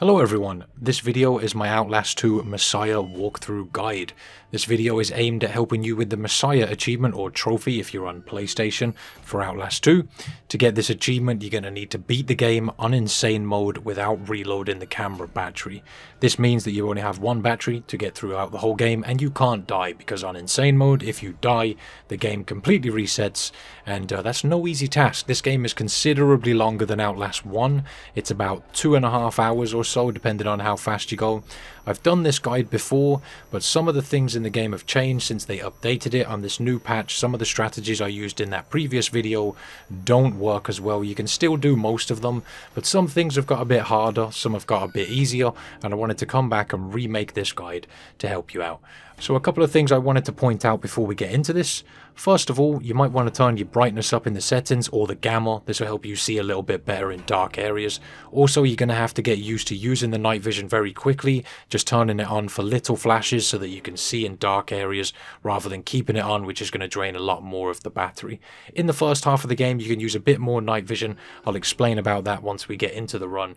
Hello everyone, this video is my Outlast 2 Messiah walkthrough guide. This video is aimed at helping you with the Messiah achievement or trophy if you're on PlayStation for Outlast 2. To get this achievement you're going to need to beat the game on insane mode without reloading the camera battery. This means that you only have one battery to get throughout the whole game and you can't die, because on insane mode if you die the game completely resets, and that's no easy task. This game is considerably longer than Outlast 1. It's about 2.5 hours or so depending on how fast you go. I've done this guide before, but some of the things in the game have changed since they updated it on this new patch. Some of the strategies I used in that previous video don't work as well. You can still do most of them, but some things have got a bit harder, some have got a bit easier, and I wanted to come back and remake this guide to help you out. So a couple of things I wanted to point out before we get into this. First of all, you might want to turn your brightness up in the settings or the gamma. This will help you see a little bit better in dark areas. Also, you're going to have to get used to using the night vision very quickly, just turning it on for little flashes so that you can see in dark areas rather than keeping it on, which is going to drain a lot more of the battery. In the first half of the game, you can use a bit more night vision. I'll explain about that once we get into the run.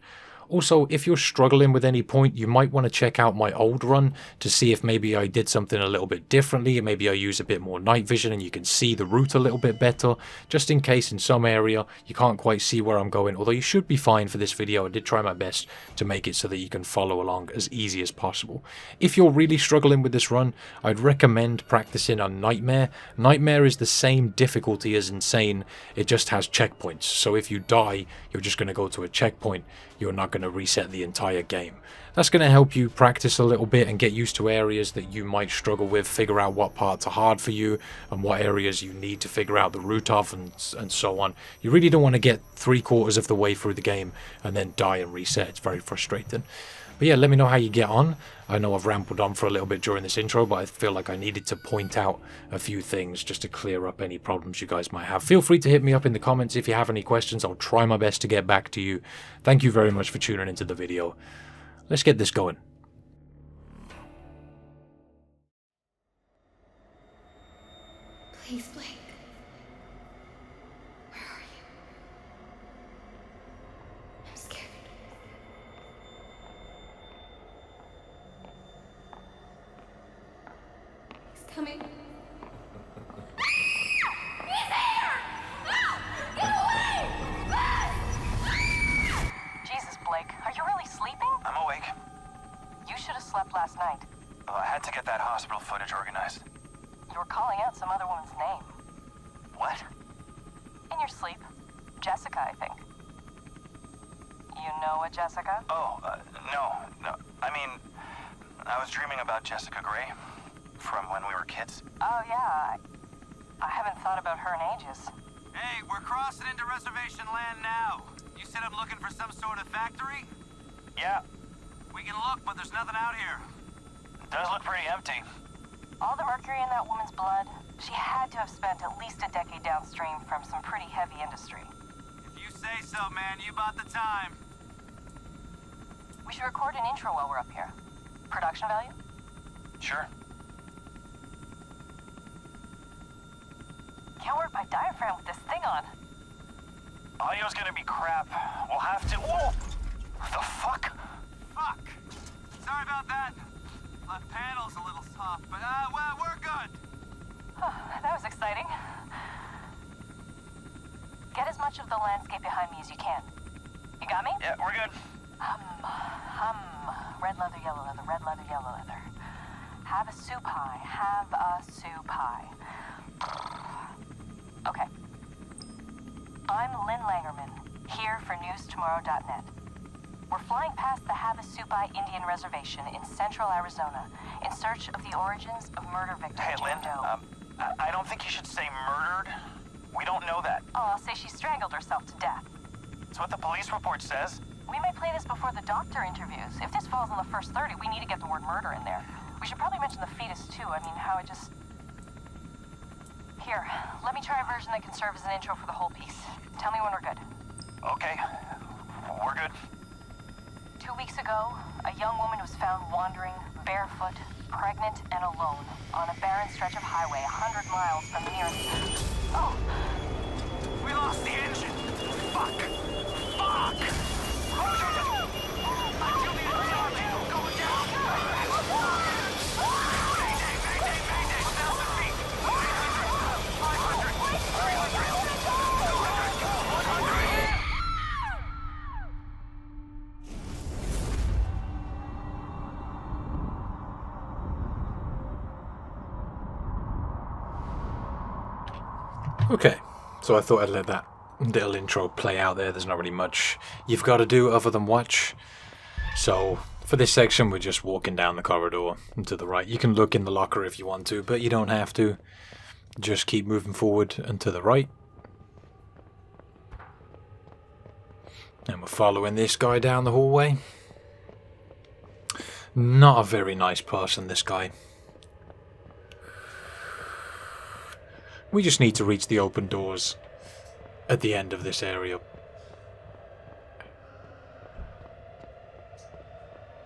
Also, if you're struggling with any point, you might want to check out my old run to see if maybe I did something a little bit differently, and maybe I use a bit more night vision and you can see the route a little bit better, just in case in some area you can't quite see where I'm going. Although you should be fine for this video. I did try my best to make it so that you can follow along as easy as possible. If you're really struggling with this run, I'd recommend practicing on Nightmare. Nightmare is the same difficulty as Insane, it just has checkpoints. So if you die, you're just going to go to a checkpoint. You're not going to reset the entire game. That's going to help you practice a little bit and get used to areas that you might struggle with, figure out what parts are hard for you and what areas you need to figure out the route of, and so on. You really don't want to get 3/4 of the way through the game and then die and reset. It's very frustrating. But yeah, let me know how you get on. I know I've rambled on for a little bit during this intro, but I feel like I needed to point out a few things just to clear up any problems you guys might have. Feel free to hit me up in the comments if you have any questions. I'll try my best to get back to you. Thank you very much for tuning into the video. Let's get this going. Please, Blake. Where are you? I'm scared. He's coming. He's here! Ah! Get away! Ah! Jesus, Blake, are you really sleeping? I'm awake. You should have slept last night. Oh, I had to get that hospital footage organized. You were calling out some other woman's name. What? In your sleep. Jessica, I think. You know a Jessica? Oh, no. I mean, I was dreaming about Jessica Gray from when we were kids. Oh, yeah. I haven't thought about her in ages. Hey, we're crossing into reservation land now. You said I'm looking for some sort of factory? Yeah, We can look, but there's nothing out here. it does look pretty empty. All the mercury in that woman's blood, she had to have spent at least a decade downstream from some pretty heavy industry. If you say so, man, you bought the time. We should record an intro while we're up here. Production value? Sure. Can't work my diaphragm with this thing on. Audio's gonna be crap. We'll have to... Whoa! What the fuck? Fuck. Sorry about that. Left panel's a little soft, but well, we're good. That was exciting. Get as much of the landscape behind me as you can. You got me? Yeah, we're good. Red leather, yellow leather, red leather, yellow leather. Have a soup pie, have a soup pie. Okay. I'm Lynn Langerman, here for newstomorrow.net. We're flying past the Havasupai Indian Reservation in central Arizona in search of the origins of murder victim Hey, Lynn, Jane Doe. I don't think you should say murdered. We don't know that. Oh, I'll say she strangled herself to death. It's what the police report says. We may play this before the doctor interviews. If this falls in the first 30, we need to get the word murder in there. We should probably mention the fetus, too. I mean, how it just... Here, let me try a version that can serve as an intro for the whole piece. Tell me when we're good. Okay, we're good. 2 weeks ago, a young woman was found wandering, barefoot, pregnant, and alone on a barren stretch of highway 100 miles from the nearest... Oh! We lost the engine. Fuck. Fuck. Okay, so I thought I'd let that little intro play out there. There's not really much you've got to do other than watch. So for this section, we're just walking down the corridor and to the right. You can look in the locker if you want to, but you don't have to. Just keep moving forward and to the right. And we're following this guy down the hallway. Not a very nice person, this guy. We just need to reach the open doors at the end of this area.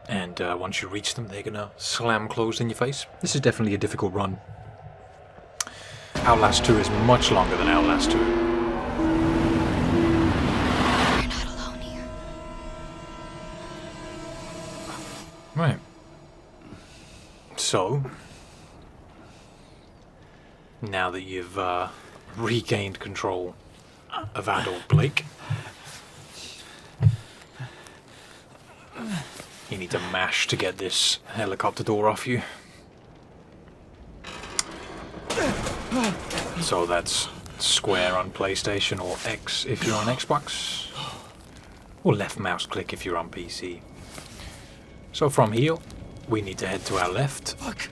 And once you reach them, they're gonna slam closed in your face. This is definitely a difficult run. Outlast 2 is much longer than Outlast 2. You're not alone here. Right. So, now that you've regained control of adult Blake, you need to mash to get this helicopter door off you. So that's square on PlayStation, or X if you're on Xbox, or left mouse click if you're on PC. So from here, we need to head to our left. Fuck.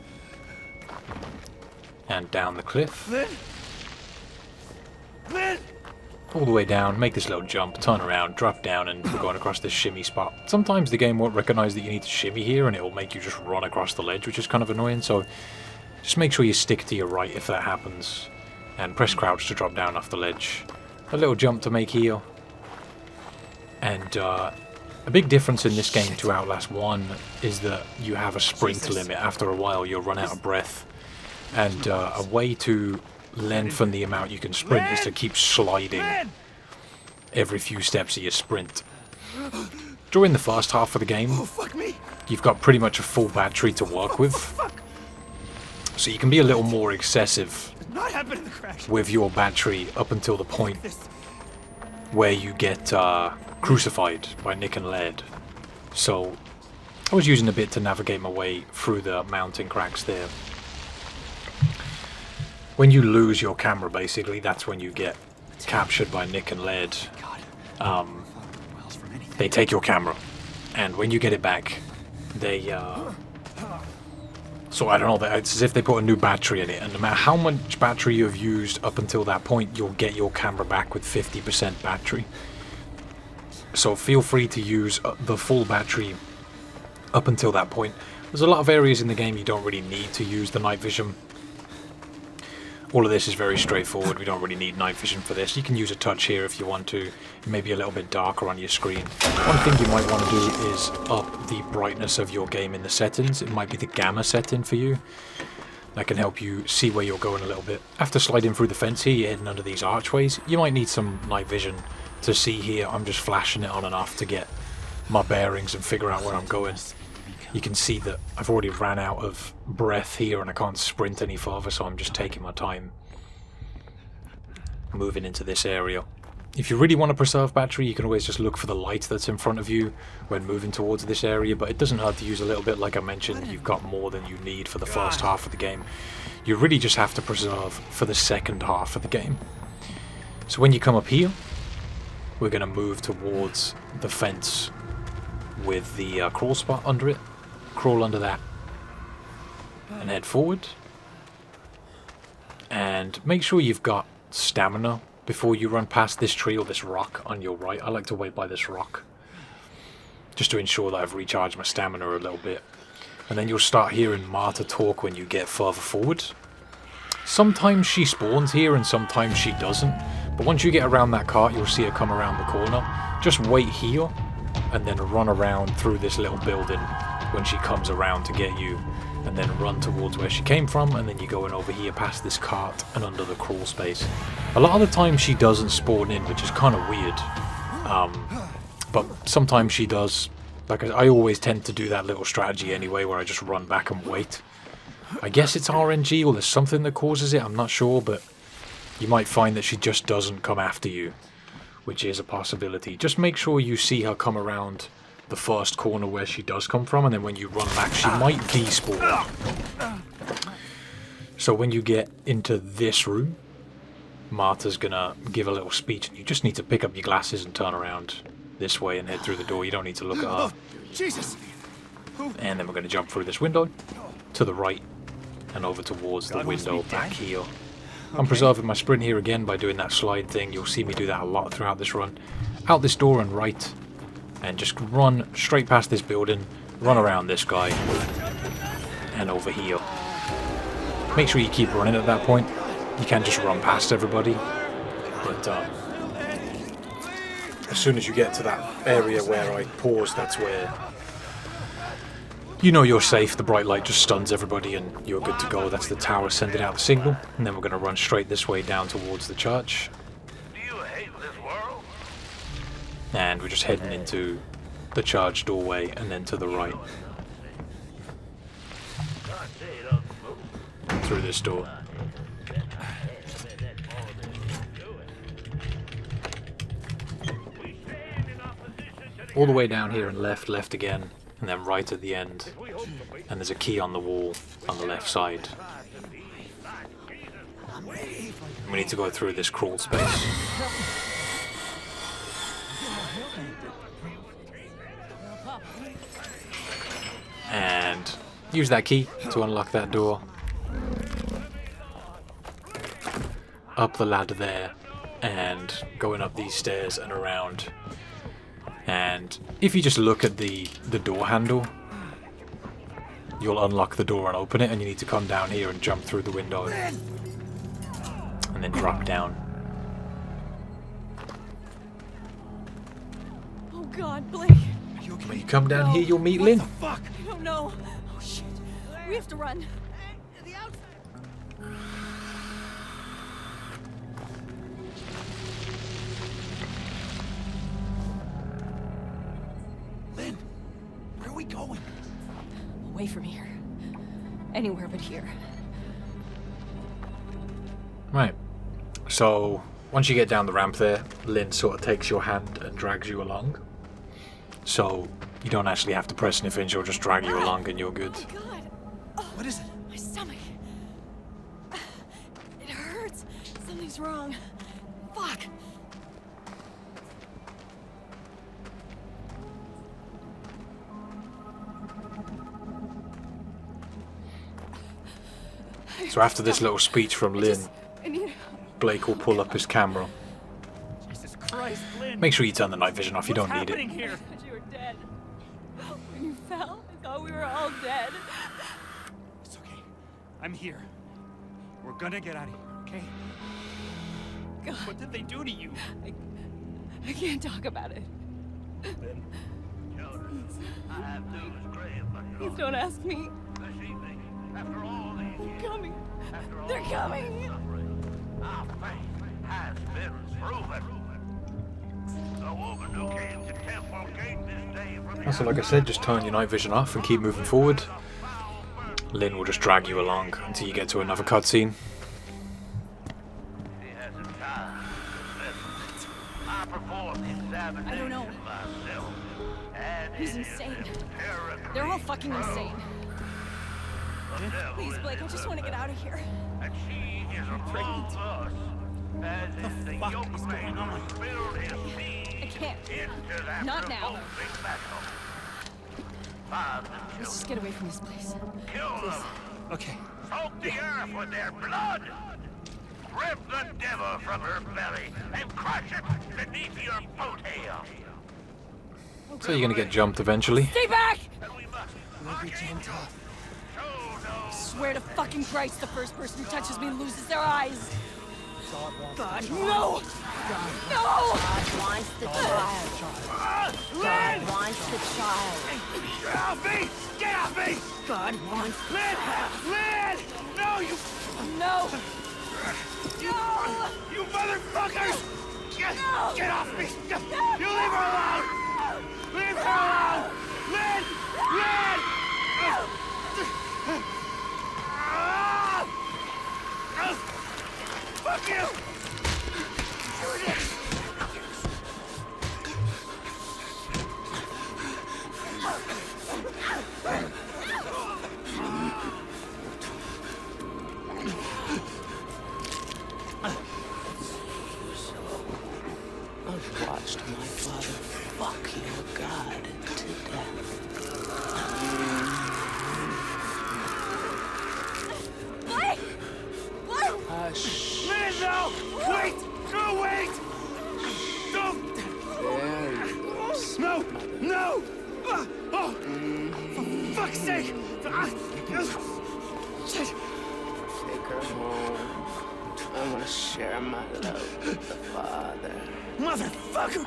And down the cliff. Lynn? Lynn? All the way down, make this little jump, turn around, drop down, and we're going across this shimmy spot. Sometimes the game won't recognize that you need to shimmy here, and it will make you just run across the ledge, which is kind of annoying, so just make sure you stick to your right if that happens. And press crouch to drop down off the ledge. A little jump to make here. And a big difference in this game to Outlast 1 is that you have a sprint limit. After a while you'll run out of breath. And a way to lengthen the amount you can sprint is to keep sliding every few steps of your sprint. During the first half of the game, you've got pretty much a full battery to work with. So you can be a little more excessive with your battery up until the point where you get crucified by Nick and Led. So I was using a bit to navigate my way through the mountain cracks there. When you lose your camera, basically, that's when you get captured by Nick and Led. They take your camera, and when you get it back, they so I don't know, it's as if they put a new battery in it, and no matter how much battery you've used up until that point, you'll get your camera back with 50% battery. So feel free to use the full battery up until that point. There's a lot of areas in the game you don't really need to use the night vision. All of this is very straightforward. We don't really need night vision for this. You can use a touch here if you want to. Maybe a little bit darker on your screen. One thing you might want to do is up the brightness of your game in the settings. It might be the gamma setting for you. That can help you see where you're going a little bit. After sliding through the fence here, you're heading under these archways. You might need some night vision to see here. I'm just flashing it on and off to get my bearings and figure out where I'm going. You can see that I've already ran out of breath here and I can't sprint any further, so I'm just taking my time moving into this area. If you really want to preserve battery, you can always just look for the light that's in front of you when moving towards this area, but it doesn't hurt to use a little bit. Like I mentioned, you've got more than you need for the first half of the game. You really just have to preserve for the second half of the game. So when you come up here, we're going to move towards the fence with the crawl spot under it. Crawl under that and head forward, and make sure you've got stamina before you run past this tree or this rock on your right. I like to wait by this rock just to ensure that I've recharged my stamina a little bit, and then you'll start hearing Marta talk when you get further forward. Sometimes she spawns here and sometimes she doesn't, but once you get around that cart you'll see her come around the corner. Just wait here and then run around through this little building when she comes around to get you, and then run towards where she came from, and then you're going over here past this cart and under the crawl space. A lot of the time she doesn't spawn in, which is kind of weird, but sometimes she does. Like I always tend to do that little strategy anyway, where I just run back and wait. I guess it's RNG or there's something that causes it, I'm not sure, but you might find that she just doesn't come after you, which is a possibility. Just make sure you see her come around the first corner where she does come from, and then when you run back she might despawn. So when you get into this room, Marta's gonna give a little speech, and you just need to pick up your glasses and turn around this way and head through the door. You don't need to look at her. Oh, Jesus! And then we're gonna jump through this window to the right and over towards the God wants window me back dead? here. I'm preserving my sprint here again by doing that slide thing. You'll see me do that a lot throughout this run. Out this door and right, and just run straight past this building, run around this guy, and over here. Make sure you keep running at that point. You can't just run past everybody. But as soon as you get to that area where I pause, that's where you know you're safe. The bright light just stuns everybody and you're good to go. That's the tower sending out the signal. And then we're going to run straight this way down towards the church. Do you hate this world? And we're just heading into the church doorway and then to the right. Through this door. All the way down here and left, left again, and then right at the end. And there's a key on the wall on the left side. We need to go through this crawl space. And use that key to unlock that door. Up the ladder there, and going up these stairs and around. And if you just look at the door handle, you'll unlock the door and open it, and you need to come down here and jump through the window and then drop down. Oh God, Blake. When you come down here, you'll meet Lynn. Fuck! I don't know. Oh shit. We have to run. Lynn, where are we going? Away from here. Anywhere but here. Right. So, once you get down the ramp there, Lynn sort of takes your hand and drags you along. So, you don't actually have to press anything, she'll just drag you along and you're good. Oh God. Oh, What is it? my stomach. It hurts. Something's wrong. Fuck. So after this little speech from Lynn, I need. Blake will pull up his camera. Jesus Christ, Lynn! Make sure you turn the night vision off, you What's don't need happening it. here? I thought you were dead. When you fell, I thought we were all dead. It's okay. I'm here. We're gonna get out of here, okay? God, What did they do to you? I can't talk about it. Children, I have news grave, but Please don't ask me. this evening, after all these They're years, coming. after all They're this coming. suffering, our faith has been proven. The woman who came to Temple Gate this day from the So like I said, just turn your night vision off and keep moving forward. Lynn will just drag you along until you get to another cutscene. He hasn't time to listen. I performed the examination I don't know. myself, and He's it is insane. empirically They're all fucking insane. the devil Please, is Blake, I in just her want to get out of here. and she is among pregnant? us. As is the fuck yoke is man going on? who spilled his seed I can't. into that Not now. revolting battle. Find Let's just the get away from this place. children, kill them, Okay. soak the earth with their blood, rip the devil from her belly, and crush it beneath your boat hail. So you're gonna get jumped eventually. Stay back! And we must We'll be damn tough. show no Swear to fucking Christ, the first person who touches me loses their eyes. God, no! No! God wants the child. God wants the child. Get off me! Get off me! God wants. Lynn! Lynn! No, you No! No! You motherfuckers! Get off me! You leave her alone! Leave her alone! Lynn! Lynn! Fuck you! God to death. Blake! Blake! Hush. Lynn, no! Wait! No, wait! Don't! There you go. No! No! Oh! For fuck's sake! Shit! Take her home. I'm gonna share my love with the Father. Motherfucker!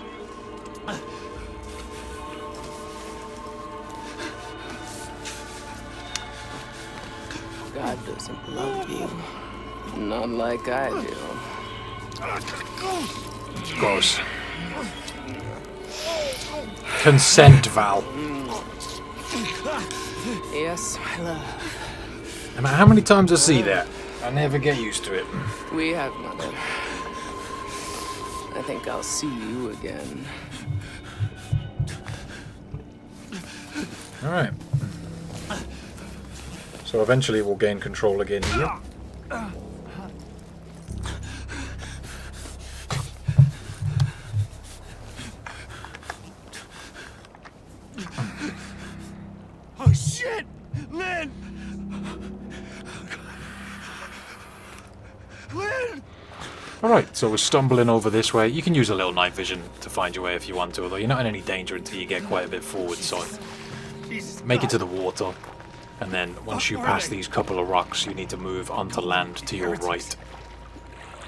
God doesn't love you. Not like I do. Gross. Consent, Val. Yes, my love. No matter how many times I see that, I never get used to it. We have, Mother. I think I'll see you again. Alright. So eventually we'll gain control again here. Oh shit! Lynn! Lynn! Alright, so we're stumbling over this way. You can use a little night vision to find your way if you want to, although you're not in any danger until you get quite a bit forward, so Jesus make it to the God. water. And then once you pass these couple of rocks, you need to move onto land to your right.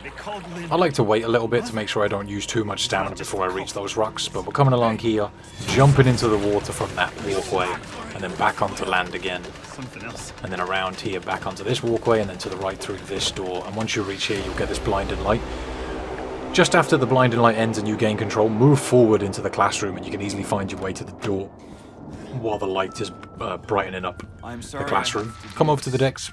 They called Lynn. I like to wait a little bit to make sure I don't use too much stamina before I reach those rocks, but we're coming along here, jumping into the water from that walkway, and then back onto land again, Something else. and then around here back onto this walkway, and then to the right through this door, and once you reach here you'll get this blinding light. Just after the blinding light ends and you gain control, move forward into the classroom and you can easily find your way to the door while the light is brightening up the classroom. Come over to the desk,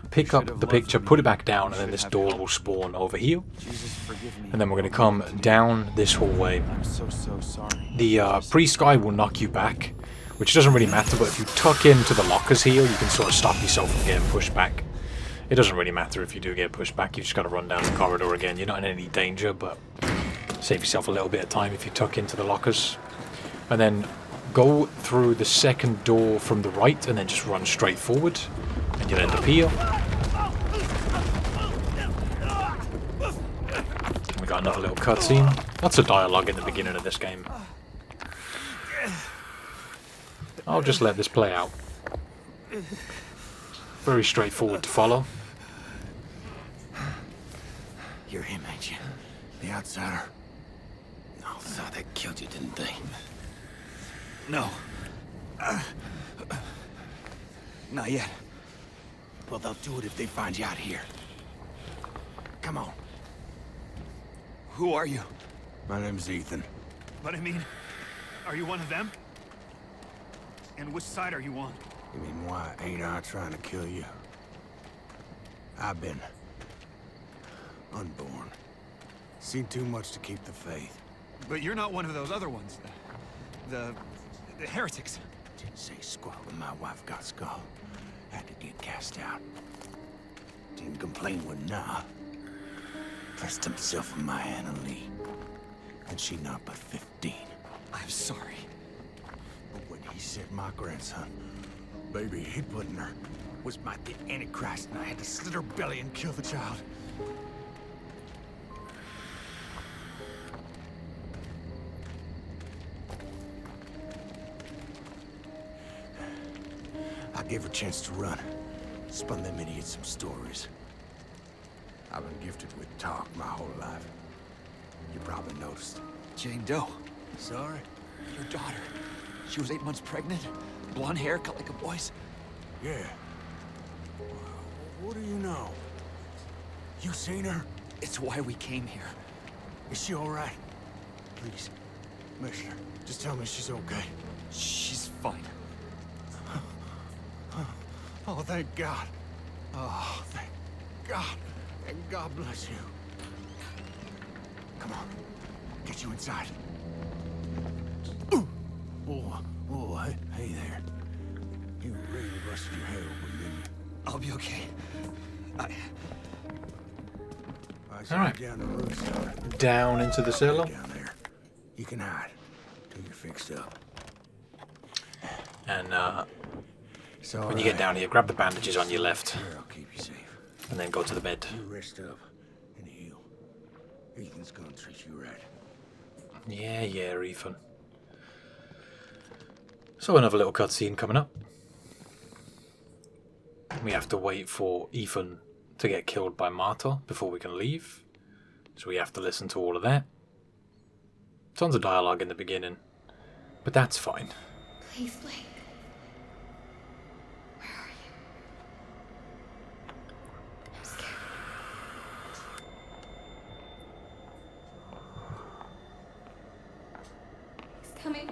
pick up the picture, put it back down, and then this door will spawn over here. Jesus, forgive me. And then we're going to come down this hallway. I'm so sorry. The priest guy will knock you back, which doesn't really matter, but if you tuck into the lockers here, you can sort of stop yourself from getting pushed back. It doesn't really matter if you do get pushed back, you just got to run down the corridor again. You're not in any danger, but save yourself a little bit of time if you tuck into the lockers. And then go through the second door from the right, and then just run straight forward, and you'll end up here. And we got another little cutscene. Lots of dialogue in the beginning of this game. I'll just let this play out. Very straightforward to follow. You're him, ain't you? The outsider. No, thought they killed you, didn't they? No. Not yet. Well, they'll do it if they find you out here. Come on. Who are you? My name's Ethan. But I mean, are you one of them? And which side are you on? You mean, why ain't I trying to kill you? I've been unborn. Seen too much to keep the faith. But you're not one of those other ones. The heretics. Didn't say squat when my wife got skull. Had to get cast out. Didn't complain when nah. Pressed himself on my Anna Lee. And she not but 15. I'm sorry. But when he said my grandson, baby he put in her, was my the Antichrist, and I had to slit her belly and kill the child. I gave her a chance to run. Spun them idiots some stories. I've been gifted with talk my whole life. You probably noticed. Jane Doe. Sorry? Your daughter. She was 8 months pregnant. Blonde hair, cut like a boy's. Yeah. What do you know? You seen her? It's why we came here. Is she all right? Please, Mister, just tell me she's okay. She's fine. Oh, thank God. Oh, thank God. And God bless you. Come on. Get you inside. Ooh. Oh, hey there. You really busted your head open, didn't you? I'll be okay. All right. Down the roof, Down into the cellar. down there. You can hide till you're fixed up. And when you get down here, grab the bandages on your left. Here, I'll keep you safe. And then go to the bed. You rest up and heal. Ethan's gonna treat you right. Yeah, Ethan. So another little cutscene coming up. We have to wait for Ethan to get killed by Marta before we can leave. So we have to listen to all of that. Tons of dialogue in the beginning. But that's fine. Please, Blake. Where are you? I'm scared. He's coming.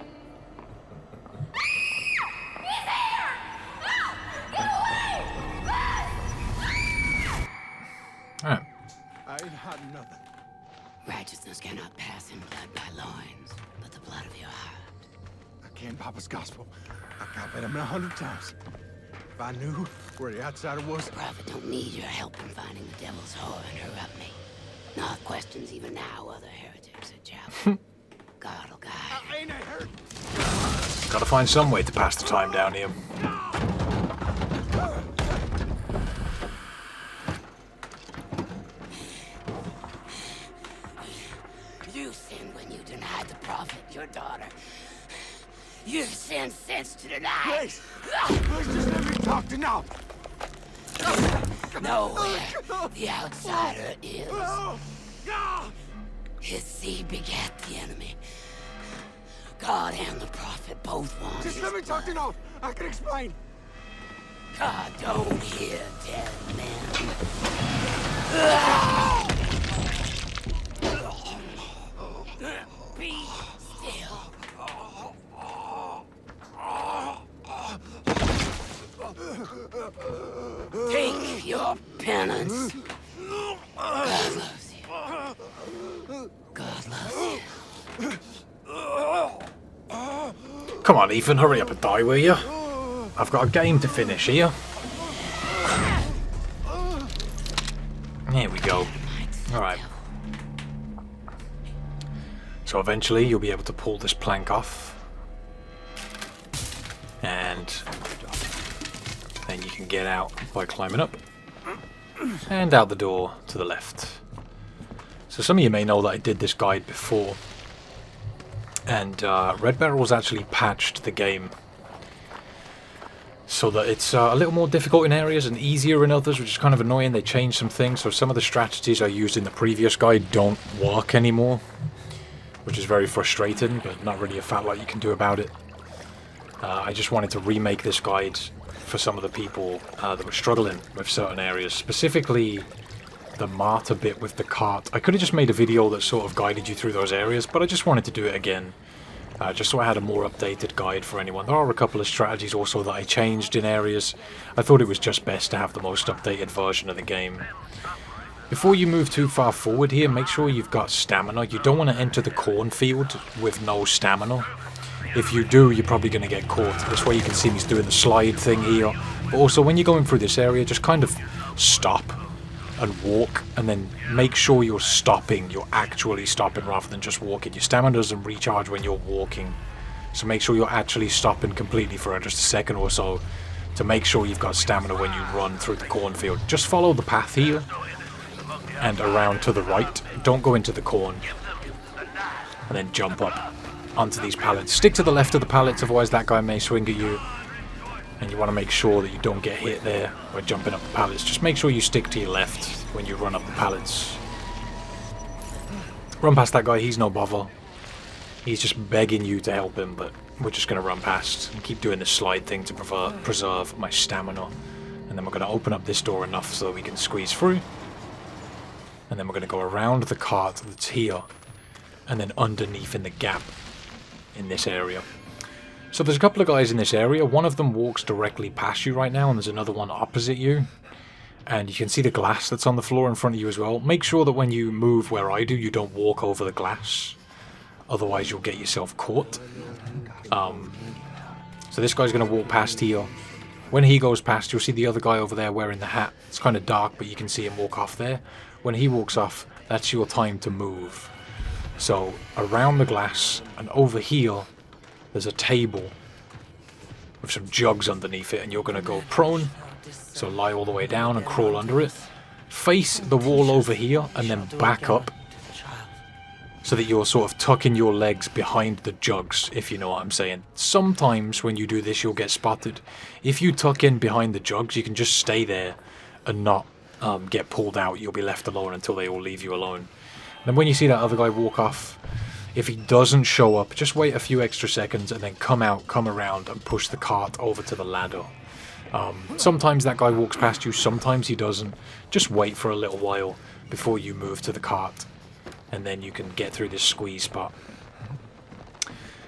He's here! Ah! Get away! Alright. I ain't had nothing. Righteousness cannot pass in blood by loins, but the blood of your heart. I can't Papa's gospel. I got better 100 times. If I knew where the outsider was... The prophet don't need your help in finding the devil's whore and interrupt me. Knoth questions even now other heretics at chapel. God will guide. I ain't hurt. Gotta find some way to pass the time down here. You sinned when you denied the prophet, your daughter. You sinned since to deny. Please! Please just let me talk to Knoth. Know where the outsider is. His seed begat the enemy. God and the prophet both want Just his let me talk to blood. Knoth. I can explain. God don't hear dead men. Be still. Take your penance. God loves you. God loves you. Come on, Ethan, hurry up and die, will you? I've got a game to finish here. Here we go. Alright. So eventually you'll be able to pull this plank off. And then you can get out by climbing up. And out the door to the left. So some of you may know that I did this guide before. And Red Barrel's actually patched the game so that it's a little more difficult in areas and easier in others, which is kind of annoying. They changed some things, so some of the strategies I used in the previous guide don't work anymore, which is very frustrating, but not really a fat lot you can do about it. I just wanted to remake this guide for some of the people that were struggling with certain areas, specifically the Marta bit with the cart. I could have just made a video that sort of guided you through those areas, but I just wanted to do it again, just so I had a more updated guide for anyone. There are a couple of strategies also that I changed in areas. I thought it was just best to have the most updated version of the game. Before you move too far forward here, make sure you've got stamina. You don't want to enter the cornfield with no stamina. If you do, you're probably going to get caught. That's why you can see me doing the slide thing here. But also, when you're going through this area, just kind of stop and walk, and then make sure you're stopping. You're actually stopping rather than just walking. Your stamina doesn't recharge when you're walking, so make sure you're actually stopping completely for just a second or so to make sure you've got stamina when you run through the cornfield. Just follow the path here and around to the right. Don't go into the corn, and then jump up onto these pallets. Stick to the left of the pallets, otherwise that guy may swing at you. And you want to make sure that you don't get hit there by jumping up the pallets. Just make sure you stick to your left when you run up the pallets. Run past that guy, he's no bother. He's just begging you to help him, but we're just going to run past and keep doing this slide thing to preserve my stamina. And then we're going to open up this door enough so that we can squeeze through. And then we're going to go around the cart that's here, and then underneath in the gap in this area. So there's a couple of guys in this area. One of them walks directly past you right now, and there's another one opposite you. And you can see the glass that's on the floor in front of you as well. Make sure that when you move where I do, you don't walk over the glass. Otherwise you'll get yourself caught. So this guy's going to walk past here. When he goes past, you'll see the other guy over there wearing the hat. It's kind of dark, but you can see him walk off there. When he walks off, that's your time to move. So around the glass and over here, there's a table. with some jugs underneath it, and you're going to go prone, so lie all the way down and crawl under it. Face the wall over here and then back up, so that you're sort of tucking your legs behind the jugs, if you know what I'm saying. Sometimes when you do this you'll get spotted. If you tuck in behind the jugs, you can just stay there and not get pulled out. You'll be left alone until they all leave you alone. Then when you see that other guy walk off, if he doesn't show up, just wait a few extra seconds and then come around and push the cart over to the ladder. Sometimes that guy walks past you, sometimes he doesn't. Just wait for a little while before you move to the cart, and then you can get through this squeeze spot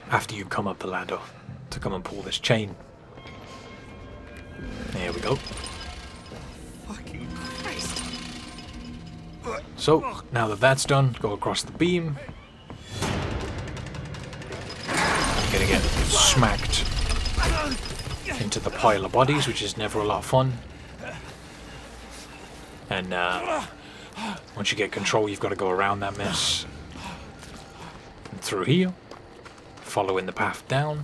after you come up the ladder to come and pull this chain. There we go. Fucking Christ. So, now that that's done, go across the beam. You're gonna get smacked into the pile of bodies, which is never a lot of fun. And once you get control, you've got to go around that mess and through here, following the path down.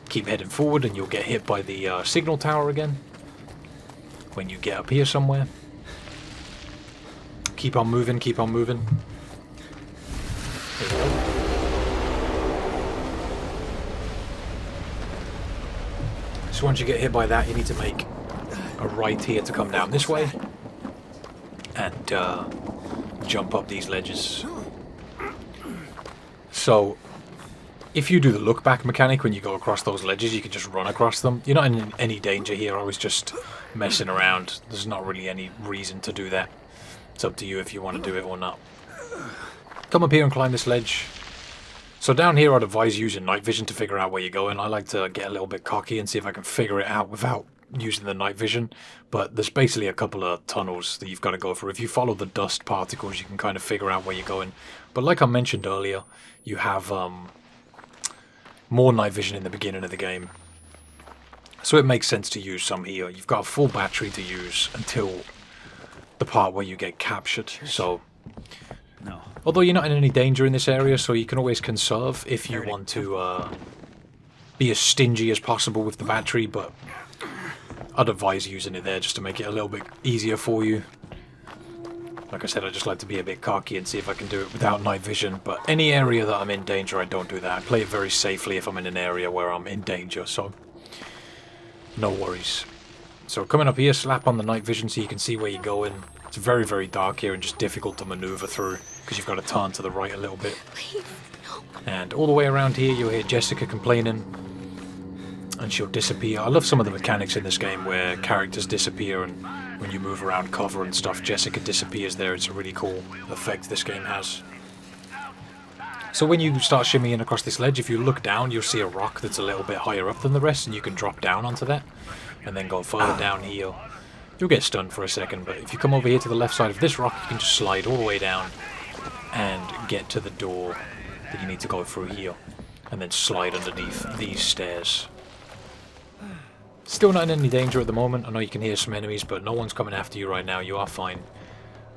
Keep heading forward and you'll get hit by the signal tower again when you get up here somewhere. Keep on moving, keep on moving. There we go. So once you get hit by that, you need to make a right here to come down this way and jump up these ledges. So if you do the look back mechanic when you go across those ledges, you can just run across them. You're not in any danger here. I was just messing around. There's not really any reason to do that. It's up to you if you want to do it or not. Come up here and climb this ledge. So down here I'd advise using night vision to figure out where you're going. I like to get a little bit cocky and see if I can figure it out without using the night vision. But there's basically a couple of tunnels that you've got to go through. If you follow the dust particles, you can kind of figure out where you're going. But like I mentioned earlier, you have more night vision in the beginning of the game. So it makes sense to use some here. You've got a full battery to use until the part where you get captured. So although you're not in any danger in this area, so you can always conserve if you want to be as stingy as possible with the battery, but I'd advise using it there just to make it a little bit easier for you. Like I said, I just like to be a bit cocky and see if I can do it without night vision, but any area that I'm in danger, I don't do that. I play it very safely if I'm in an area where I'm in danger, so no worries. So coming up here, slap on the night vision so you can see where you're going. It's very, very dark here and just difficult to maneuver through because you've got to turn to the right a little bit. And all the way around here you'll hear Jessica complaining and she'll disappear. I love some of the mechanics in this game where characters disappear, and when you move around cover and stuff, Jessica disappears there. It's a really cool effect this game has. So when you start shimmying across this ledge, if you look down you'll see a rock that's a little bit higher up than the rest, and you can drop down onto that and then go further down here. You'll get stunned for a second, but if you come over here to the left side of this rock, you can just slide all the way down and get to the door that you need to go through here, and then slide underneath these stairs. Still not in any danger at the moment. I know you can hear some enemies, but no one's coming after you right now. You are fine.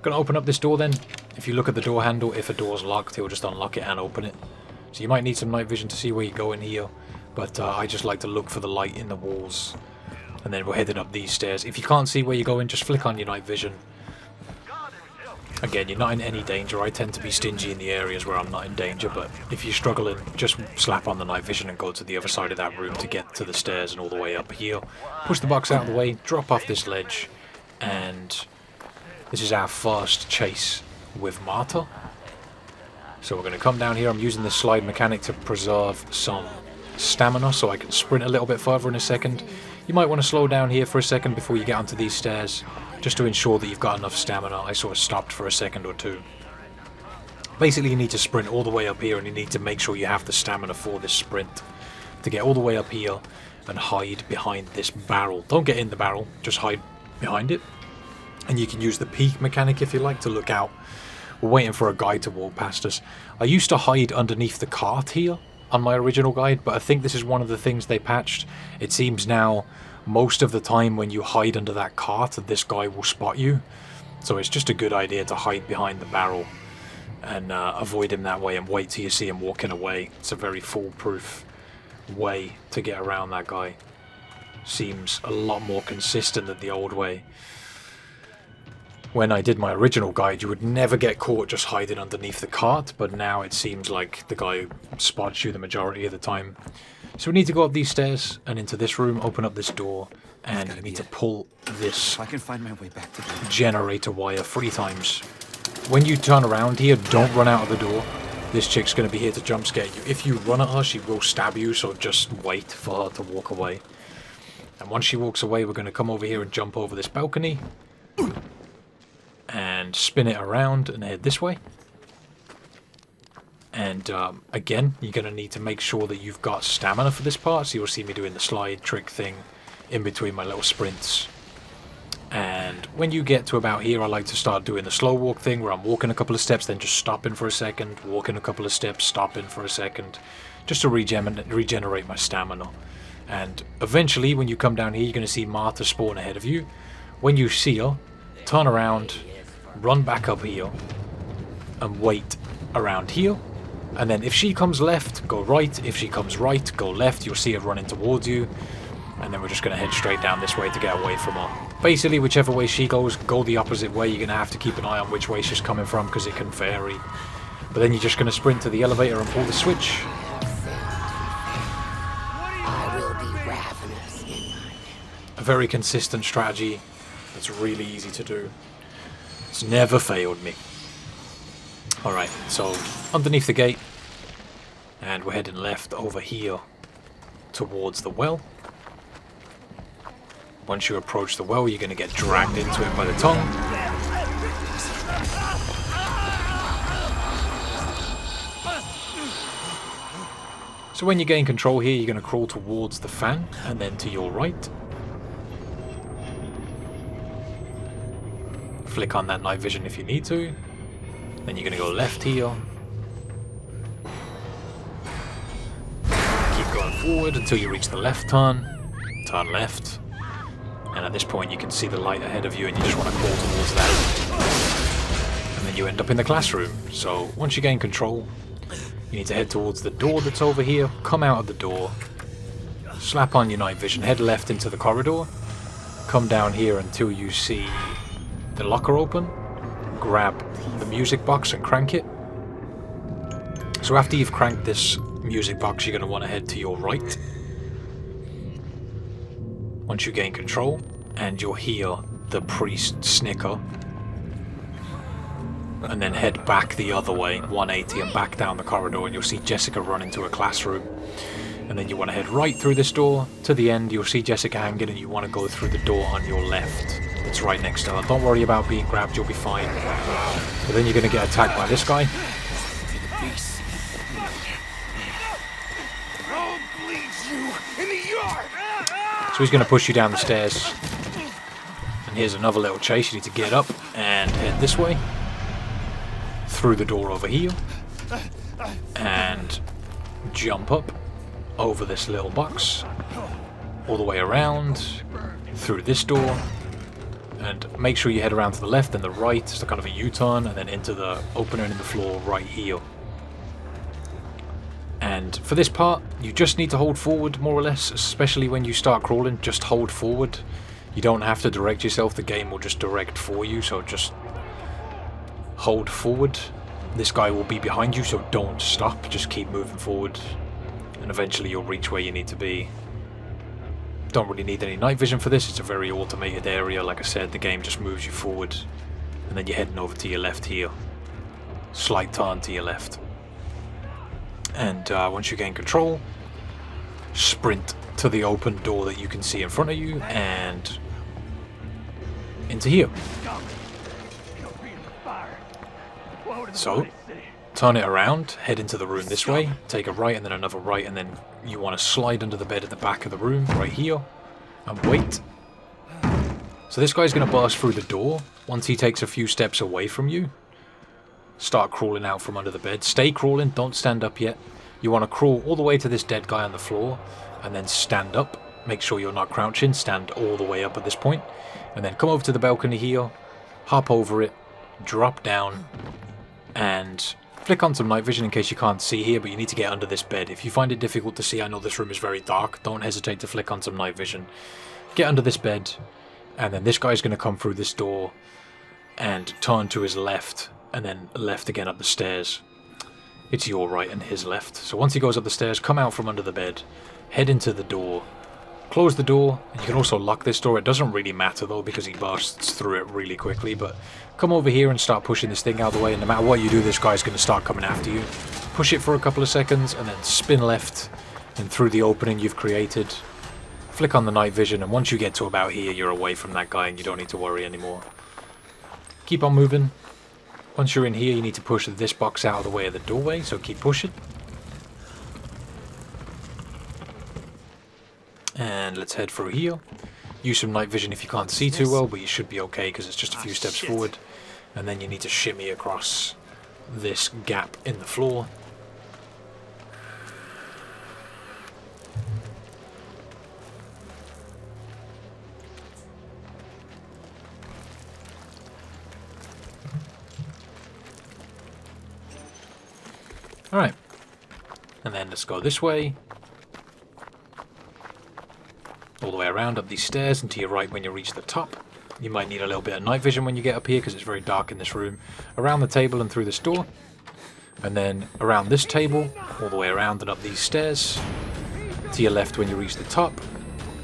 Gonna open up this door then. If you look at the door handle, if a door's locked, he'll just unlock it and open it. So you might need some night vision to see where you're going here, but I just like to look for the light in the walls. And then we're heading up these stairs. If you can't see where you're going, just flick on your night vision. Again, you're not in any danger. I tend to be stingy in the areas where I'm not in danger, but if you're struggling, just slap on the night vision and go to the other side of that room to get to the stairs and all the way up here. Push the box out of the way, drop off this ledge, and this is our first chase with Marta. So we're going to come down here. I'm using this slide mechanic to preserve some stamina so I can sprint a little bit further in a second. You might want to slow down here for a second before you get onto these stairs, just to ensure that you've got enough stamina. I sort of stopped for a second or two. Basically you need to sprint all the way up here, and you need to make sure you have the stamina for this sprint to get all the way up here and hide behind this barrel. Don't get in the barrel, just hide behind it. And you can use the peek mechanic if you like to look out. We're waiting for a guy to walk past us. I used to hide underneath the cart here on my original guide, but I think this is one of the things they patched. It seems now most of the time when you hide under that cart, this guy will spot you. So it's just a good idea to hide behind the barrel and avoid him that way and wait till you see him walking away. It's a very foolproof way to get around that guy. Seems a lot more consistent than the old way. When I did my original guide, you would never get caught just hiding underneath the cart, but now it seems like the guy spots you the majority of the time. So we need to go up these stairs and into this room, open up this door, and we need to pull this I can find my way back to the generator wire 3 times. When you turn around here, don't run out of the door. This chick's going to be here to jump scare you. If you run at her, she will stab you, so just wait for her to walk away. And once she walks away, we're going to come over here and jump over this balcony. And spin it around and head this way. And again, you're going to need to make sure that you've got stamina for this part. So you'll see me doing the slide trick thing in between my little sprints. And when you get to about here, I like to start doing the slow walk thing where I'm walking a couple of steps, then just stopping for a second, walking a couple of steps, stopping for a second, just to regenerate my stamina. And eventually, when you come down here, you're going to see Marta spawn ahead of you. When you see her, turn around, run back up here, and wait around here. And then if she comes left, go right. If she comes right, go left. You'll see her running towards you. And then we're just going to head straight down this way to get away from her. Basically, whichever way she goes, go the opposite way. You're going to have to keep an eye on which way she's coming from because it can vary. But then you're just going to sprint to the elevator and pull the switch. I will be ravenous in my A very consistent strategy that's really easy to do. It's never failed me. Alright, so underneath the gate. And we're heading left over here towards the well. Once you approach the well, you're going to get dragged into it by the tongue. So when you gain control here, you're going to crawl towards the fan and then to your right. Flick on that night vision if you need to. Then you're going to go left here. Keep going forward until you reach the left turn. Turn left. And at this point you can see the light ahead of you and you just want to crawl towards that. And then you end up in the classroom. So once you gain control, you need to head towards the door that's over here. Come out of the door. Slap on your night vision. Head left into the corridor. Come down here until you see the locker open. Grab the music box and crank it. So after you've cranked this music box, you're going to want to head to your right. Once you gain control, and you'll hear the priest snicker, and then head back the other way, 180, and back down the corridor, and you'll see Jessica run into a classroom. And then you want to head right through this door to the end. You'll see Jessica hanging, and you want to go through the door on your left. It's right next to her. Don't worry about being grabbed, you'll be fine. But then you're going to get attacked by this guy. So he's going to push you down the stairs. And here's another little chase. You need to get up and head this way. Through the door over here. And jump up over this little box. All the way around. Through this door. And make sure you head around to the left and the right. So kind of a U-turn. And then into the opening in the floor right here. And for this part, you just need to hold forward, more or less, especially when you start crawling. Just hold forward. You don't have to direct yourself, the game will just direct for you, so just hold forward. This guy will be behind you, so don't stop, just keep moving forward. And eventually you'll reach where you need to be. Don't really need any night vision for this, it's a very automated area. Like I said, the game just moves you forward. And then you're heading over to your left here. Slight turn to your left. And once you gain control, sprint to the open door that you can see in front of you and into here. So, turn it around, head into the room this way, take a right and then another right, and then you want to slide under the bed at the back of the room, right here, and wait. So this guy's going to burst through the door once he takes a few steps away from you. Start crawling out from under the bed. Stay crawling, don't stand up yet. You want to crawl all the way to this dead guy on the floor and then stand up. Make sure you're not crouching, stand all the way up at this point. And then come over to the balcony here, hop over it, drop down, and Flick on some night vision in case you can't see here, but you need to get under this bed. If you find it difficult to see, I know this room is very dark, don't hesitate to flick on some night vision. Get under this bed, and then this guy's going to come through this door and turn to his left, and then left again up the stairs. It's your right and his left. So once he goes up the stairs, come out from under the bed, head into the door, close the door, and you can also lock this door. It doesn't really matter though because he bursts through it really quickly, but come over here and start pushing this thing out of the way, and no matter what you do, this guy's going to start coming after you. Push it for a couple of seconds and then spin left and through the opening you've created. Flick on the night vision, and once you get to about here, you're away from that guy and you don't need to worry anymore. Keep on moving. Once you're in here, you need to push this box out of the way of the doorway, so keep pushing. And let's head through here. Use some night vision if you can't see too well, but you should be okay because it's just a few steps forward. And then you need to shimmy across this gap in the floor. Alright, and then let's go this way, all the way around up these stairs and to your right when you reach the top. You might need a little bit of night vision when you get up here because it's very dark in this room. Around the table and through this door, and then around this table, all the way around and up these stairs, to your left when you reach the top,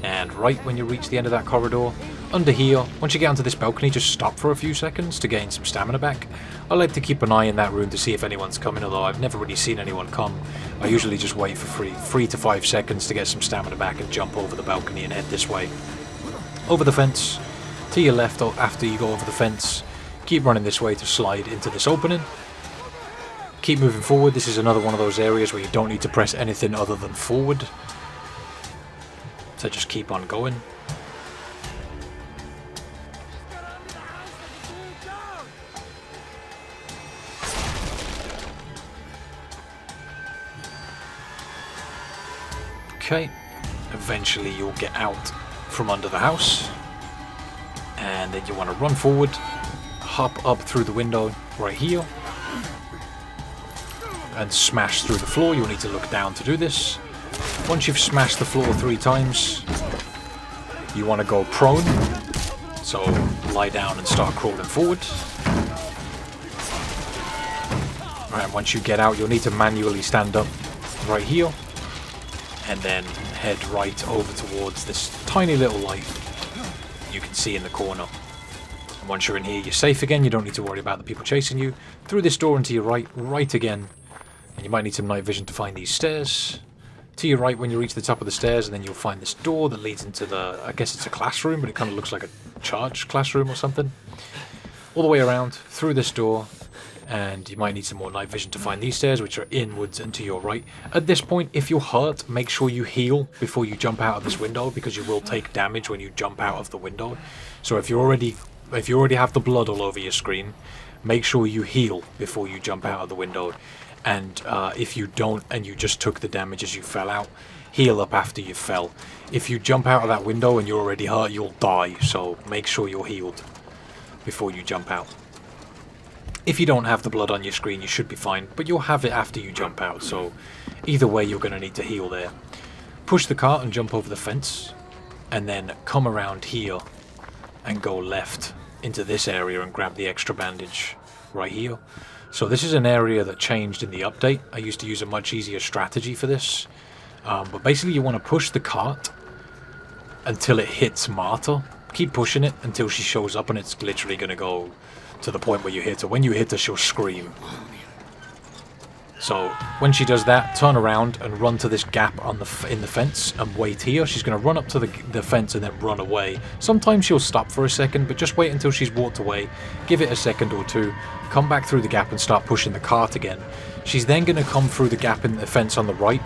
and right when you reach the end of that corridor. Under here, once you get onto this balcony, just stop for a few seconds to gain some stamina back. I like to keep an eye in that room to see if anyone's coming, although I've never really seen anyone come. I usually just wait for 3 to 5 seconds to get some stamina back and jump over the balcony and head this way. Over the fence, to your left after you go over the fence, keep running this way to slide into this opening. Keep moving forward. This is another one of those areas where you don't need to press anything other than forward. So just keep on going. Okay, eventually you'll get out from under the house, and then you want to run forward, hop up through the window right here, and smash through the floor. You'll need to look down to do this. Once you've smashed the floor 3 times, you want to go prone, so lie down and start crawling forward. Right, once you get out, you'll need to manually stand up right here, and then head right over towards this tiny little light you can see in the corner. And once you're in here, you're safe again. You don't need to worry about the people chasing you. Through this door and to your right, right again. And you might need some night vision to find these stairs. To your right when you reach the top of the stairs, and then you'll find this door that leads into the, I guess it's a classroom, but it kind of looks like a charge classroom or something. All the way around, through this door, and you might need some more night vision to find these stairs, which are inwards and to your right. At this point, if you're hurt, make sure you heal before you jump out of this window, because you will take damage when you jump out of the window. So if you already have the blood all over your screen, make sure you heal before you jump out of the window. And if you don't and you just took the damage as you fell out, heal up after you fell. If you jump out of that window and you're already hurt, you'll die, so make sure you're healed before you jump out. If you don't have the blood on your screen, you should be fine, but you'll have it after you jump out, so either way you're going to need to heal there. Push the cart and jump over the fence, and then come around here and go left into this area and grab the extra bandage right here. So this is an area that changed in the update. I used to use a much easier strategy for this, but basically you want to push the cart until it hits Marta. Keep pushing it until she shows up, and it's literally going to go to the point where you hit her. When you hit her, she'll scream. So when she does that, turn around and run to this gap on in the fence and wait here. She's going to run up to the fence and then run away. Sometimes she'll stop for a second, but just wait until she's walked away. Give it a second or two. Come back through the gap and start pushing the cart again. She's then going to come through the gap in the fence on the right.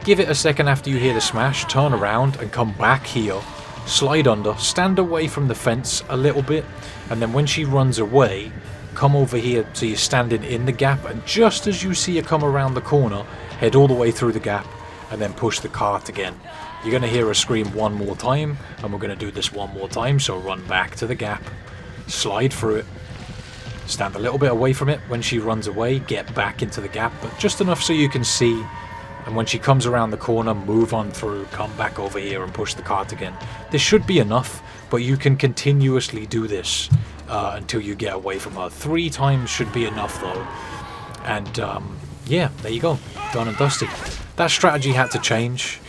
Give it a second after you hear the smash. Turn around and come back here. Slide under. Stand away from the fence a little bit. And then when she runs away, come over here so you're standing in the gap, and just as you see her come around the corner, head all the way through the gap and then push the cart again. You're going to hear her scream one more time, and we're going to do this one more time, so run back to the gap, slide through it, Stand a little bit away from it when she runs away, get back into the gap, but just enough so you can see. And when she comes around the corner, move on through, come back over here and push the cart again. This should be enough, but you can continuously do this until you get away from her. 3 times should be enough though. And yeah, there you go. Done and dusted. That strategy had to change.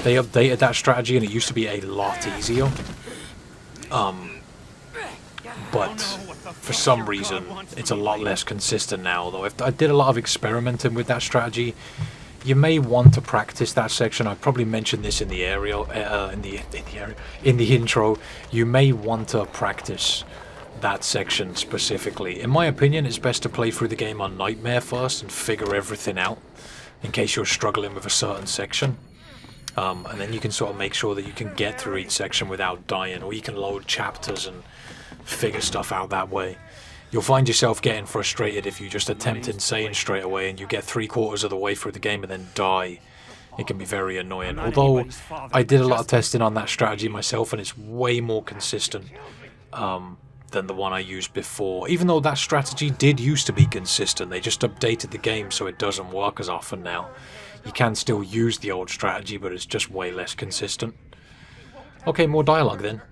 They updated that strategy and it used to be a lot easier. But for some reason, it's a lot less consistent now. Though I did a lot of experimenting with that strategy. You may want to practice that section. I probably mentioned this in the in the intro. You may want to practice that section specifically. In my opinion, it's best to play through the game on Nightmare first and figure everything out in case you're struggling with a certain section. And then you can sort of make sure that you can get through each section without dying, or you can load chapters and figure stuff out that way. You'll find yourself getting frustrated if you just attempt insane straight away and you get 3/4 of the way through the game and then die. It can be very annoying. Although I did a lot of testing on that strategy myself and it's way more consistent than the one I used before. Even though that strategy did used to be consistent, they just updated the game so it doesn't work as often now. You can still use the old strategy, but it's just way less consistent. Okay, more dialogue then.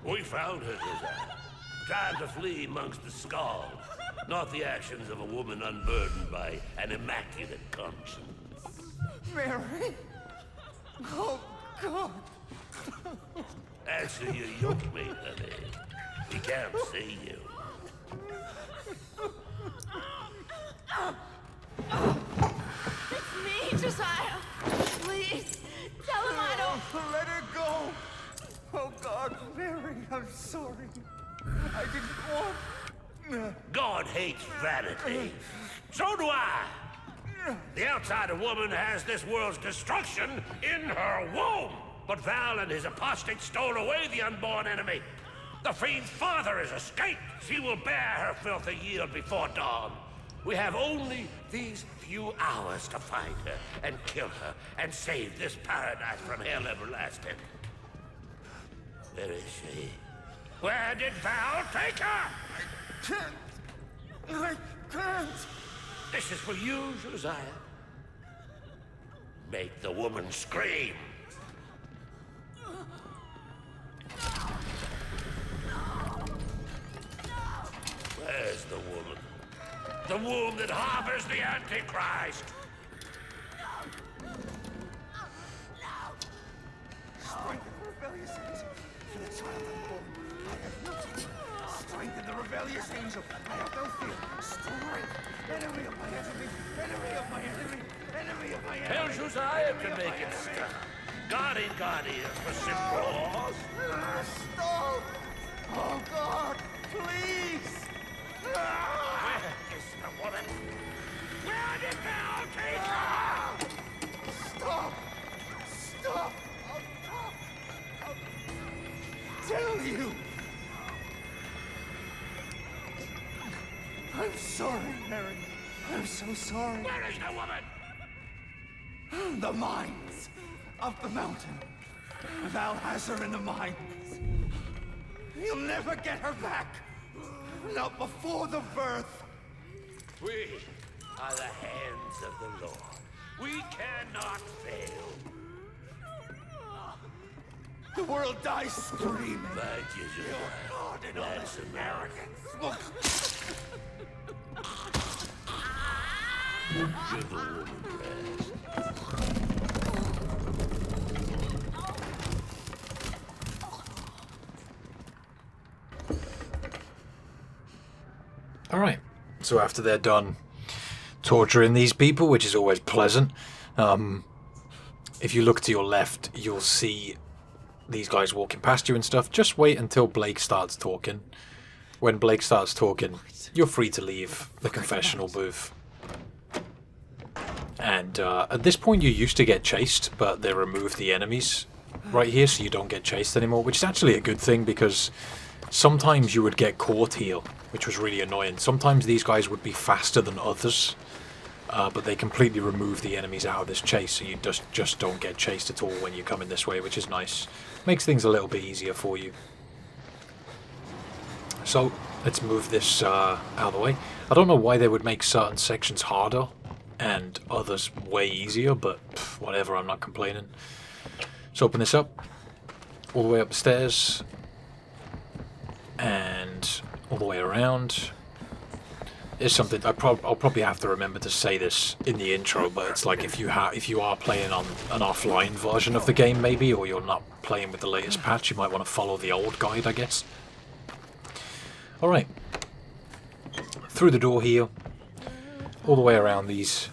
We found her, trying to flee amongst the skulls, not the actions of a woman unburdened by an immaculate conscience. Mary? Oh, God. Answer your yoke mate, honey. He can't see you. It's me, Josiah. Please, tell him I don't... Let her go. Oh, God, Mary, I'm sorry. I didn't want... God hates vanity. So do I. The outsider woman has this world's destruction in her womb. But Val and his apostate stole away the unborn enemy. The fiend's father has escaped. She will bear her filthy yield before dawn. We have only these few hours to find her and kill her and save this paradise from hell everlasting. Where is she? Where did Val take her? I can't. This is for you, Josiah. Make the woman scream. Where's the woman? The womb that harbors the Antichrist. Strengthen the rebellious angel. For the child unborn, I have no fear. Strengthen the rebellious angel. I have no fear. Strength. Enemy of my enemy. Enemy of my enemy. Enemy of my enemy. Tell Josiah to make it stop. Guardian for simple. Stop! Oh, God, please! Where is the woman? Where did Val take her? Stop! Stop! I'll tell you! I'm sorry, Mary. I'm so sorry. Where is the woman? The mines of the mountain. Val has her in the mines. You'll never get her back. Not before the birth. We are the hands of the Lord. We cannot fail. The world dies screaming. Thank you, God and all That's this Americans. Give the woman rest. Alright, so after they're done torturing these people, which is always pleasant, if you look to your left, you'll see these guys walking past you and stuff. Just wait until Blake starts talking. When Blake starts talking, you're free to leave the confessional booth. And at this point you used to get chased, but they removed the enemies right here so you don't get chased anymore, which is actually a good thing because sometimes you would get caught here, which was really annoying. Sometimes these guys would be faster than others, but they completely remove the enemies out of this chase, so you just don't get chased at all when you come in this way, which is nice. Makes things a little bit easier for you. So, let's move this out of the way. I don't know why they would make certain sections harder and others way easier, but whatever, I'm not complaining. Let's open this up, all the way up the stairs, and all the way around. There's something I'll probably have to remember to say this in the intro, but it's like if you are playing on an offline version of the game, maybe, or you're not playing with the latest patch, you might want to follow the old guide, I guess. All right, through the door here, all the way around these.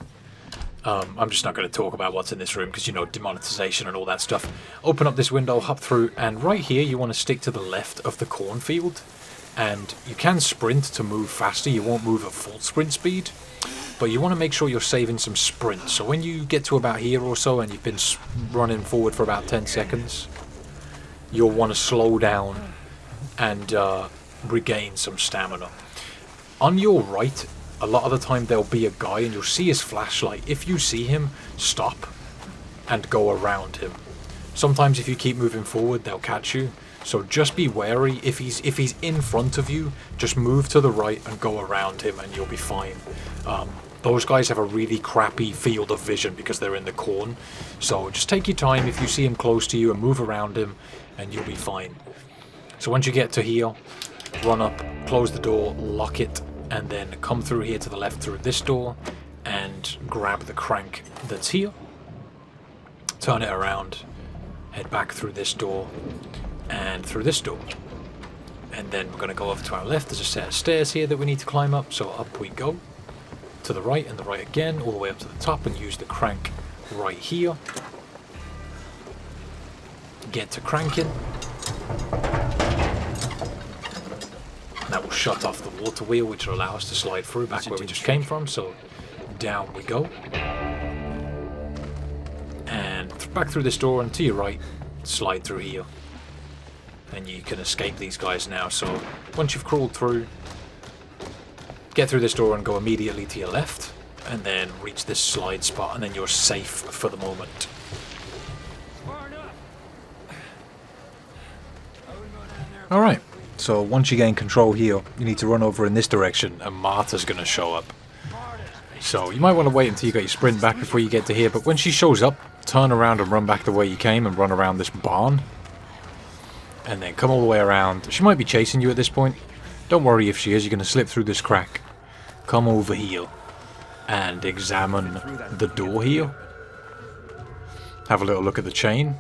I'm just not going to talk about what's in this room because, you know, demonetization and all that stuff. Open up this window, hop through, and right here you want to stick to the left of the cornfield. And you can sprint to move faster. You won't move at full sprint speed, but you want to make sure you're saving some sprint. So when you get to about here or so and you've been running forward for about 10 seconds, you'll want to slow down and regain some stamina. On your right, a lot of the time there'll be a guy and you'll see his flashlight. If you see him, stop and go around him. Sometimes if you keep moving forward, they'll catch you. So just be wary. If he's in front of you, just move to the right and go around him and you'll be fine. Those guys have a really crappy field of vision because they're in the corn. So just take your time if you see him close to you and move around him and you'll be fine. So once you get to here, run up, close the door, lock it, and then come through here to the left through this door and grab the crank that's here. Turn it around, head back through this door and through this door. And then we're going to go over to our left. There's a set of stairs here that we need to climb up, so up we go. To the right and the right again, all the way up to the top, and use the crank right here. Get to cranking. And that will shut off the water wheel, which will allow us to slide through back where we just came from. So down we go. And back through this door and to your right, slide through here. And you can escape these guys now. So once you've crawled through, get through this door and go immediately to your left, and then reach this slide spot, and then you're safe for the moment. Alright, so once you gain control here, you need to run over in this direction, and Marta's going to show up. So you might want to wait until you get your sprint back before you get to here, but when she shows up, turn around and run back the way you came and run around this barn. And then come all the way around. She might be chasing you at this point. Don't worry if she is, you're going to slip through this crack. Come over here and examine the door here. Have a little look at the chain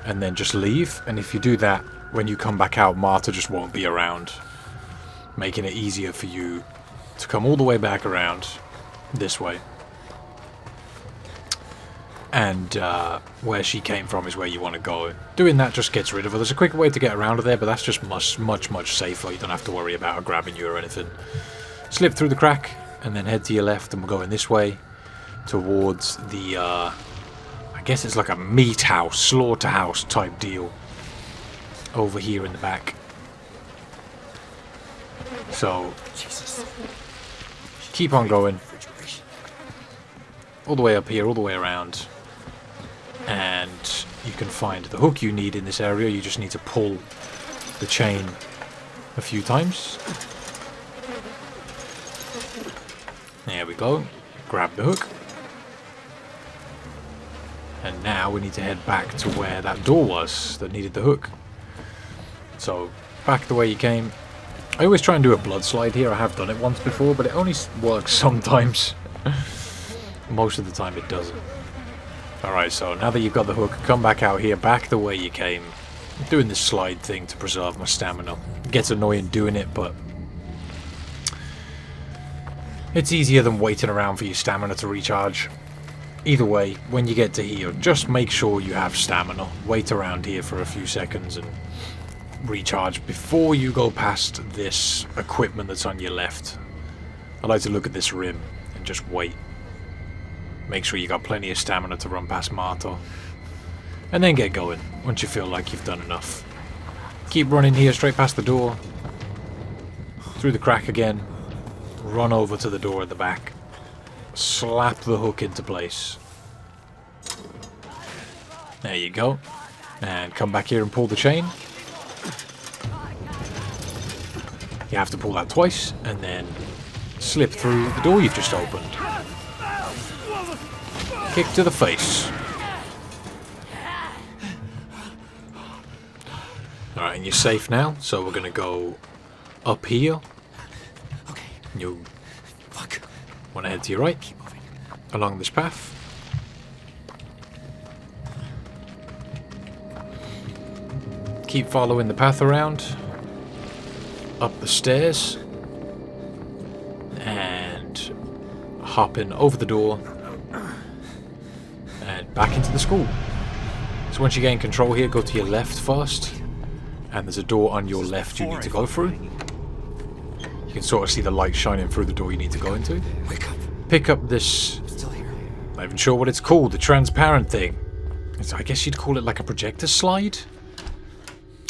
and then just leave. And if you do that, when you come back out, Marta just won't be around, making it easier for you to come all the way back around this way. And where she came from is where you want to go. Doing that just gets rid of her. There's a quicker way to get around her there, but that's just much safer. You don't have to worry about her grabbing you or anything. Slip through the crack and then head to your left, and we're going this way towards the I guess it's like a meat house, slaughterhouse type deal over here in the back. So keep on going all the way up here, all the way around, and you can find the hook you need in this area. You just need to pull the chain a few times. There we go. Grab the hook. And now we need to head back to where that door was that needed the hook. So, back the way you came. I always try and do a blood slide here. I have done it once before, but it only works sometimes. Most of the time it doesn't. Alright, so now that you've got the hook, come back out here, back the way you came. I'm doing this slide thing to preserve my stamina. It gets annoying doing it, but it's easier than waiting around for your stamina to recharge. Either way, when you get to here, just make sure you have stamina. Wait around here for a few seconds and recharge before you go past this equipment that's on your left. I like to look at this rim and just wait. Make sure you got plenty of stamina to run past Marta. And then get going once you feel like you've done enough. Keep running here, straight past the door. Through the crack again. Run over to the door at the back. Slap the hook into place. There you go. And come back here and pull the chain. You have to pull that twice and then slip through the door you've just opened. Kick to the face. Alright, and you're safe now, so we're gonna go up here. Okay. You Fuck. want to head to your right. Keep moving. Along this path. Keep following the path around. Up the stairs. And hopping over the door. And back into the school. So once you gain control here, go to your left first. And there's a door on your left you need to go through. You can sort of see the light shining through the door you need to go into. Wake up. Pick up this... I'm still here. Not even sure what it's called. The transparent thing. I guess you'd call it like a projector slide?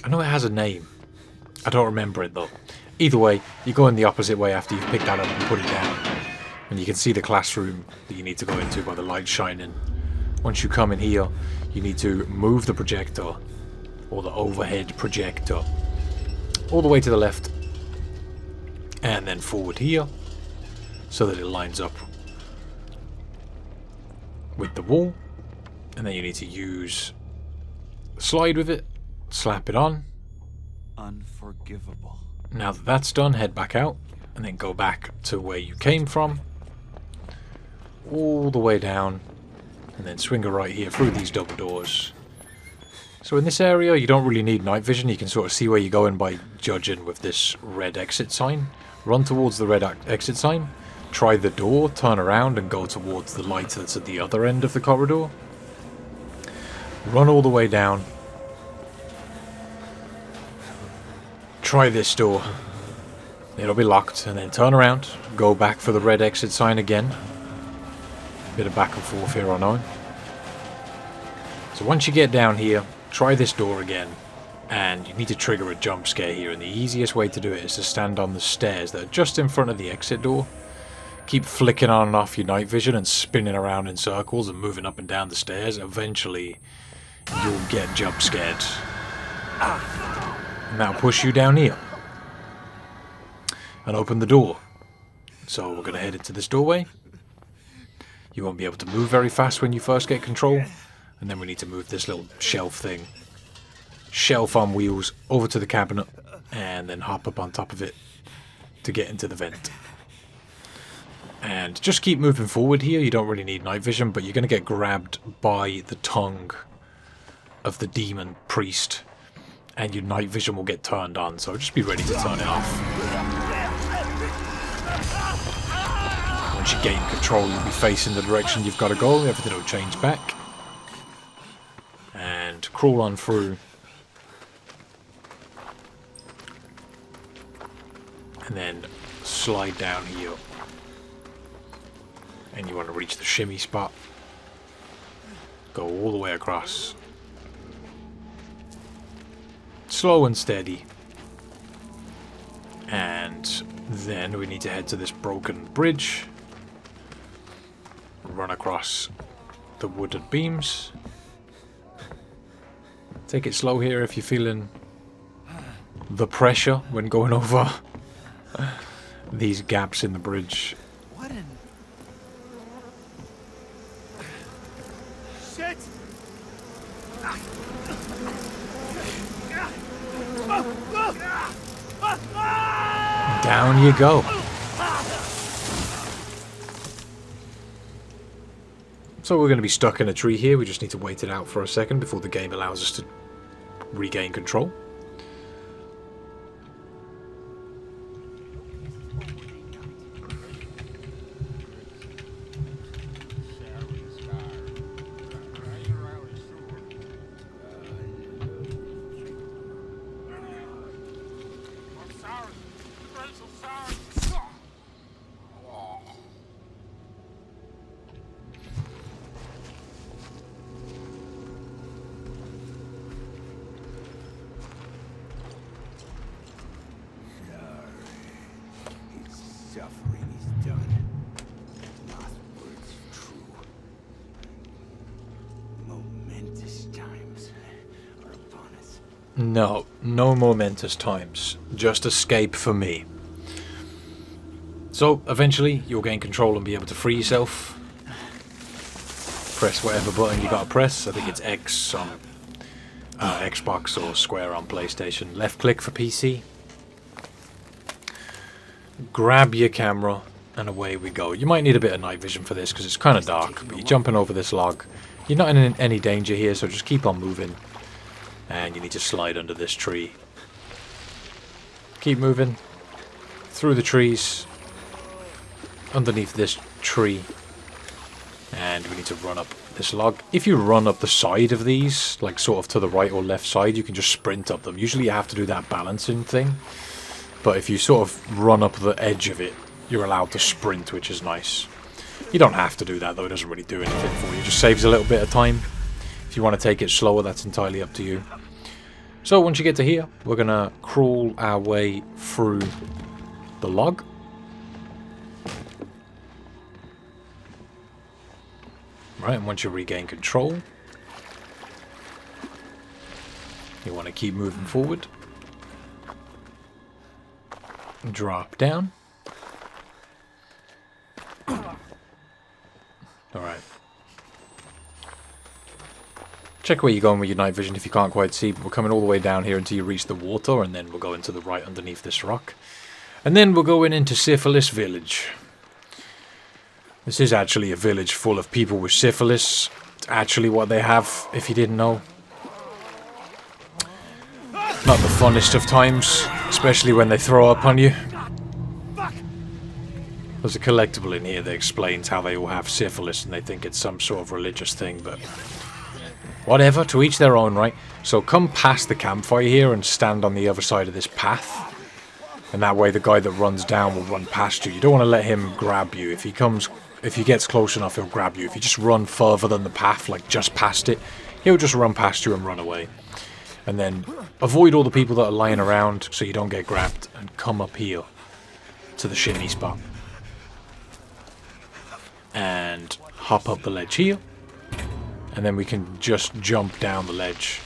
I know it has a name. I don't remember it though. Either way, you go in the opposite way after you've picked that up and put it down. And you can see the classroom that you need to go into by the light shining. Once you come in here, you need to move the projector, or the overhead projector, all the way to the left. And then forward here, so that it lines up with the wall. And then you need to use the slide with it, slap it on. Unforgivable. Now that that's done, head back out, and then go back to where you came from. All the way down, and then swing a right here through these double doors. So in this area, you don't really need night vision. You can sort of see where you're going by judging with this red exit sign. Run towards the red exit sign. Try the door, turn around, and go towards the light that's at the other end of the corridor. Run all the way down. Try this door. It'll be locked, and then turn around. Go back for the red exit sign again. Bit of back and forth here, I know. So once you get down here, try this door again. And you need to trigger a jump scare here, and the easiest way to do it is to stand on the stairs that are just in front of the exit door. Keep flicking on and off your night vision and spinning around in circles and moving up and down the stairs. Eventually, you'll get jump scared. And that'll push you down here. And open the door. So we're going to head into this doorway. You won't be able to move very fast when you first get control. And then we need to move this little shelf thing. Shelf on wheels over to the cabinet. And then hop up on top of it to get into the vent. And just keep moving forward here. You don't really need night vision, but you're going to get grabbed by the tongue of the demon priest. And your night vision will get turned on, so just be ready to turn it off. Once you gain control, you'll be facing the direction you've got to go. Everything will change back. And crawl on through. And then slide down here. And you want to reach the shimmy spot. Go all the way across. Slow and steady. And then we need to head to this broken bridge. Run across the wooden beams. Take it slow here if you're feeling the pressure when going over these gaps in the bridge. What in... Shit! Down you go. So we're going to be stuck in a tree here. We just need to wait it out for a second before the game allows us to regain control. No, no momentous times. Just escape for me. So, eventually, you'll gain control and be able to free yourself. Press whatever button you gotta press. I think it's X on Xbox or square on PlayStation. Left click for PC. Grab your camera and away we go. You might need a bit of night vision for this because it's kind of dark, but you're jumping over this log. You're not in any danger here, so just keep on moving. And you need to slide under this tree. Keep moving through the trees, underneath this tree, and we need to run up this log. If you run up the side of these, like sort of to the right or left side, you can just sprint up them. Usually you have to do that balancing thing, but if you sort of run up the edge of it, you're allowed to sprint, which is nice. You don't have to do that though, it doesn't really do anything for you. It just saves a little bit of time. If you want to take it slower, that's entirely up to you. So once you get to here, we're going to crawl our way through the log. Right, and once you regain control, you want to keep moving forward. Drop down. Alright. Check where you're going with your night vision if you can't quite see, but we're coming all the way down here until you reach the water, and then we'll go into the right underneath this rock. And then we're going into Syphilis Village. This is actually a village full of people with syphilis. It's actually what they have, if you didn't know. Not the funnest of times, especially when they throw up on you. There's a collectible in here that explains how they all have syphilis and they think it's some sort of religious thing, but whatever, to each their own, right? So come past the campfire here and stand on the other side of this path. And that way the guy that runs down will run past you. You don't want to let him grab you. If he gets close enough, he'll grab you. If you just run further than the path, like just past it, he'll just run past you and run away. And then avoid all the people that are lying around so you don't get grabbed, and come up here to the shimmy spot. And hop up the ledge here. And then we can just jump down the ledge.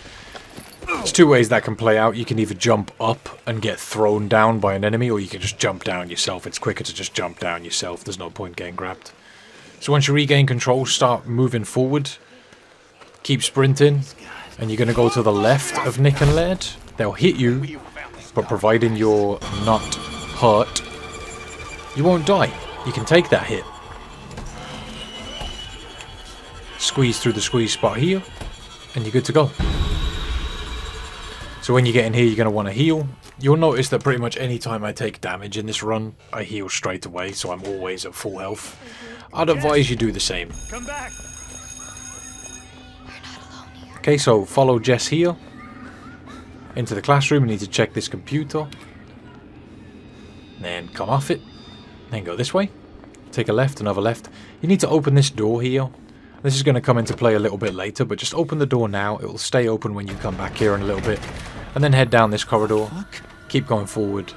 There's two ways that can play out. You can either jump up and get thrown down by an enemy, or you can just jump down yourself. It's quicker to just jump down yourself. There's no point getting grabbed. So once you regain control, start moving forward. Keep sprinting. And you're going to go to the left of Nick and Laird. They'll hit you, but providing you're not hurt, you won't die. You can take that hit. Squeeze through the squeeze spot here, and you're good to go. So when you get in here, you're going to want to heal. You'll notice that pretty much any time I take damage in this run, I heal straight away, so I'm always at full health. I'd advise you do the same. Come back. Okay, so follow Jess here into the classroom. You need to check this computer. Then come off it. Then go this way. Take a left, another left. You need to open this door here. This is going to come into play a little bit later, but just open the door now. It will stay open when you come back here in a little bit. And then head down this corridor. Keep going forward.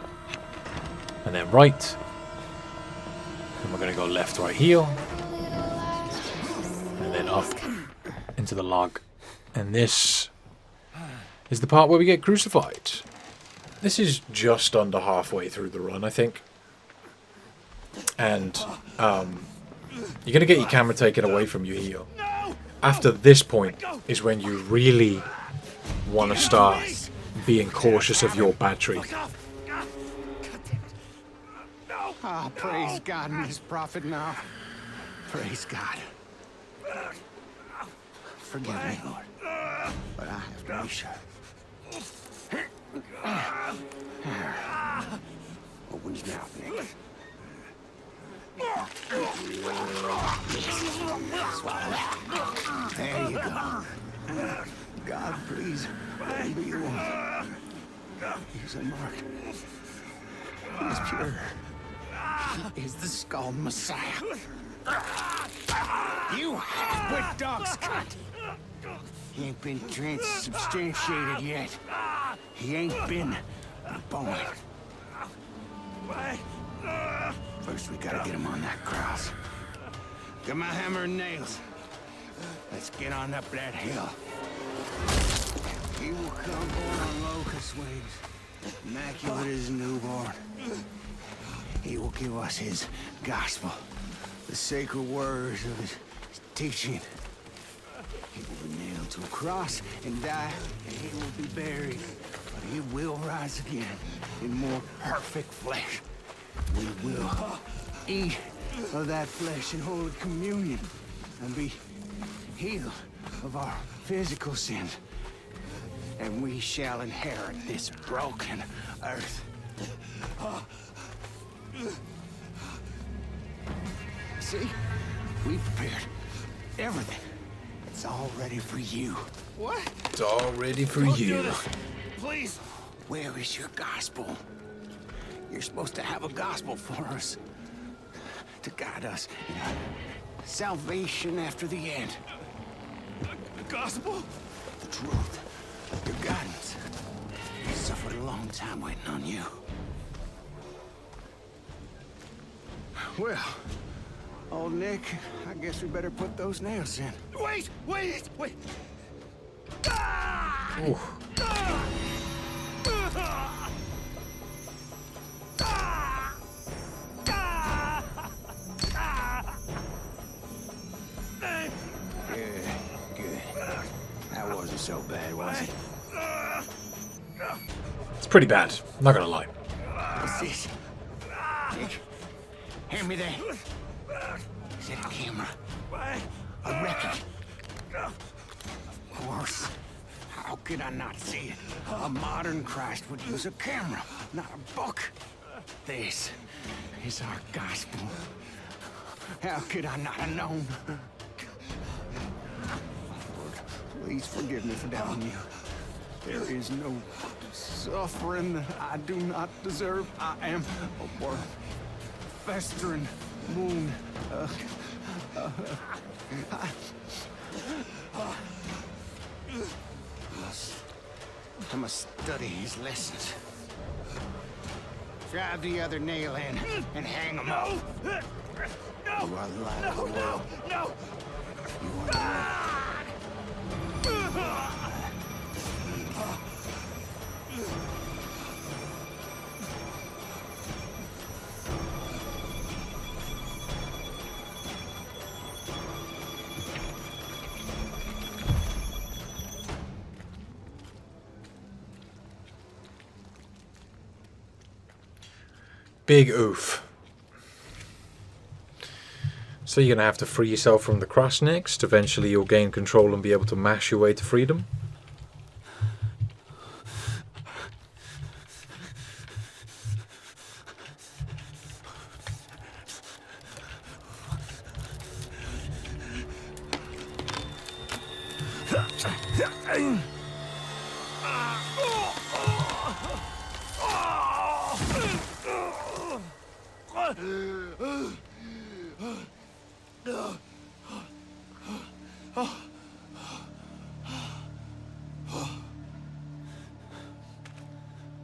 And then right. And we're going to go left right here. And then up into the log. And this is the part where we get crucified. This is just under halfway through the run, I think. And you're going to get your camera taken away from you here. After this point is when you really want to start being cautious of your battery. Ah, praise God and his prophet now. Praise God. Forgive me, Lord, but I have to be sure. Open his mouth, Nick. There you go. God, please, let him be the one. He's unmarked. He's pure. He is the skull Messiah. You half-wit dog's cunt. He ain't been transubstantiated yet. He ain't been born. First, we gotta get him on that cross. Get my hammer and nails. Let's get on up that hill. He will come born on ways, immaculate as a newborn. He will give us his gospel, the sacred words of his teaching. He will be nailed to a cross and die, and he will be buried. But he will rise again in more perfect flesh. We will eat of that flesh in Holy Communion and be healed of our physical sins. And we shall inherit this broken earth. See? We prepared everything. It's all ready for you. What? It's all ready for Don't you. do this. Please. Where is your gospel? You're supposed to have a gospel for us. To guide us in our salvation after the end. The gospel? The truth. Your guidance. We suffered a long time waiting on you. Well, old Nick, I guess we better put those nails in. Wait! Ooh. Good. That wasn't so bad, was it? It's pretty bad, not gonna lie. What's this? Nick, hand me that. Is that a camera? A record? Of course. How could I not see it? A modern Christ would use a camera, not a book. This is our gospel. How could I not have known? Lord, please forgive me for doubting you. There is no suffering that I do not deserve. I am a worm, festering wound. I must study his lessons. Drive the other nail in and hang him up. You are the light of the world. No! You are the light. Big oof. So you're going to have to free yourself from the cross next. Eventually you'll gain control and be able to mash your way to freedom.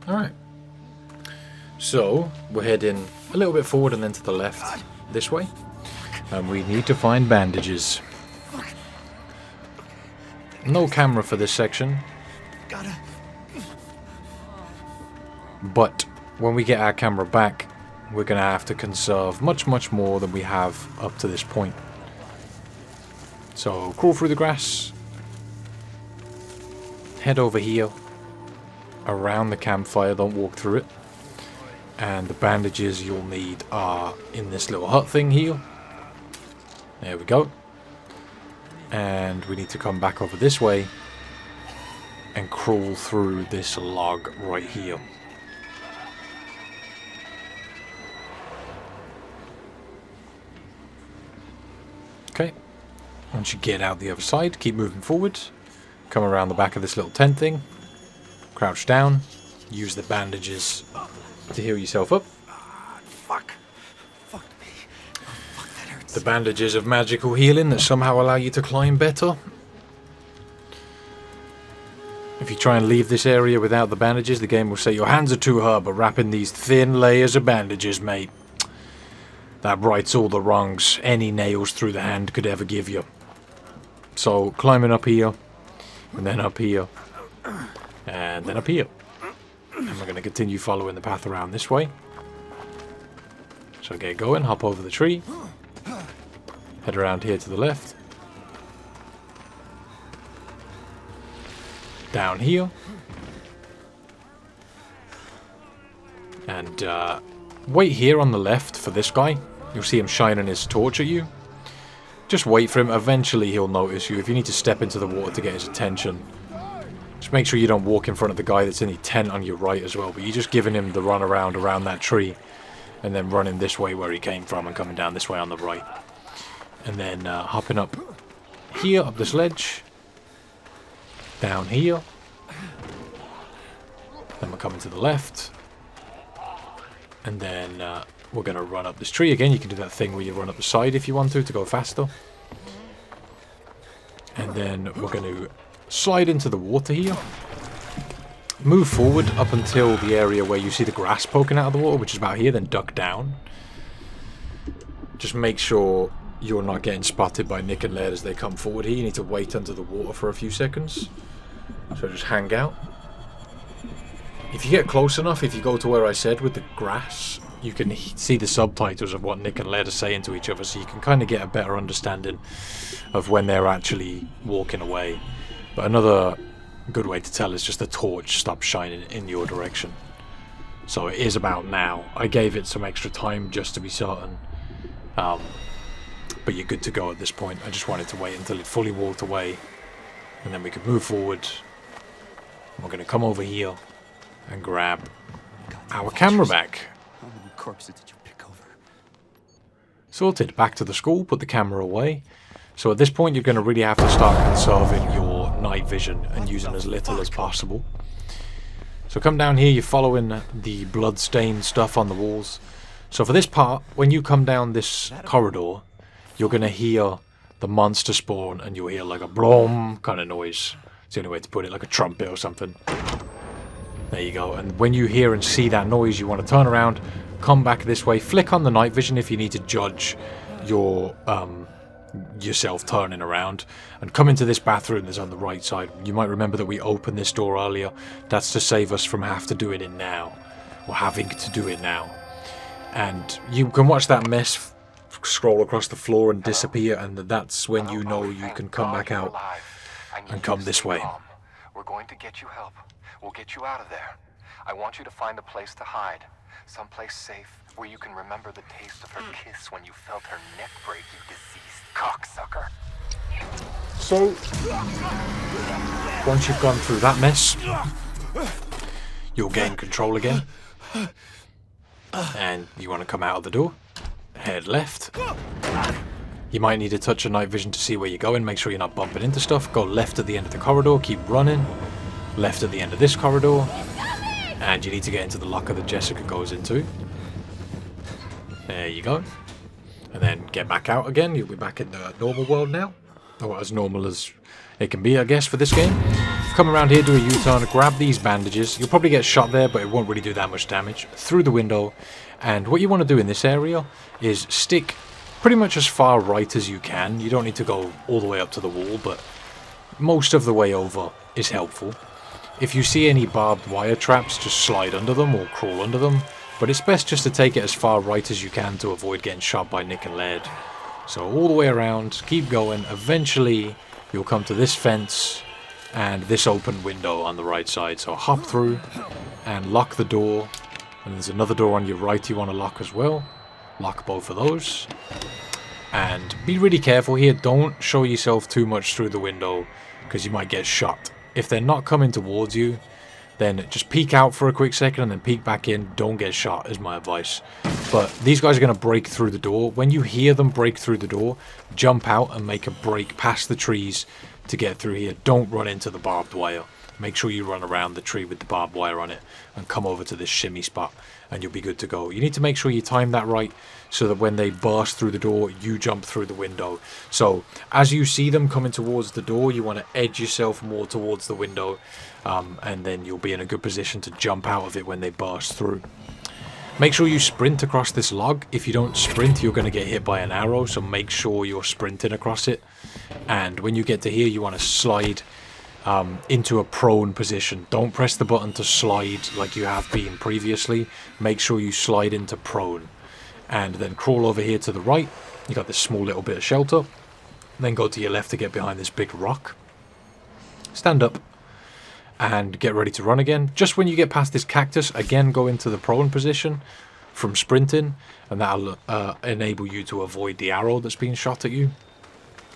Alright. So, we're heading a little bit forward and then to the left, this way. And we need to find bandages. No camera for this section. But when we get our camera back, we're going to have to conserve much, much more than we have up to this point. So, crawl through the grass. Head over here. Around the campfire, don't walk through it. And the bandages you'll need are in this little hut thing here. There we go. And we need to come back over this way and crawl through this log right here. Okay. Once you get out the other side, keep moving forward. Come around the back of this little tent thing. Crouch down. Use the bandages to heal yourself up. Fuck me. Fuck, that hurts. The bandages of magical healing that somehow allow you to climb better. If you try and leave this area without the bandages, the game will say your hands are too hard, but wrapping these thin layers of bandages, mate, that rights all the wrongs any nails through the hand could ever give you. So, climbing up here, and then up here, and then up here. And we're going to continue following the path around this way. So get going, hop over the tree. Head around here to the left. Down here. And wait here on the left for this guy. You'll see him shining his torch at you. Just wait for him. Eventually he'll notice you. If you need to step into the water to get his attention, just make sure you don't walk in front of the guy that's in the tent on your right as well. But you're just giving him the run around that tree. And then running this way where he came from and coming down this way on the right. And then hopping up here, up this ledge. Down here. Then we're coming to the left. And then we're going to run up this tree again. You can do that thing where you run up the side if you want to go faster. And then we're going to slide into the water here. Move forward up until the area where you see the grass poking out of the water, which is about here, then duck down. Just make sure you're not getting spotted by Nick and Laird as they come forward here. You need to wait under the water for a few seconds. So just hang out. If you get close enough, if you go to where I said with the grass, you can see the subtitles of what Nick and Laird are saying to each other, so you can kind of get a better understanding of when they're actually walking away. But another good way to tell is just the torch stops shining in your direction. So it is about now. I gave it some extra time just to be certain. But you're good to go at this point. I just wanted to wait until it fully walked away. And then we could move forward. We're going to come over here and grab our camera back. How many corpses did you pick over? Sorted. Back to the school. Put the camera away. So at this point you're going to really have to start conserving your night vision and using as little as possible. So come down here, you're following the blood-stained stuff on the walls. So for this part, when you come down this corridor, you're going to hear the monster spawn and you'll hear like a blom kind of noise. It's the only way to put it, like a trumpet or something. There you go. And when you hear and see that noise, you want to turn around, come back this way, flick on the night vision if you need to judge your yourself turning around, and come into this bathroom that's on the right side. You might remember that we opened this door earlier. That's to save us from having to do it now. And you can watch that mess scroll across the floor and disappear, and that's when you know you can come back out and come this way. We're going to get you help. We'll get you out of there. I want you to find a place to hide. Someplace safe where you can remember the taste of her kiss when you felt her neck break, you diseased cocksucker. So, once you've gone through that mess, you'll gain control again. And you want to come out of the door. Head left. You might need to touch your night vision to see where you're going. Make sure you're not bumping into stuff. Go left at the end of the corridor. Keep running. Left at the end of this corridor. And you need to get into the locker that Jessica goes into. There you go. And then get back out again. You'll be back in the normal world now. Or as normal as it can be, I guess, for this game. Come around here, do a U-turn, grab these bandages. You'll probably get shot there, but it won't really do that much damage. Through the window. And what you want to do in this area is stick pretty much as far right as you can. You don't need to go all the way up to the wall, but most of the way over is helpful. If you see any barbed wire traps, just slide under them or crawl under them. But it's best just to take it as far right as you can to avoid getting shot by Nick and Laird. So all the way around, keep going. Eventually, you'll come to this fence and this open window on the right side. So hop through and lock the door. And there's another door on your right you want to lock as well. Lock both of those. And be really careful here. Don't show yourself too much through the window because you might get shot. If they're not coming towards you, then just peek out for a quick second and then peek back in. Don't get shot is my advice. But these guys are going to break through the door. When you hear them break through the door, jump out and make a break past the trees to get through here. Don't run into the barbed wire. Make sure you run around the tree with the barbed wire on it and come over to this shimmy spot and you'll be good to go. You need to make sure you time that right so that when they burst through the door, you jump through the window. So as you see them coming towards the door, you want to edge yourself more towards the window and then you'll be in a good position to jump out of it when they burst through. Make sure you sprint across this log. If you don't sprint, you're going to get hit by an arrow, so make sure you're sprinting across it. And when you get to here, you want to slide into a prone position. Don't press the button to slide like you have been previously. Make sure you slide into prone. And then crawl over here to the right. You got this small little bit of shelter. Then go to your left to get behind this big rock. Stand up. And get ready to run again. Just when you get past this cactus, again go into the prone position from sprinting. And that'll enable you to avoid the arrow that's being shot at you.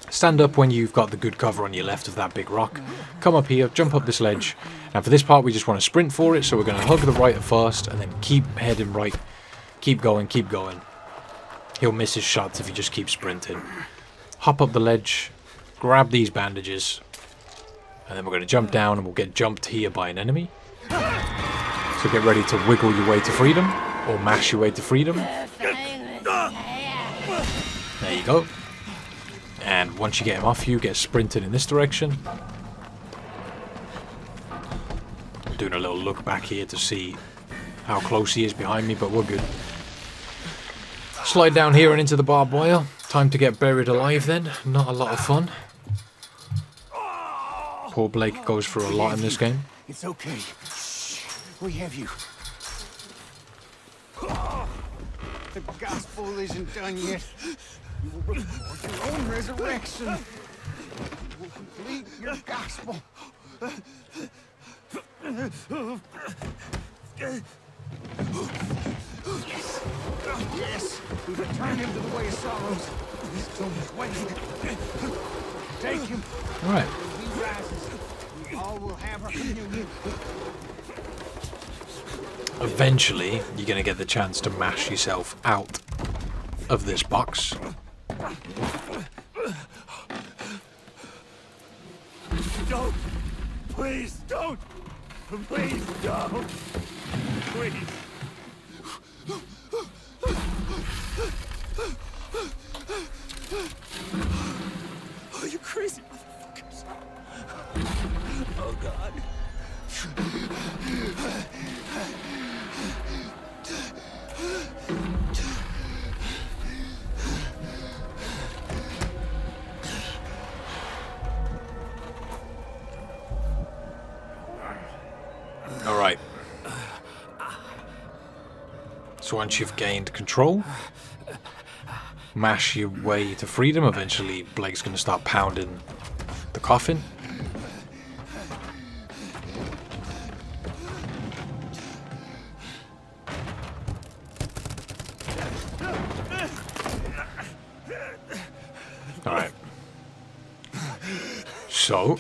Stand up when you've got the good cover on your left of that big rock. Come up here, jump up this ledge. And for this part we just want to sprint for it. So we're going to hug the right at first and then keep heading right. Keep going, keep going. He'll miss his shots if you just keep sprinting. Hop up the ledge. Grab these bandages. And then we're going to jump down and we'll get jumped here by an enemy. So get ready to wiggle your way to freedom. Or mash your way to freedom. There you go. And once you get him off you, get sprinted in this direction. Doing a little look back here to see how close he is behind me, but we're good. Slide down here and into the barbed wire. Time to get buried alive then. Not a lot of fun. Poor Blake goes through a lot in this game. It's okay. We have you. The gospel isn't done yet. You will record your own resurrection. You will complete your gospel. Yes. Yes. We return him to the way of sorrows. His tomb is waiting. Take him. All right. When he rises, we all will have our communion. Eventually, you're going to get the chance to mash yourself out of this box. Don't! Please don't! Please don't! Please! Oh, you crazy motherfuckers. Oh, God. Alright. So once you've gained control, mash your way to freedom. Eventually Blake's going to start pounding the coffin. Alright. So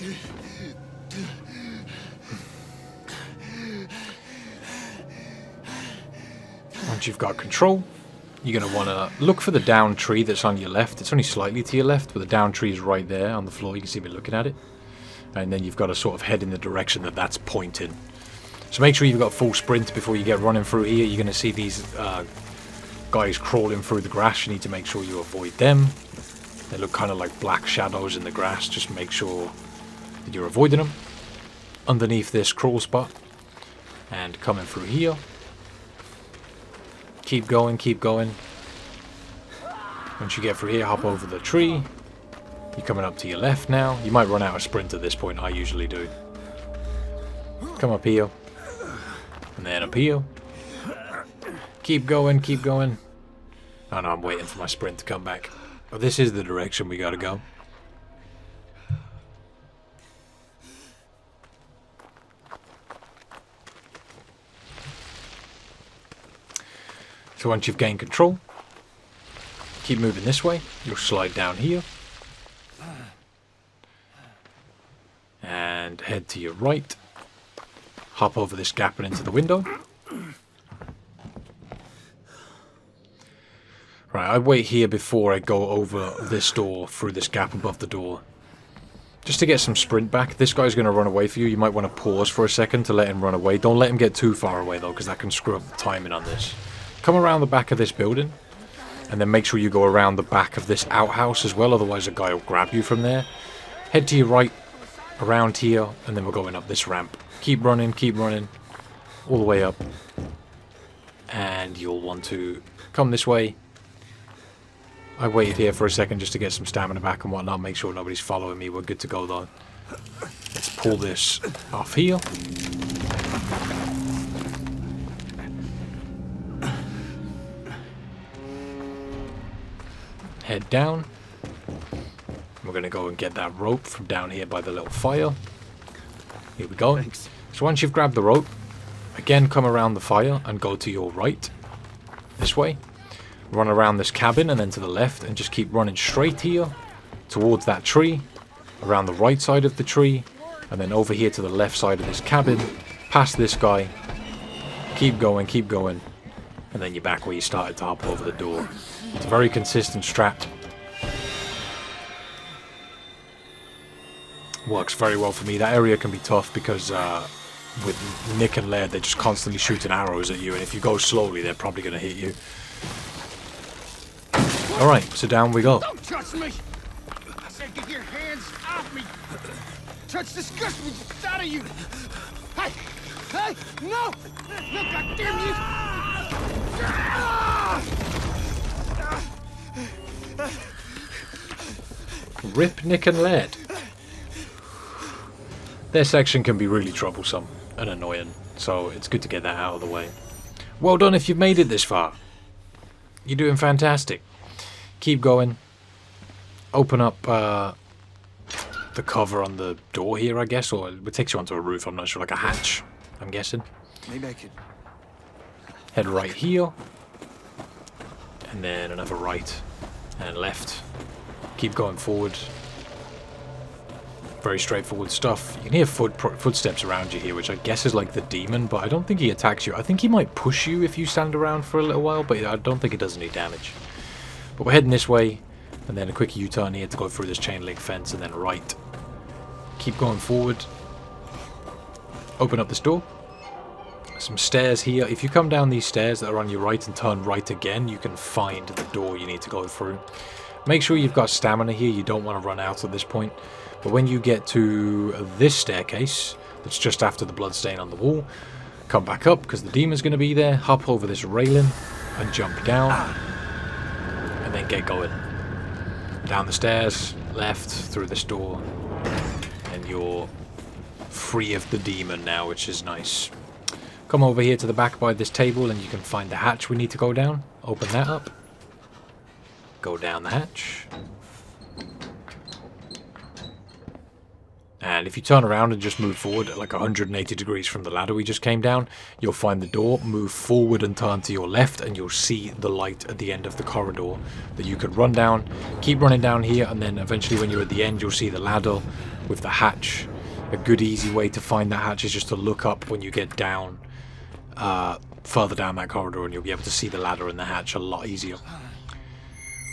once you've got control, you're going to want to look for the down tree that's on your left. It's only slightly to your left, but the down tree is right there on the floor. You can see me looking at it. And then you've got to sort of head in the direction that that's pointing. So make sure you've got full sprint before you get running through here. You're going to see these guys crawling through the grass. You need to make sure you avoid them. They look kind of like black shadows in the grass. Just make sure that you're avoiding them. Underneath this crawl spot. And coming through here. Keep going, keep going. Once you get through here, hop over the tree. You're coming up to your left now. You might run out of sprint at this point. I usually do. Come up here. And then up here. Keep going, keep going. Oh no, I'm waiting for my sprint to come back. But this is the direction we gotta go. So once you've gained control, keep moving this way. You'll slide down here. And head to your right. Hop over this gap and into the window. Right, I wait here before I go over this door, through this gap above the door. Just to get some sprint back. This guy's going to run away for you. You might want to pause for a second to let him run away. Don't let him get too far away though, because that can screw up the timing on this. Come around the back of this building, and then make sure you go around the back of this outhouse as well, otherwise a guy will grab you from there. Head to your right, around here, and then we're going up this ramp. Keep running, all the way up. And you'll want to come this way. I waited here for a second just to get some stamina back and whatnot, make sure nobody's following me. We're good to go though. Let's pull this off here. Head down. We're going to go and get that rope from down here by the little fire. Here we go. Thanks. So once you've grabbed the rope, again come around the fire and go to your right. This way. Run around this cabin and then to the left and just keep running straight here towards that tree. Around the right side of the tree. And then over here to the left side of this cabin. Past this guy. Keep going, keep going. And then you're back where you started to hop over the door. It's a very consistent strat. Works very well for me. That area can be tough because with Nick and Laird, they're just constantly shooting arrows at you, and if you go slowly, they're probably going to hit you. Alright, so down we go. Don't touch me! I said get your hands off me! Touch disgust me out of you! Hey! Hey! No! No, goddamn you! Rip Nick and Laird. Their section can be really troublesome and annoying, so it's good to get that out of the way. Well done if you've made it this far. You're doing fantastic. Keep going. Open up the cover on the door here, I guess, or it takes you onto a roof, I'm not sure, like a hatch, I'm guessing. Maybe I could... Head right here. And then another right and left. Keep going forward. Very straightforward stuff. You can hear footsteps around you here, which I guess is like the demon, but I don't think he attacks you. I think he might push you if you stand around for a little while, but I don't think it does any damage. But we're heading this way, and then a quick U-turn here to go through this chain link fence, and then right. Keep going forward. Open up this door. Some stairs here. If you come down these stairs that are on your right and turn right again, you can find the door you need to go through. Make sure you've got stamina here. You don't want to run out at this point. But when you get to this staircase, that's just after the bloodstain on the wall, come back up because the demon's going to be there. Hop over this railing and jump down. And then get going. Down the stairs, left, through this door. And you're free of the demon now, which is nice. Come over here to the back by this table and you can find the hatch we need to go down. Open that up. Go down the hatch. And if you turn around and just move forward at like 180 degrees from the ladder we just came down, you'll find the door, move forward and turn to your left, and you'll see the light at the end of the corridor that you could run down. Keep running down here, and then eventually when you're at the end, you'll see the ladder with the hatch. A good easy way to find that hatch is just to look up when you get down, further down that corridor, and you'll be able to see the ladder and the hatch a lot easier.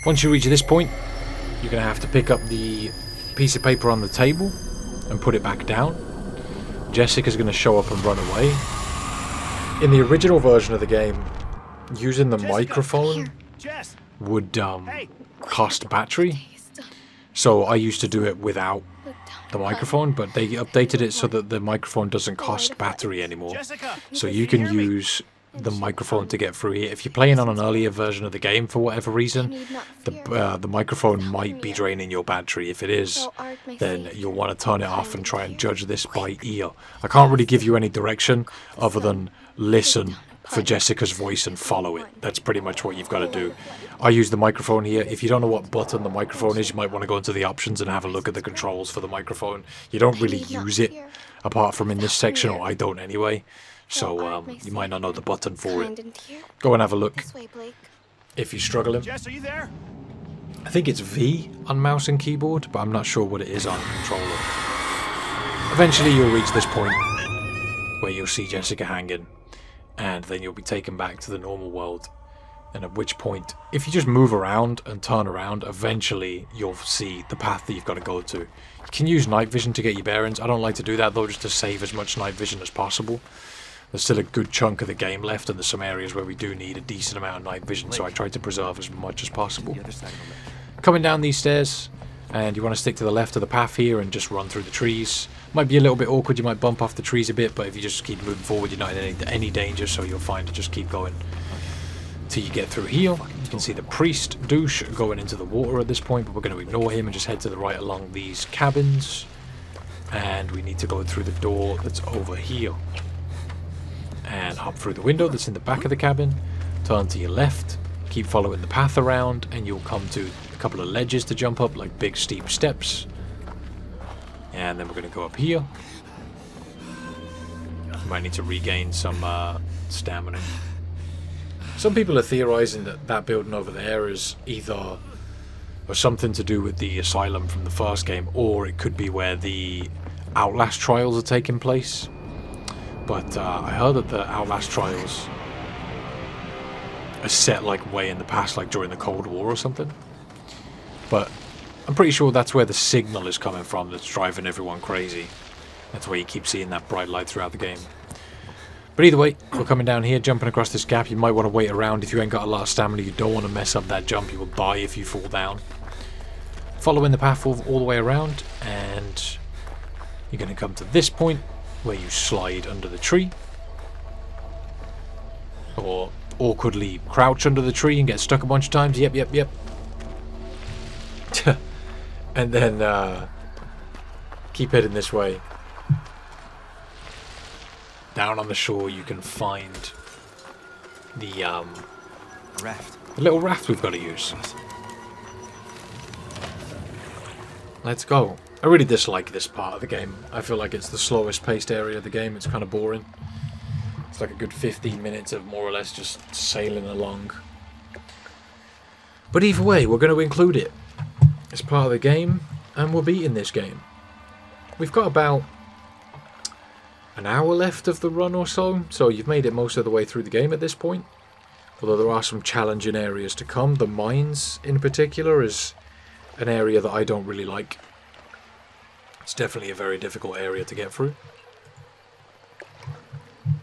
Once you reach this point, you're going to have to pick up the piece of paper on the table and put it back down. Jessica's going to show up and run away. In the original version of the game, using the microphone would cost battery. So I used to do it without the microphone, but they updated it so that the microphone doesn't cost battery anymore. So you can use the microphone to get through here. If you're playing on an earlier version of the game for whatever reason, the microphone might be draining your battery. If it is, then you'll want to turn it off and try and judge this by ear. I can't really give you any direction other than listen for Jessica's voice and follow it. That's pretty much what you've got to do. I use the microphone here. If you don't know what button the microphone is, you might want to go into the options and have a look at the controls for the microphone. You don't really use it apart from in this section, or I don't anyway. So you might not know the button for it. Go and have a look if you're struggling. Jess, are you there? I think it's V on mouse and keyboard, but I'm not sure what it is on controller. Eventually you'll reach this point where you'll see Jessica hanging, and then you'll be taken back to the normal world. And at which point, if you just move around and turn around, eventually you'll see the path that you've got to go to. You can use night vision to get your bearings. I don't like to do that though, just to save as much night vision as possible. There's still a good chunk of the game left, and there's some areas where we do need a decent amount of night vision, so I try to preserve as much as possible. Coming down these stairs, and you want to stick to the left of the path here and just run through the trees. Might be a little bit awkward, you might bump off the trees a bit, but if you just keep moving forward, you're not in any danger, so you'll find to just keep going till you get through here. You can see the priest douche going into the water at this point, but we're going to ignore him and just head to the right along these cabins. and we need to go through the door that's over here. And hop through the window that's in the back of the cabin, turn to your left, keep following the path around, and you'll come to a couple of ledges to jump up, like big steep steps. And then we're going to go up here. Might need to regain some stamina. Some people are theorizing that that building over there is either or something to do with the asylum from the first game, or it could be where the Outlast trials are taking place. But I heard that the Outlast trials are set like way in the past, like during the Cold War or something. But I'm pretty sure that's where the signal is coming from that's driving everyone crazy. That's why you keep seeing that bright light throughout the game. But either way, we're coming down here, jumping across this gap. You might want to wait around if you ain't got a lot of stamina. You don't want to mess up that jump. You will die if you fall down. Following the path all the way around, and you're going to come to this point where you slide under the tree. Or awkwardly crouch under the tree and get stuck a bunch of times. Yep. And then keep heading this way. Down on the shore you can find the Raft. the little raft we've got to use. Let's go. I really dislike this part of the game. I feel like it's the slowest paced area of the game. It's kind of boring. It's like a good 15 minutes of more or less just sailing along. But either way, we're going to include it. It's part of the game, and we're beating this game. We've got about an hour left of the run or so, so you've made it most of the way through the game at this point. Although there are some challenging areas to come. The mines, in particular, is an area that I don't really like. It's definitely a very difficult area to get through.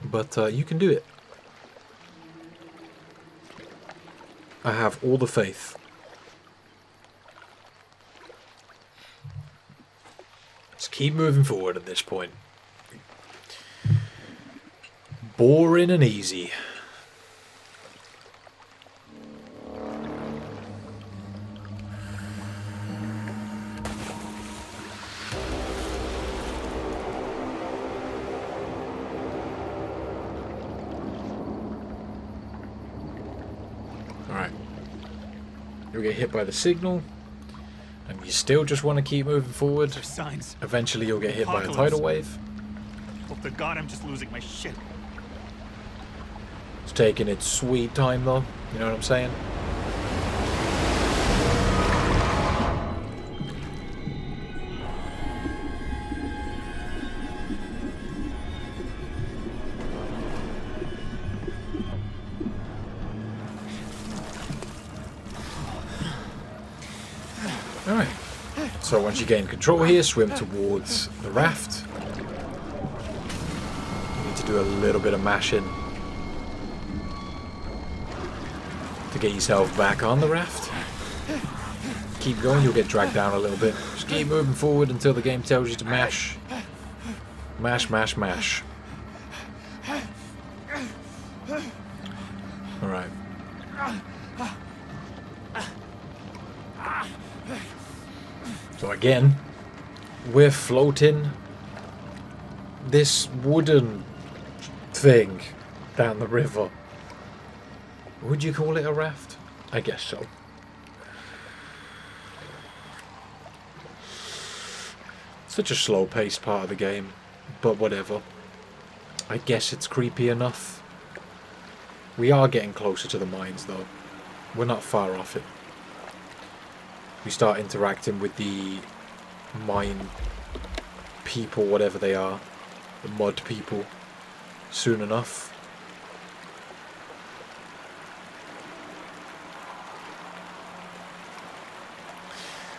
But you can do it. I have all the faith. Let's keep moving forward at this point. Boring and easy. Alright. You'll get hit by the signal, and you still just want to keep moving forward. There's signs. Eventually you'll get hit by a Apocalypse. tidal wave. Hope to God I'm just losing my shit. It's taking its sweet time though, you know what I'm saying? Alright, so once you gain control here, swim towards the raft. You need to do a little bit of mashing to get yourself back on the raft. Keep going, you'll get dragged down a little bit. Just keep moving forward until the game tells you to mash. Mash, mash, mash. Alright. So again, we're floating this wooden thing down the river. Would you call it a raft? I guess so. Such a slow-paced part of the game, but whatever. I guess it's creepy enough. We are getting closer to the mines though. We're not far off it. We start interacting with the mine people, whatever they are, the mud people, soon enough.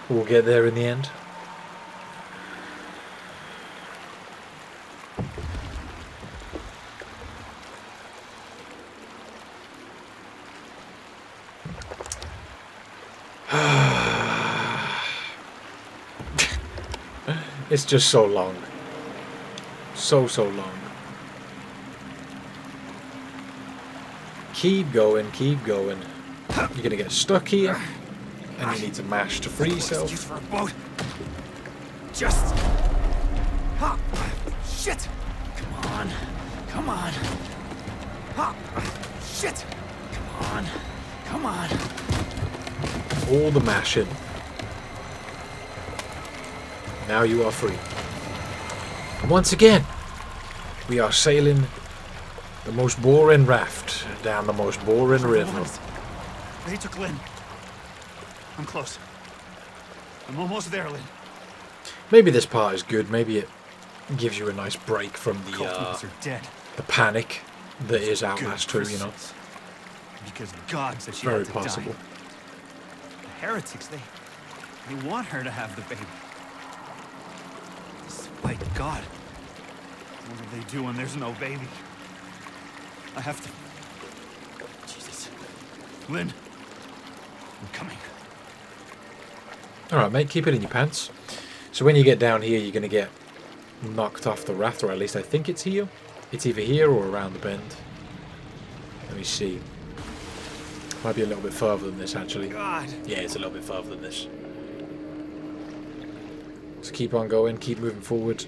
We'll get there in the end. It's just so long. So long. Keep going, keep going. You're gonna get stuck here, and you need to mash to free yourself. Excuse for a boat. Just Ha! Shit! Come on. Come on. Ha! Shit! Come on. Come on. All the mashing. Now you are free. And once again, we are sailing the most boring raft down the most boring river. They took Lynn. I'm close. I'm almost there, Lynn. Maybe this part is good. Maybe it gives you a nice break from Are dead. the panic that is Outlast 2, you know. Because God said she Very had to possible. die. The heretics, they want her to have the baby. Despite God. What do they do when there's no baby? I have to... Jesus. Lynn. I'm coming. Alright, mate, keep it in your pants. So when you get down here, you're going to get knocked off the raft, or at least I think it's here. It's either here or around the bend. Let me see. Might be a little bit further than this, actually. God. Yeah, it's a little bit further than this. Just keep on going, keep moving forward.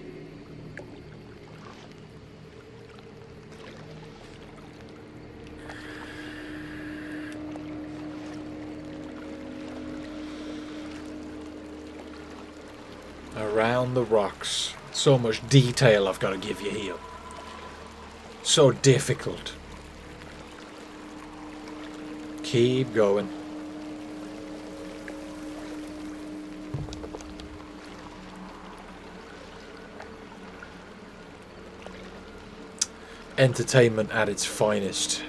Around the rocks. So much detail I've got to give you here. So difficult. Keep going. Entertainment at its finest.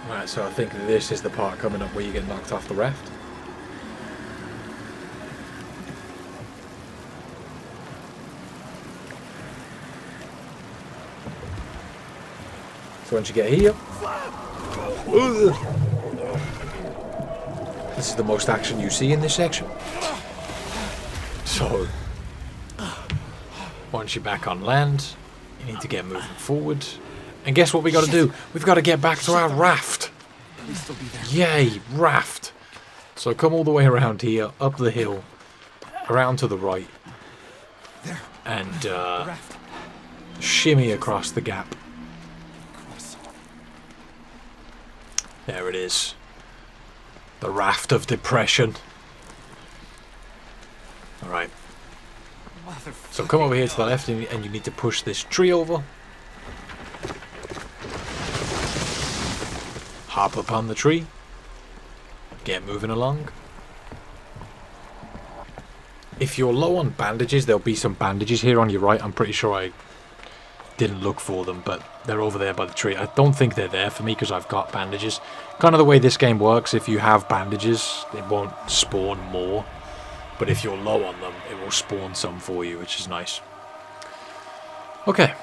Right, so I think this is the part coming up where you get knocked off the raft. So once you get here, this is the most action you see in this section. So once you're back on land, you need to get moving forward. And guess what we got to do? We've got to get back to our raft. Yay, raft. So come all the way around here, up the hill, around to the right, and shimmy across the gap. There it is. The raft of depression. Alright. So come over here to the left and you need to push this tree over. Hop up on the tree. Get moving along. If you're low on bandages, there'll be some bandages here on your right. I'm pretty sure I didn't look for them, but they're over there by the tree. I don't think they're there for me because I've got bandages. Kind of the way this game works, if you have bandages, it won't spawn more. But if you're low on them, it will spawn some for you, which is nice. Okay,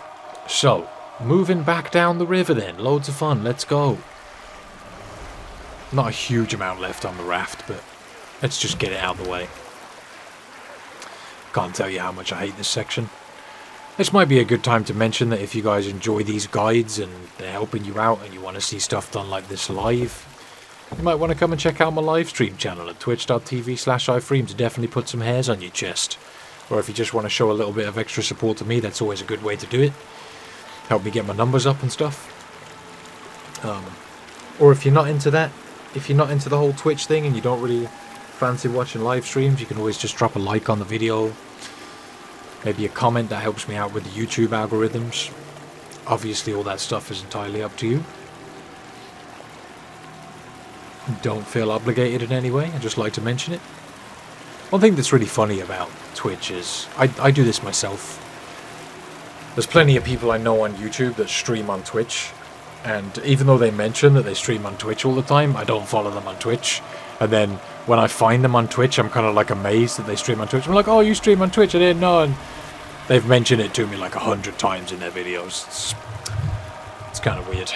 so moving back down the river then. Loads of fun. Let's go. Not a huge amount left on the raft, but let's just get it out of the way. Can't tell you how much I hate this section. This might be a good time to mention that if you guys enjoy these guides and they're helping you out and you want to see stuff done like this live, you might want to come and check out my live stream channel at twitch.tv/ifreams. Definitely put some hairs on your chest. Or if you just want to show a little bit of extra support to me, that's always a good way to do it. Help me get my numbers up and stuff. Or if you're not into that, if you're not into the whole Twitch thing and you don't really fancy watching live streams, you can always just drop a like on the video. Maybe a comment that helps me out with the YouTube algorithms. Obviously all that stuff is entirely up to you. Don't feel obligated in any way, I just like to mention it. One thing that's really funny about Twitch is, I do this myself. There's plenty of people I know on YouTube that stream on Twitch. And even though they mention that they stream on Twitch all the time, I don't follow them on Twitch. And then when I find them on Twitch, I'm kind of like amazed that they stream on Twitch. I'm like, oh, you stream on Twitch? I didn't know. And they've mentioned it to me like 100 times in their videos. It's kind of weird.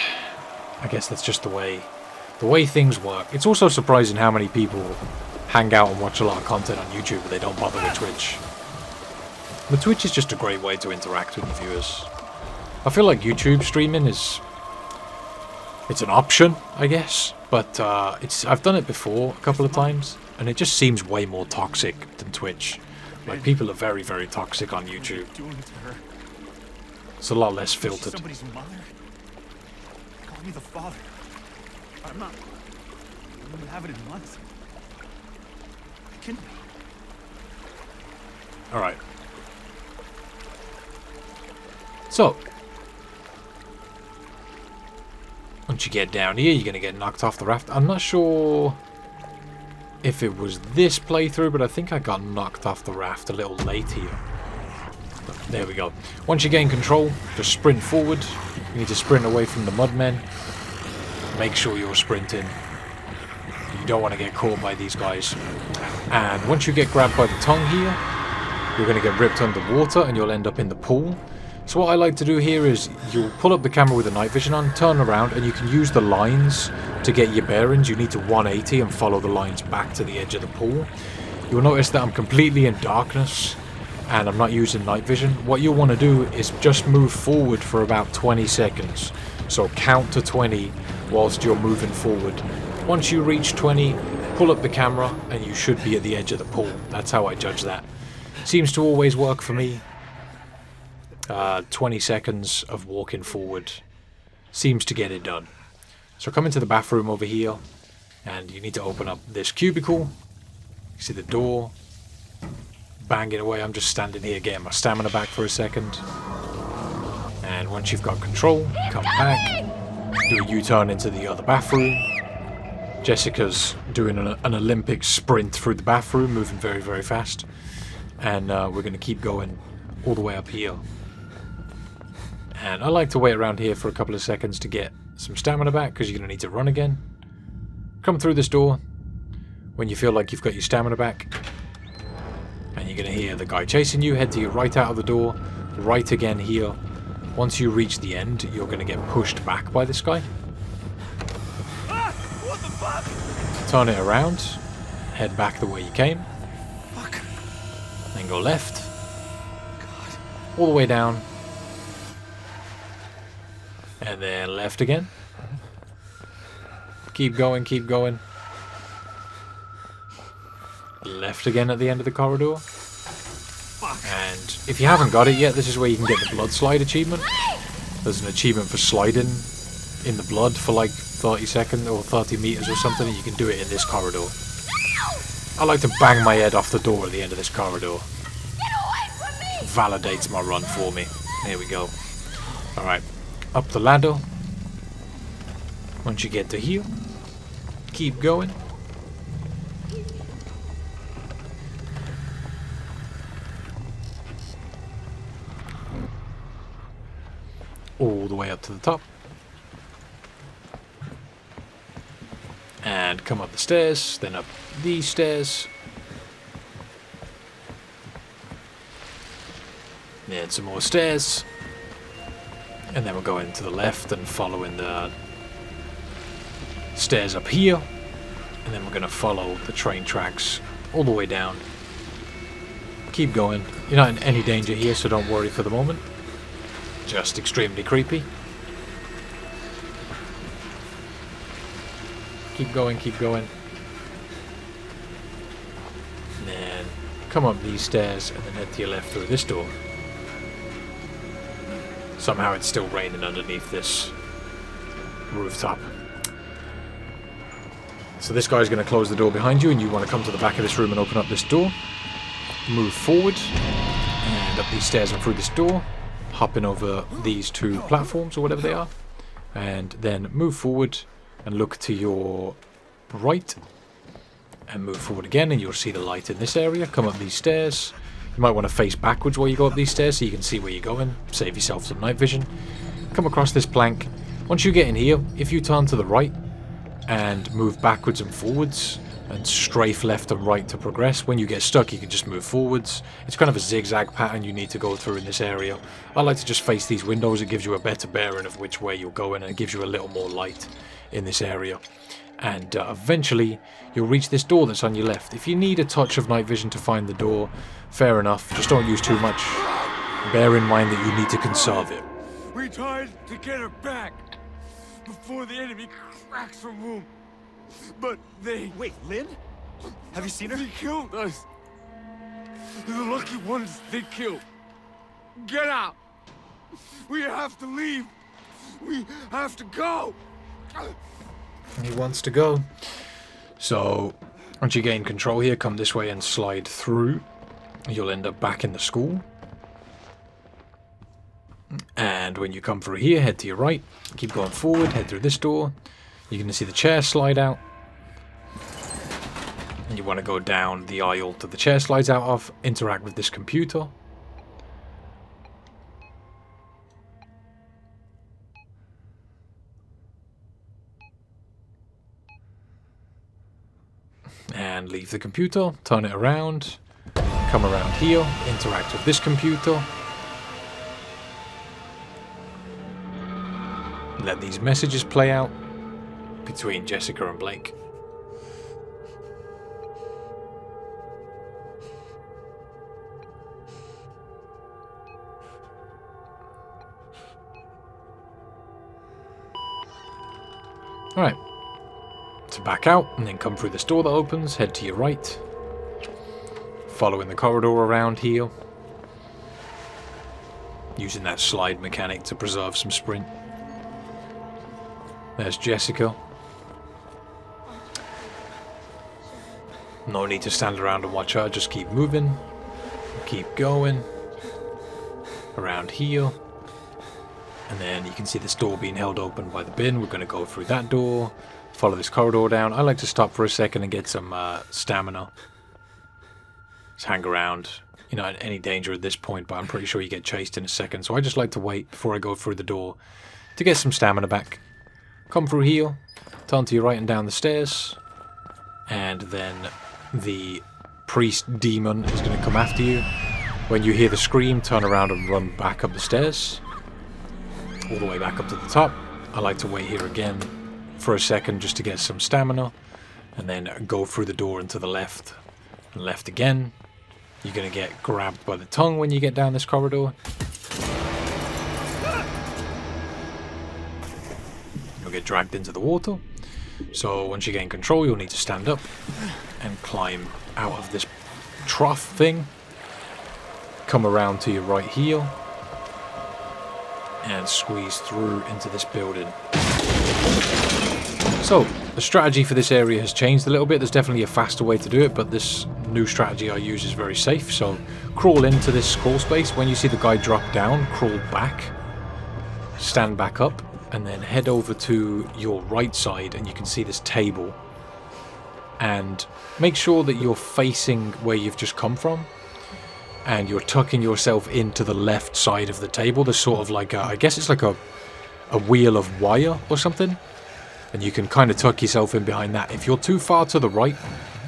I guess that's just the way things work. It's also surprising how many people hang out and watch a lot of content on YouTube, but they don't bother with Twitch. But Twitch is just a great way to interact with the viewers. I feel like YouTube streaming is It's an option, I guess, but I've done it before a couple of times, and it just seems way more toxic than Twitch. Like, people are very, very toxic on YouTube. It's a lot less filtered. Somebody's mother? Call me the father. I'm not. I wouldn't have it in months. I can be. Alright. So, once you get down here, you're going to get knocked off the raft. I'm not sure if it was this playthrough, but I think I got knocked off the raft a little late here. But there we go. Once you gain control, just sprint forward. You need to sprint away from the mudmen. Make sure you're sprinting. You don't want to get caught by these guys. And once you get grabbed by the tongue here, you're going to get ripped underwater and you'll end up in the pool. So what I like to do here is you'll pull up the camera with the night vision on, turn around, and you can use the lines to get your bearings. You need to 180 and follow the lines back to the edge of the pool. You'll notice that I'm completely in darkness and I'm not using night vision. What you'll want to do is just move forward for about 20 seconds. So count to 20 whilst you're moving forward. Once you reach 20, pull up the camera and you should be at the edge of the pool. That's how I judge that. Seems to always work for me. 20 seconds of walking forward seems to get it done. So come into the bathroom over here and you need to open up this cubicle. You see the door banging away. I'm just standing here getting my stamina back for a second. And once you've got control, come back, do a U-turn into the other bathroom. Jessica's doing an Olympic sprint through the bathroom, moving very, very fast. And we're going to keep going all the way up here. And I like to wait around here for a couple of seconds to get some stamina back, because you're going to need to run again. Come through this door when you feel like you've got your stamina back. And you're going to hear the guy chasing you. Head to your right out of the door. Right again here. Once you reach the end, you're going to get pushed back by this guy. What the fuck? Turn it around. Head back the way you came. Fuck. Then go left. God. All the way down. And then left again. Keep going, keep going. Left again at the end of the corridor. And if you haven't got it yet, this is where you can get the blood slide achievement. There's an achievement for sliding in the blood for like 30 seconds or 30 meters or something, and you can do it in this corridor. I like to bang my head off the door at the end of this corridor. Validates my run for me. There we go. Alright. Up the ladder. Once you get to here, keep going. All the way up to the top. And come up the stairs, then up these stairs. Then some more stairs. And then we're going to the left and following the stairs up here. And then we're going to follow the train tracks all the way down. Keep going. You're not in any danger here, so don't worry for the moment. Just extremely creepy. Keep going, keep going. And then come up these stairs and then head to your left through this door. Somehow it's still raining underneath this rooftop. So this guy's going to close the door behind you, and you want to come to the back of this room and open up this door. Move forward and up these stairs and through this door. Hopping over these two platforms or whatever they are. And then move forward and look to your right. And move forward again, and you'll see the light in this area. Come up these stairs. You might want to face backwards while you go up these stairs so you can see where you're going. Save yourself some night vision. Come across this plank. Once you get in here, if you turn to the right and move backwards and forwards and strafe left and right to progress, when you get stuck you can just move forwards. It's kind of a zigzag pattern you need to go through in this area. I like to just face these windows. It gives you a better bearing of which way you're going, and it gives you a little more light in this area. And eventually you'll reach this door that's on your left. If you need a touch of night vision to find the door, fair enough, just don't use too much. Bear in mind that you need to conserve it. We tried to get her back, before the enemy cracks her womb. But they... Wait, Lynn? Have you seen her? They killed us. The lucky ones they killed. Get out. We have to leave. We have to go. He wants to go. So, once you gain control here, come this way and slide through. You'll end up back in the school. And when you come through here, head to your right. Keep going forward, head through this door. You're going to see the chair slide out. And you want to go down the aisle that the chair slides out of. Interact with this computer. And leave the computer, turn it around, come around here, interact with this computer. Let these messages play out between Jessica and Blake. Alright. To back out and then come through this door that opens, head to your right. Following the corridor around here. Using that slide mechanic to preserve some sprint. There's Jessica. No need to stand around and watch her, just keep moving. Keep going. Around here. And then you can see this door being held open by the bin. We're going to go through that door. Follow this corridor down. I like to stop for a second and get some stamina. Just hang around. You're not in any danger at this point, but I'm pretty sure you get chased in a second. So I just like to wait before I go through the door to get some stamina back. Come through here. Turn to your right and down the stairs. And then the priest demon is going to come after you. When you hear the scream, turn around and run back up the stairs. All the way back up to the top. I like to wait here again for a second just to get some stamina, and then go through the door and to the left and left again. You're going to get grabbed by the tongue when you get down this corridor. You'll get dragged into the water. So once you gain control, you'll need to stand up and climb out of this trough thing. Come around to your right here and squeeze through into this building. So, the strategy for this area has changed a little bit. There's definitely a faster way to do it, but this new strategy I use is very safe. So, crawl into this crawl space. When you see the guy drop down, crawl back, stand back up, and then head over to your right side, and you can see this table. And make sure that you're facing where you've just come from, and you're tucking yourself into the left side of the table. There's sort of like a, I guess it's like a wheel of wire or something. And you can kind of tuck yourself in behind that. If you're too far to the right,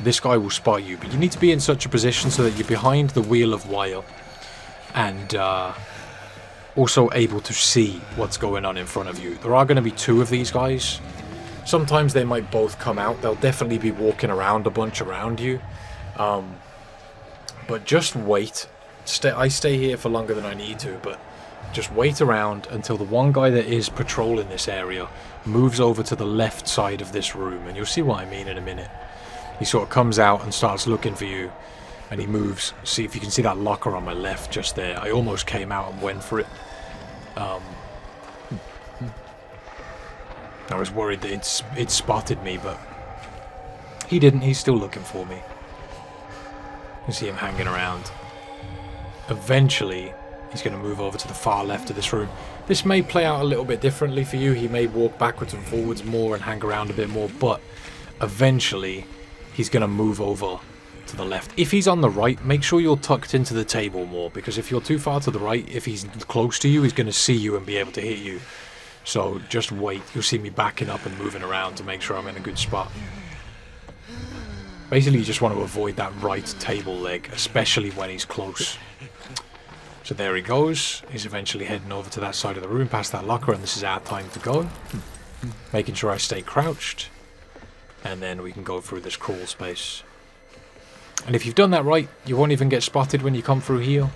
this guy will spot you. But you need to be in such a position so that you're behind the wheel of wire. And also able to see what's going on in front of you. There are going to be two of these guys. Sometimes they might both come out. They'll definitely be walking around a bunch around you. But just wait. I stay here for longer than I need to, but just wait around until the one guy that is patrolling this area moves over to the left side of this room, and you'll see what I mean in a minute. He sort of comes out and starts looking for you, and he moves. See if you can see that locker on my left just there. I almost came out and went for it. I was worried that it spotted me, but he didn't. He's still looking for me. You see him hanging around. Eventually, he's going to move over to the far left of this room. This may play out a little bit differently for you. He may walk backwards and forwards more and hang around a bit more, but eventually he's going to move over to the left. If he's on the right, make sure you're tucked into the table more, because if you're too far to the right, if he's close to you, he's going to see you and be able to hit you. So just wait. You'll see me backing up and moving around to make sure I'm in a good spot. Basically, you just want to avoid that right table leg, especially when he's close. So there he goes. He's eventually heading over to that side of the room, past that locker, and this is our time to go. Making sure I stay crouched. And then we can go through this crawl space. And if you've done that right, you won't even get spotted when you come through here.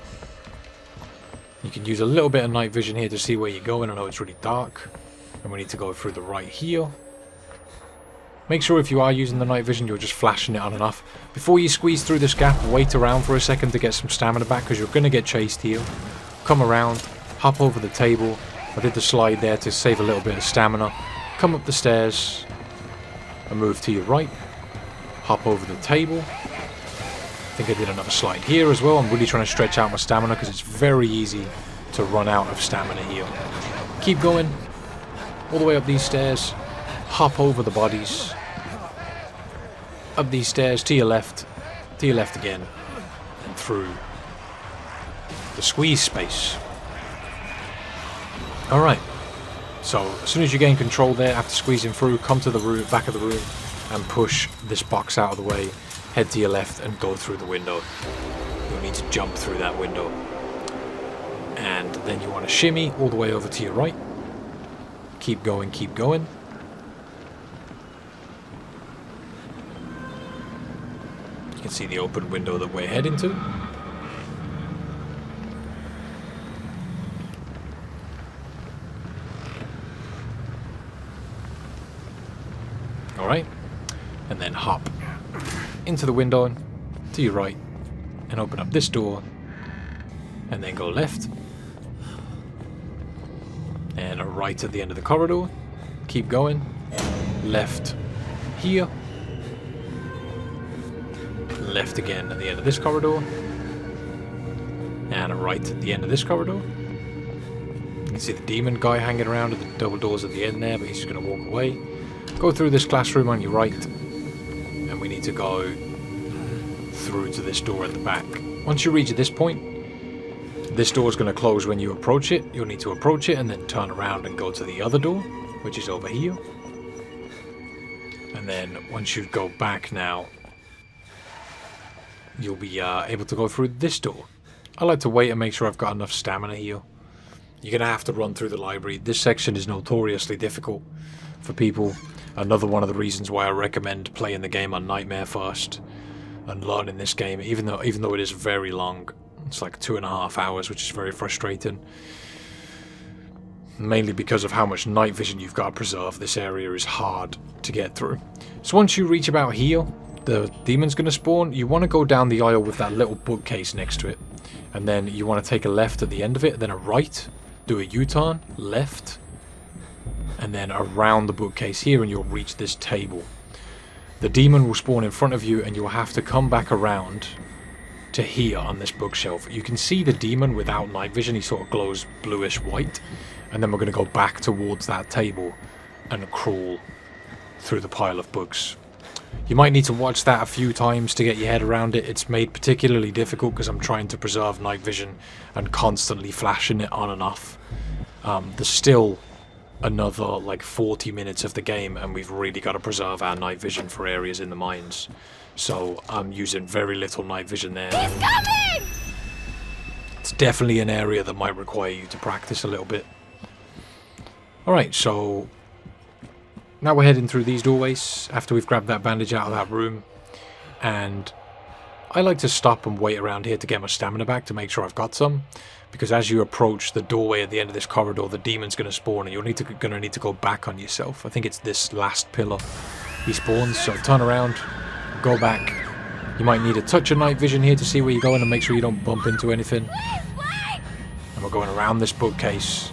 You can use a little bit of night vision here to see where you're going. I know it's really dark. And we need to go through the right here. Make sure if you are using the night vision, you're just flashing it on and off. Before you squeeze through this gap, wait around for a second to get some stamina back, because you're going to get chased here. Come around, hop over the table. I did the slide there to save a little bit of stamina. Come up the stairs and move to your right. Hop over the table. I think I did another slide here as well. I'm really trying to stretch out my stamina because it's very easy to run out of stamina here. Keep going all the way up these stairs. Hop over the bodies. Up these stairs to your left again, and through the squeeze space. Alright, so as soon as you gain control there, after squeezing through, come to the room, back of the room, and push this box out of the way, head to your left and go through the window. You'll need to jump through that window. And then you want to shimmy all the way over to your right. Keep going, keep going. You can see the open window that we're heading to. Alright, and then hop into the window to your right and open up this door, and then go left and a right at the end of the corridor. Keep going, left here, left again at the end of this corridor, and a right at the end of this corridor. You can see the demon guy hanging around at the double doors at the end there, but he's just going to walk away. Go through this classroom on your right, and we need to go through to this door at the back. Once you reach this point, this door is going to close when you approach it. You'll need to approach it and then turn around and go to the other door, which is over here. And then once you go back now, you'll be able to go through this door. I like to wait and make sure I've got enough stamina here. You're going to have to run through the library. This section is notoriously difficult for people. Another one of the reasons why I recommend playing the game on Nightmare first and learning this game, even though it is very long. It's like 2.5 hours, which is very frustrating. Mainly because of how much night vision you've got to preserve. This area is hard to get through. So once you reach about here, the demon's going to spawn. You want to go down the aisle with that little bookcase next to it. And then you want to take a left at the end of it, then a right, do a U-turn, left, and then around the bookcase here, and you'll reach this table. The demon will spawn in front of you, and you'll have to come back around to here on this bookshelf. You can see the demon without night vision. He sort of glows bluish white. And then we're going to go back towards that table and crawl through the pile of books. You might need to watch that a few times to get your head around it. It's made particularly difficult because I'm trying to preserve night vision and constantly flashing it on and off. There's still another like 40 minutes of the game, and we've really got to preserve our night vision for areas in the mines. So I'm using very little night vision there. He's coming! It's definitely an area that might require you to practice a little bit. Alright, so now we're heading through these doorways after we've grabbed that bandage out of that room. And I like to stop and wait around here to get my stamina back to make sure I've got some. Because as you approach the doorway at the end of this corridor, the demon's going to spawn and you're going to need to go back on yourself. I think it's this last pillar he spawns, so turn around, go back. You might need a touch of night vision here to see where you're going and make sure you don't bump into anything. And we're going around this bookcase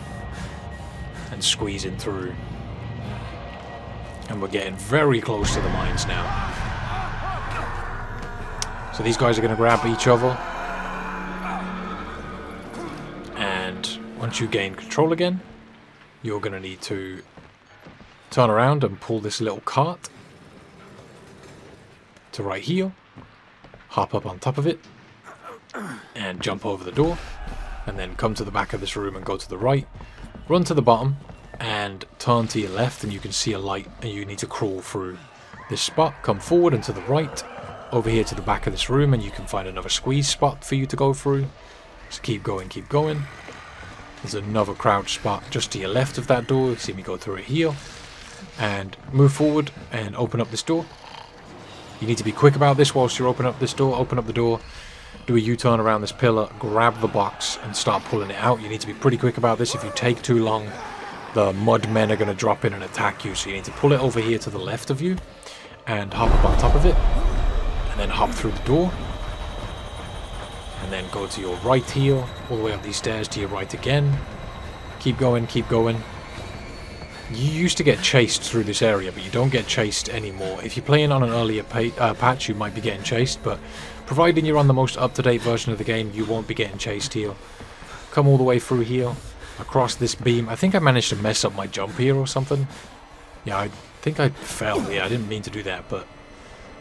and squeezing through. And we're getting very close to the mines now. So these guys are going to grab each other. And once you gain control again, you're going to need to turn around and pull this little cart to right here. Hop up on top of it. And jump over the door. And then come to the back of this room and go to the right. Run to the bottom and turn to your left, and you can see a light, and you need to crawl through this spot. Come forward and to the right, over here to the back of this room, and you can find another squeeze spot for you to go through. So keep going, keep going. There's another crouch spot just to your left of that door. You see me go through it here. And move forward and open up this door. You need to be quick about this whilst you're opening up this door. Open up the door, do a U-turn around this pillar, grab the box and start pulling it out. You need to be pretty quick about this. If you take too long, the mud men are going to drop in and attack you. So you need to pull it over here to the left of you and hop up on top of it, and then hop through the door, and then go to your right here, all the way up these stairs to your right again. Keep going, keep going. You used to get chased through this area, but you don't get chased anymore. If you're playing on an earlier patch, you might be getting chased, but providing you're on the most up-to-date version of the game, you won't be getting chased here. Come all the way through here, across this beam. I think I managed to mess up my jump here or something. Yeah, I think I fell. Yeah, I didn't mean to do that, but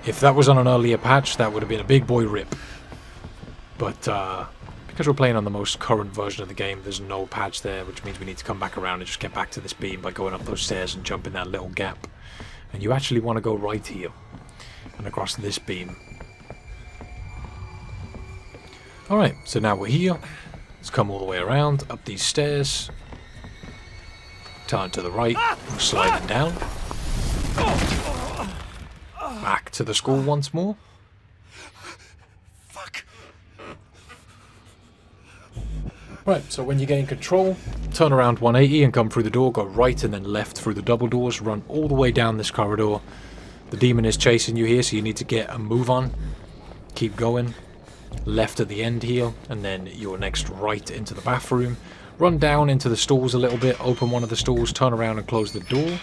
if that was on an earlier patch, that would have been a big boy rip. But because we're playing on the most current version of the game, there's no patch there, which means we need to come back around and just get back to this beam by going up those stairs and jumping that little gap. And you actually want to go right here and across this beam. Alright, so now we're here. Let's come all the way around, up these stairs. Turn to the right, sliding down. Back to the school once more. Right, so when you gain control, turn around 180 and come through the door, go right and then left through the double doors, run all the way down this corridor. The demon is chasing you here, so you need to get a move on. Keep going. Left at the end here, and then your next right into the bathroom. Run down into the stalls a little bit, open one of the stalls, turn around and close the door.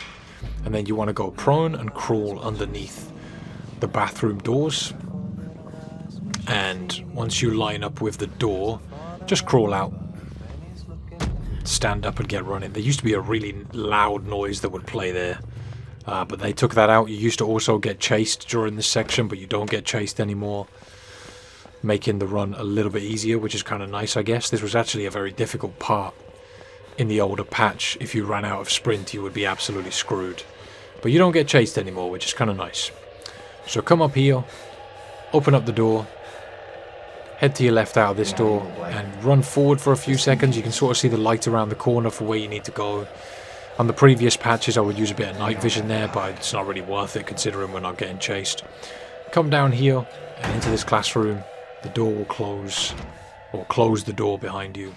And then you want to go prone and crawl underneath the bathroom doors. And once you line up with the door, just crawl out. Stand up and get running. There used to be a really loud noise that would play there, but they took that out. You used to also get chased during this section, but you don't get chased anymore, making the run a little bit easier, which is kind of nice, I guess. This was actually a very difficult part in the older patch. If you ran out of sprint, you would be absolutely screwed, but you don't get chased anymore, which is kind of nice. So come up here, open up the door, head to your left out of this door and run forward for a few seconds. You can sort of see the light around the corner for where you need to go. On the previous patches I would use a bit of night vision there, but it's not really worth it considering we're not getting chased. Come down here and into this classroom. The door will close, or close the door behind you.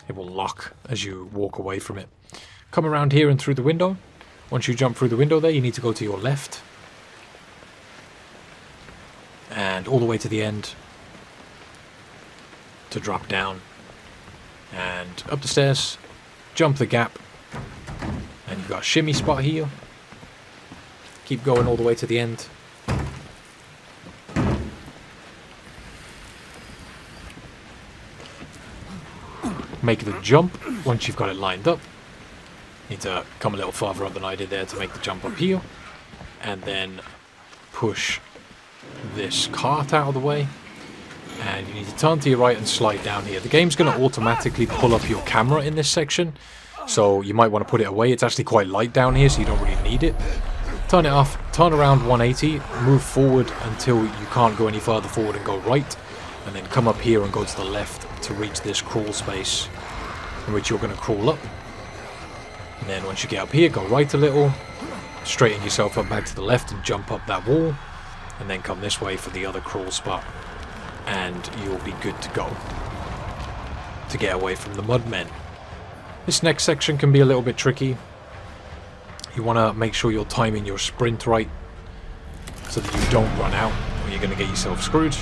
It will lock as you walk away from it. Come around here and through the window. Once you jump through the window there, you need to go to your left. And all the way to the end to drop down. And up the stairs, jump the gap. And you've got a shimmy spot here. Keep going all the way to the end. Make the jump once you've got it lined up. Need to come a little farther up than I did there to make the jump up here. And then push this cart out of the way. And you need to turn to your right and slide down here. The game's going to automatically pull up your camera in this section, so you might want to put it away. It's actually quite light down here, so you don't really need it. Turn it off, turn around 180, move forward until you can't go any further forward and go right, and then come up here and go to the left to reach this crawl space in which you're going to crawl up. And then once you get up here, go right a little, straighten yourself up back to the left and jump up that wall, and then come this way for the other crawl spot. And you'll be good to go to get away from the mudmen. This next section can be a little bit tricky. You want to make sure you're timing your sprint right so that you don't run out or you're going to get yourself screwed.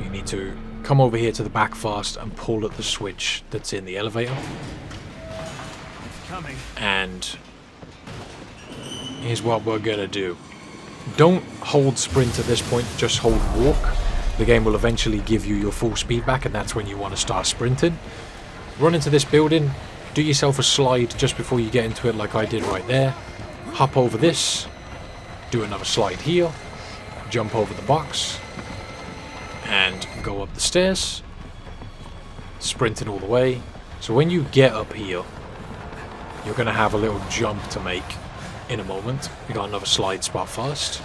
You need to come over here to the back fast and pull at the switch that's in the elevator. Coming. And here's what we're going to do. Don't hold sprint at this point, just hold walk. The game will eventually give you your full speed back, and that's when you want to start sprinting. Run into this building, do yourself a slide just before you get into it like I did right there. Hop over this, do another slide here, jump over the box, and go up the stairs, sprinting all the way. So when you get up here, you're going to have a little jump to make in a moment. You got another slide spot first.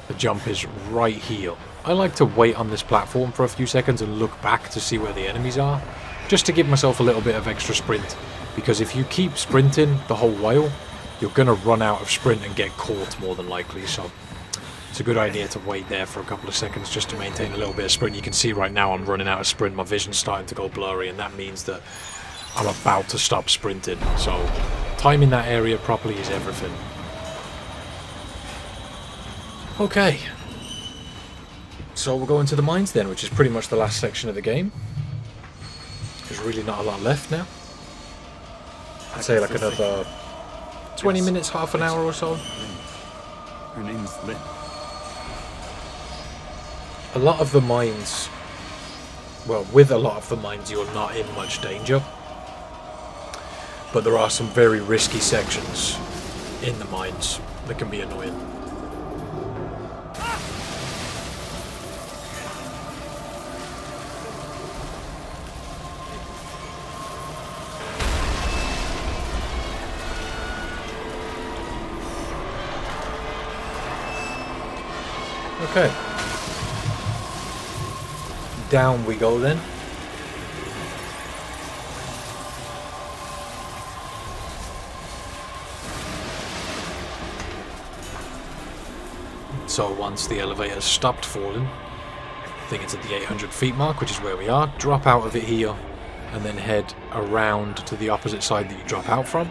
The jump is right here. I like to wait on this platform for a few seconds and look back to see where the enemies are, just to give myself a little bit of extra sprint, because if you keep sprinting the whole while, you're going to run out of sprint and get caught more than likely. So it's a good idea to wait there for a couple of seconds just to maintain a little bit of sprint. You can see right now I'm running out of sprint, my vision's starting to go blurry, and that means that I'm about to stop sprinting. So timing that area properly is everything. Okay. So we're going to the mines then, which is pretty much the last section of the game. There's really not a lot left now. I'd say like another 20 minutes, half an hour or so. Her name's Lynn. A lot of the mines, well, with a lot of the mines you're not in much danger. But there are some very risky sections in the mines that can be annoying. Okay. Down we go then. So once the elevator stopped falling, I think it's at the 800 feet mark, which is where we are, drop out of it here and then head around to the opposite side that you drop out from.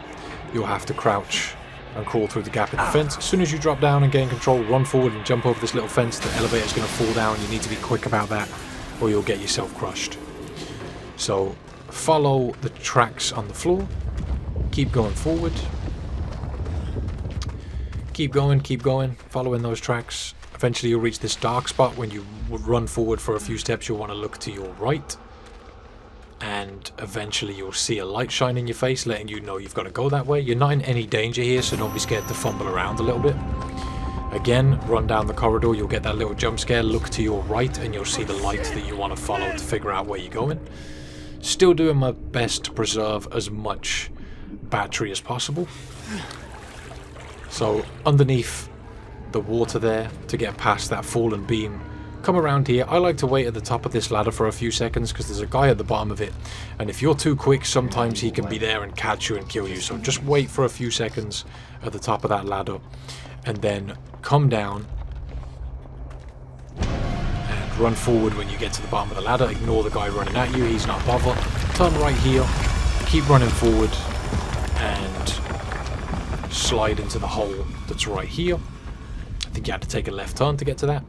You'll have to crouch and crawl through the gap in the fence. As soon as you drop down and gain control, run forward and jump over this little fence. The elevator's going to fall down. You need to be quick about that or you'll get yourself crushed. So follow the tracks on the floor. Keep going forward. Keep going, following those tracks. Eventually you'll reach this dark spot. When you run forward for a few steps, you'll want to look to your right. And eventually you'll see a light shine in your face, letting you know you've got to go that way. You're not in any danger here, so don't be scared to fumble around a little bit. Again, run down the corridor, you'll get that little jump scare. Look to your right and you'll see the light that you want to follow to figure out where you're going. Still doing my best to preserve as much battery as possible. So underneath the water there, to get past that fallen beam, come around here. I like to wait at the top of this ladder for a few seconds because there's a guy at the bottom of it, and if you're too quick sometimes he can be there and catch you and kill you. So just wait for a few seconds at the top of that ladder and then come down and run forward when you get to the bottom of the ladder. Ignore the guy running at you, he's not bothered. Turn right here, keep running forward and slide into the hole that's right here. I think you had to take a left turn to get to that.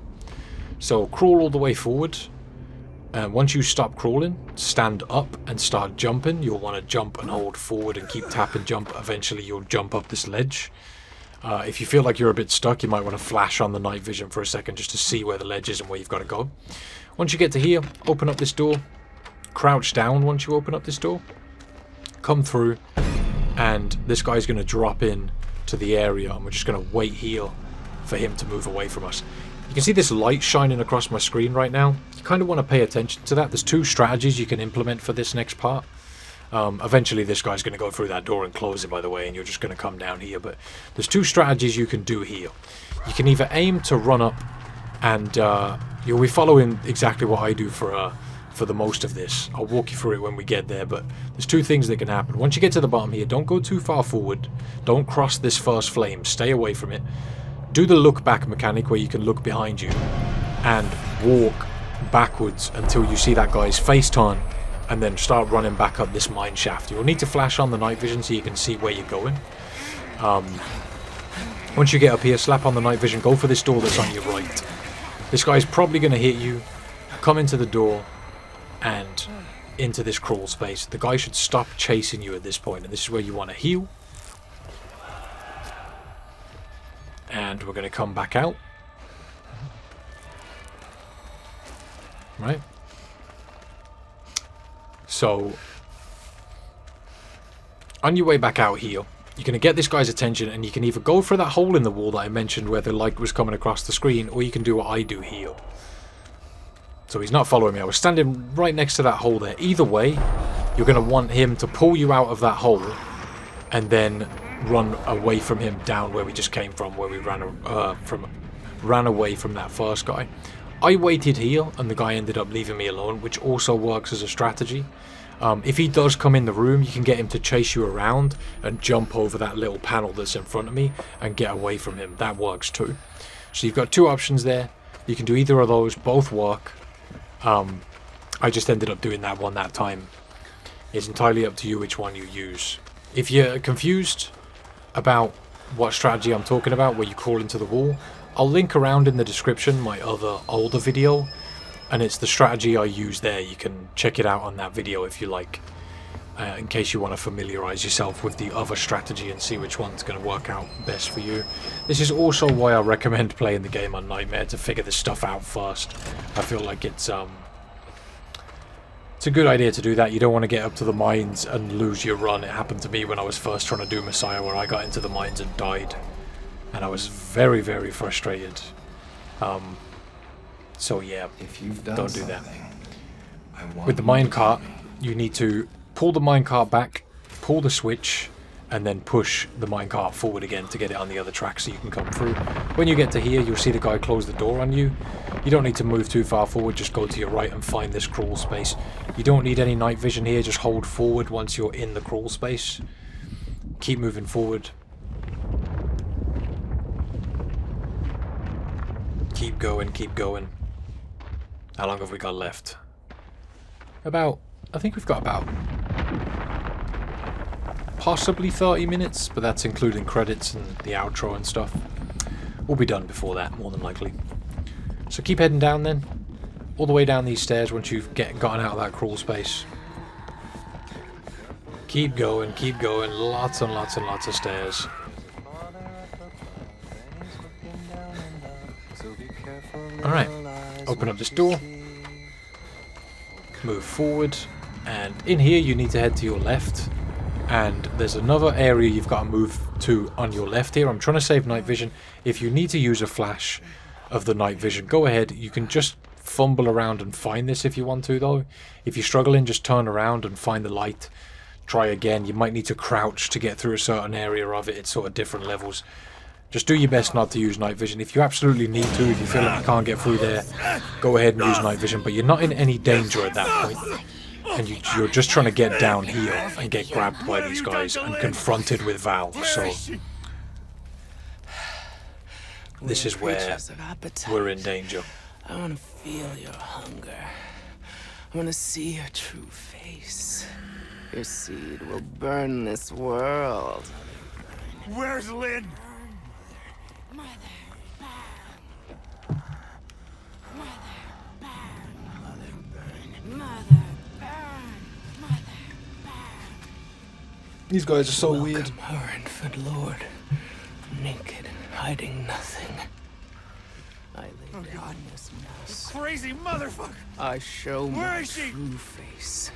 So crawl all the way forward, and once you stop crawling, stand up and start jumping. You'll want to jump and hold forward and keep tap and jump. Eventually you'll jump up this ledge. If you feel like you're a bit stuck, you might want to flash on the night vision for a second just to see where the ledge is and where you've got to go. Once you get to here, open up this door, crouch down once you open up this door, come through, and this guy's going to drop in to the area, and we're just going to wait here for him to move away from us. You can see this light shining across my screen right now. You kind of want to pay attention to that. There's two strategies you can implement for this next part. Eventually this guy's going to go through that door and close it, by the way, and you're just going to come down here. But there's two strategies you can do here. You can either aim to run up, and you'll be following exactly what I do for the most of this. I'll walk you through it when we get there, but there's two things that can happen. Once you get to the bottom here, don't go too far forward. Don't cross this first flame. Stay away from it. Do the look back mechanic where you can look behind you and walk backwards until you see that guy's face turn, and then start running back up this mine shaft. You'll need to flash on the night vision so you can see where you're going. Once you get up here, slap on the night vision, go for this door that's on your right. This guy's probably going to hit you. Come into the door and into this crawl space. The guy should stop chasing you at this point, and this is where you want to heal. And we're going to come back out. Right. So, on your way back out here, you're going to get this guy's attention, and you can either go for that hole in the wall that I mentioned where the light was coming across the screen, or you can do what I do here. So he's not following me. I was standing right next to that hole there. Either way, you're going to want him to pull you out of that hole and then run away from him down where we just came from, where we ran away from that first guy. I waited here and the guy ended up leaving me alone, which also works as a strategy. If he does come in the room, you can get him to chase you around and jump over that little panel that's in front of me and get away from him. That works too. So you've got two options there. You can do either of those. Both work. I just ended up doing that one that time It's entirely up to you which one you use. If you're confused about what strategy I'm talking about, where you crawl into the wall, I'll link around in the description my other older video, and it's the strategy I use there. You can check it out on that video if you like, in case you want to familiarize yourself with the other strategy and see which one's going to work out best for you. This is also why I recommend playing the game on Nightmare, to figure this stuff out first. I feel like it's a good idea to do that. You don't want to get up to the mines and lose your run. It happened to me when I was first trying to do Messiah, where I got into the mines and died. And I was very, very frustrated. So yeah, don't do that. With the minecart, you need to pull the minecart back, pull the switch, and then push the minecart forward again to get it on the other track so you can come through. When you get to here, you'll see the guy close the door on you. You don't need to move too far forward, just go to your right and find this crawl space. You don't need any night vision here, just hold forward once you're in the crawl space. Keep moving forward. Keep going, keep going. How long have we got left? I think we've got about possibly 30 minutes, but that's including credits and the outro and stuff. We'll be done before that, more than likely. So keep heading down then, all the way down these stairs once you've gotten out of that crawl space. Keep going, lots and lots and lots of stairs. Alright, open up this door, move forward, and in here you need to head to your left, and there's another area you've got to move to on your left here. I'm trying to save night vision. If you need to use a flash of the night vision, go ahead. You can just fumble around and find this if you want to, though. If you're struggling, just turn around and find the light. Try again. You might need to crouch to get through a certain area of it. It's sort of different levels. Just do your best not to use night vision. If you absolutely need to, if you feel like you can't get through there, go ahead and use night vision, but you're not in any danger at that point. And you're just trying to get down here and get grabbed by these guys and confronted with Val. So this is where we're in danger. I want to feel your hunger. I want to see your true face. Your seed will burn this world. Where's Lynn? These guys are so weird. Her infant lord, naked, hiding nothing. I lay down in this mess. Crazy motherfucker! I show my is she? true face.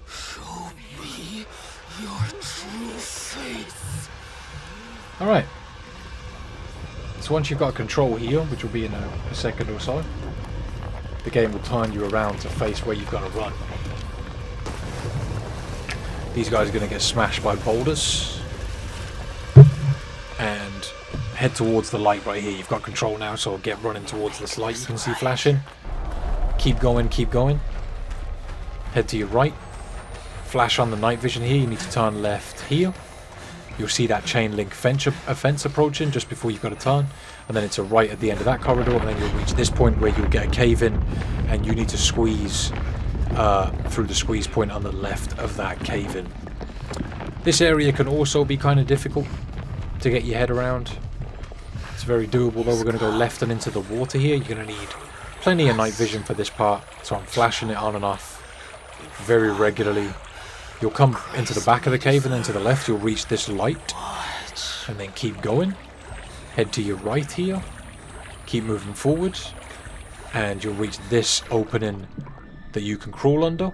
Show me your true face. Alright. So once you've got control here, which will be in a second or so, the game will turn you around to face where you've got to run. These guys are going to get smashed by boulders. And head towards the light right here. You've got control now, so get running towards this light you can see flashing. Keep going, keep going. Head to your right. Flash on the night vision here. You need to turn left here. You'll see that chain link fence approaching just before you've got to turn. And then it's a right at the end of that corridor, and then you'll reach this point where you'll get a cave in, and you need to squeeze through the squeeze point on the left of that cave in. This area can also be kind of difficult to get your head around. It's very doable though. We're going to go left and into the water here. You're going to need plenty of night vision for this part, so I'm flashing it on and off very regularly. You'll come into the back of the cave, and then to the left you'll reach this light, and then keep going. Head to your right here, keep moving forward, and you'll reach this opening that you can crawl under.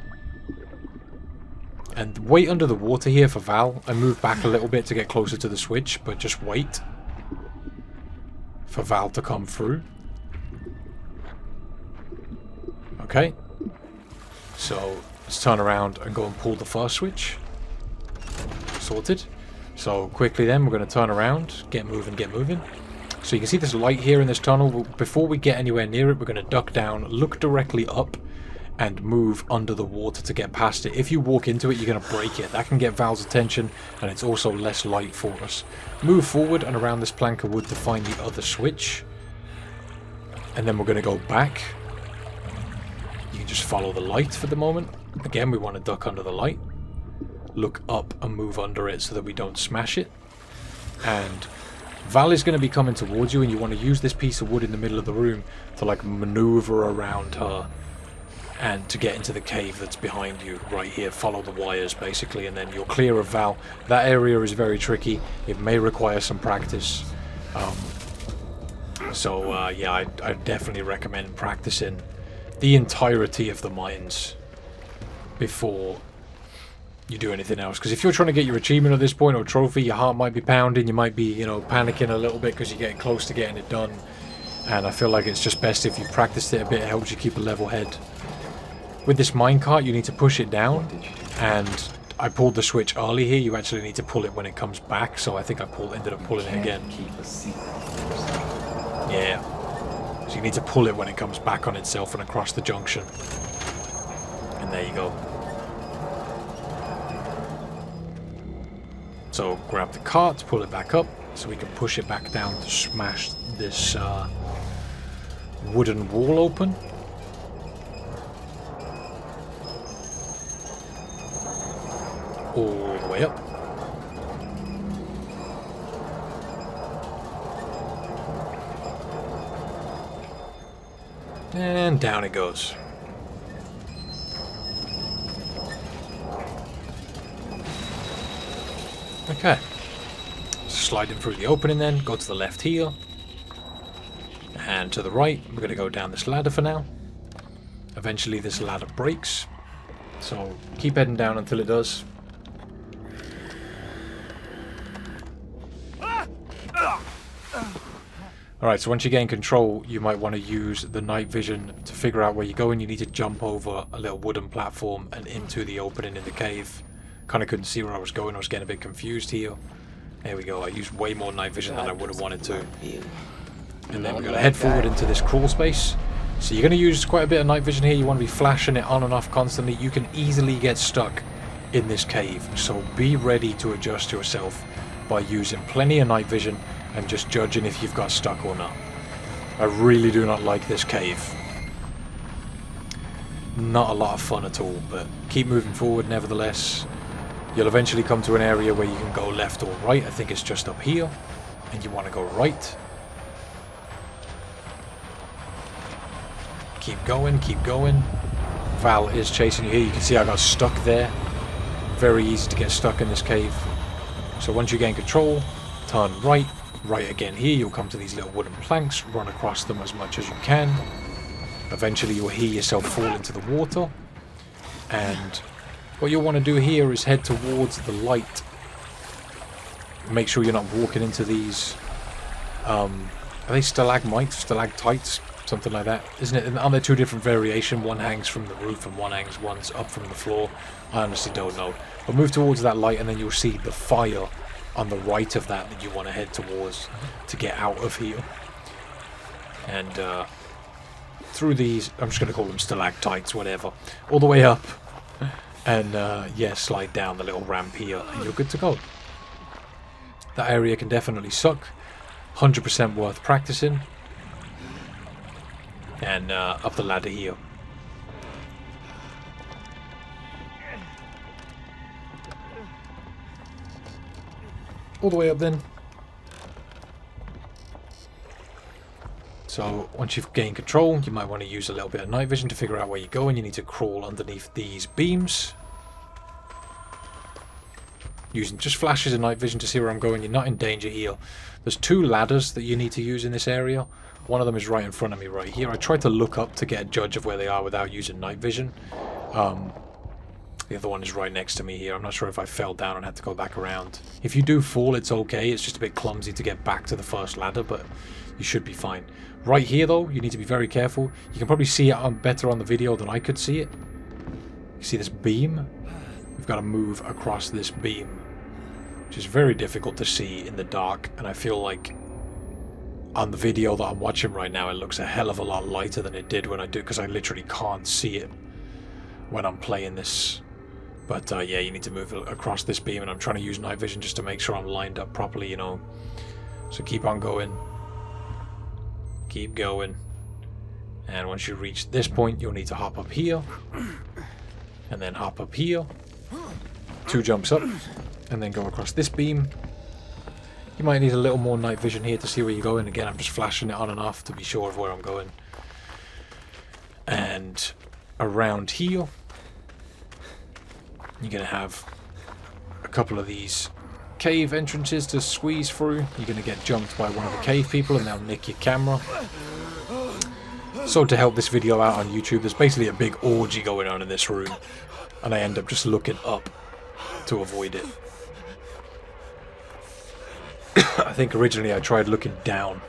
And wait under the water here for Val, and move back a little bit to get closer to the switch, but just wait for Val to come through. Okay, so let's turn around and go and pull the first switch. Sorted. So quickly then we're going to turn around, get moving, get moving. So you can see this light here in this tunnel. Before we get anywhere near it, we're going to duck down, look directly up, and move under the water to get past it. If you walk into it, you're going to break it. That can get Val's attention, and it's also less light for us. Move forward and around this plank of wood to find the other switch. And then we're going to go back. You can just follow the light for the moment. Again, we want to duck under the light. Look up and move under it so that we don't smash it. And Val is going to be coming towards you, and you want to use this piece of wood in the middle of the room to like maneuver around her and to get into the cave that's behind you right here. Follow the wires basically, and then you're clear of Val. That area is very tricky. It may require some practice. Yeah, I definitely recommend practicing the entirety of the mines before you do anything else, because if you're trying to get your achievement at this point or trophy, your heart might be pounding, you might be, you know, panicking a little bit because you're getting close to getting it done, and I feel like it's just best if you practiced it a bit. It helps you keep a level head. With this minecart, you need to push it down, and I pulled the switch early here. You actually need to pull it when it comes back, so I think I ended up pulling it again. Yeah, so you need to pull it when it comes back on itself and across the junction, and there you go. So grab the cart, pull it back up, so we can push it back down to smash this wooden wall open. All the way up. And down it goes. Okay, slide in through the opening then, go to the left here, and to the right. We're going to go down this ladder for now. Eventually this ladder breaks, so keep heading down until it does. Alright, so once you gain control, you might want to use the night vision to figure out where you're going. You need to jump over a little wooden platform and into the opening in the cave. Kind of couldn't see where I was going. I was getting a bit confused here. There we go. I used way more night vision than I would have wanted to. And then we're going to head forward into this crawl space. So you're going to use quite a bit of night vision here. You want to be flashing it on and off constantly. You can easily get stuck in this cave. So be ready to adjust yourself by using plenty of night vision and just judging if you've got stuck or not. I really do not like this cave. Not a lot of fun at all, but keep moving forward nevertheless. You'll eventually come to an area where you can go left or right. I think it's just up here, and you want to go right. Keep going, keep going. Val is chasing you here. You can see I got stuck there. Very easy to get stuck in this cave. So once you gain control, turn right, right again here. You'll come to these little wooden planks, run across them as much as you can. Eventually you'll hear yourself fall into the water, and what you'll want to do here is head towards the light. Make sure you're not walking into these, are they stalagmites, stalactites, something like that, isn't it? Aren't there two different variations? One hangs from the roof and one's up from the floor. I honestly don't know. But move towards that light, and then you'll see the fire on the right of that you want to head towards to get out of here. And through these, I'm just going to call them stalactites, whatever, all the way up. And yeah, slide down the little ramp here and you're good to go. That area can definitely suck. 100% worth practicing. And up the ladder here. All the way up then. So once you've gained control, you might want to use a little bit of night vision to figure out where you're going. You need to crawl underneath these beams. Using just flashes of night vision to see where I'm going. You're not in danger here. There's two ladders that you need to use in this area. One of them is right in front of me right here. I tried to look up to get a judge of where they are without using night vision. The other one is right next to me here. I'm not sure if I fell down and had to go back around. If you do fall, it's okay. It's just a bit clumsy to get back to the first ladder, but you should be fine. Right here, though, you need to be very careful. You can probably see it better on the video than I could see it. You see this beam? We've got to move across this beam, which is very difficult to see in the dark, and I feel like on the video that I'm watching right now, it looks a hell of a lot lighter than it did when I do, because I literally can't see it when I'm playing this. But yeah, you need to move across this beam, and I'm trying to use night vision just to make sure I'm lined up properly, you know. So keep on going. Keep going. And once you reach this point, you'll need to hop up here. And then hop up here. 2 jumps up. And then go across this beam. You might need a little more night vision here to see where you're going. Again, I'm just flashing it on and off to be sure of where I'm going. And around here, you're going to have a couple of these cave entrances to squeeze through. You're going to get jumped by one of the cave people and they'll nick your camera. So to help this video out on YouTube, there's basically a big orgy going on in this room. And I end up just looking up to avoid it. I think originally I tried looking down.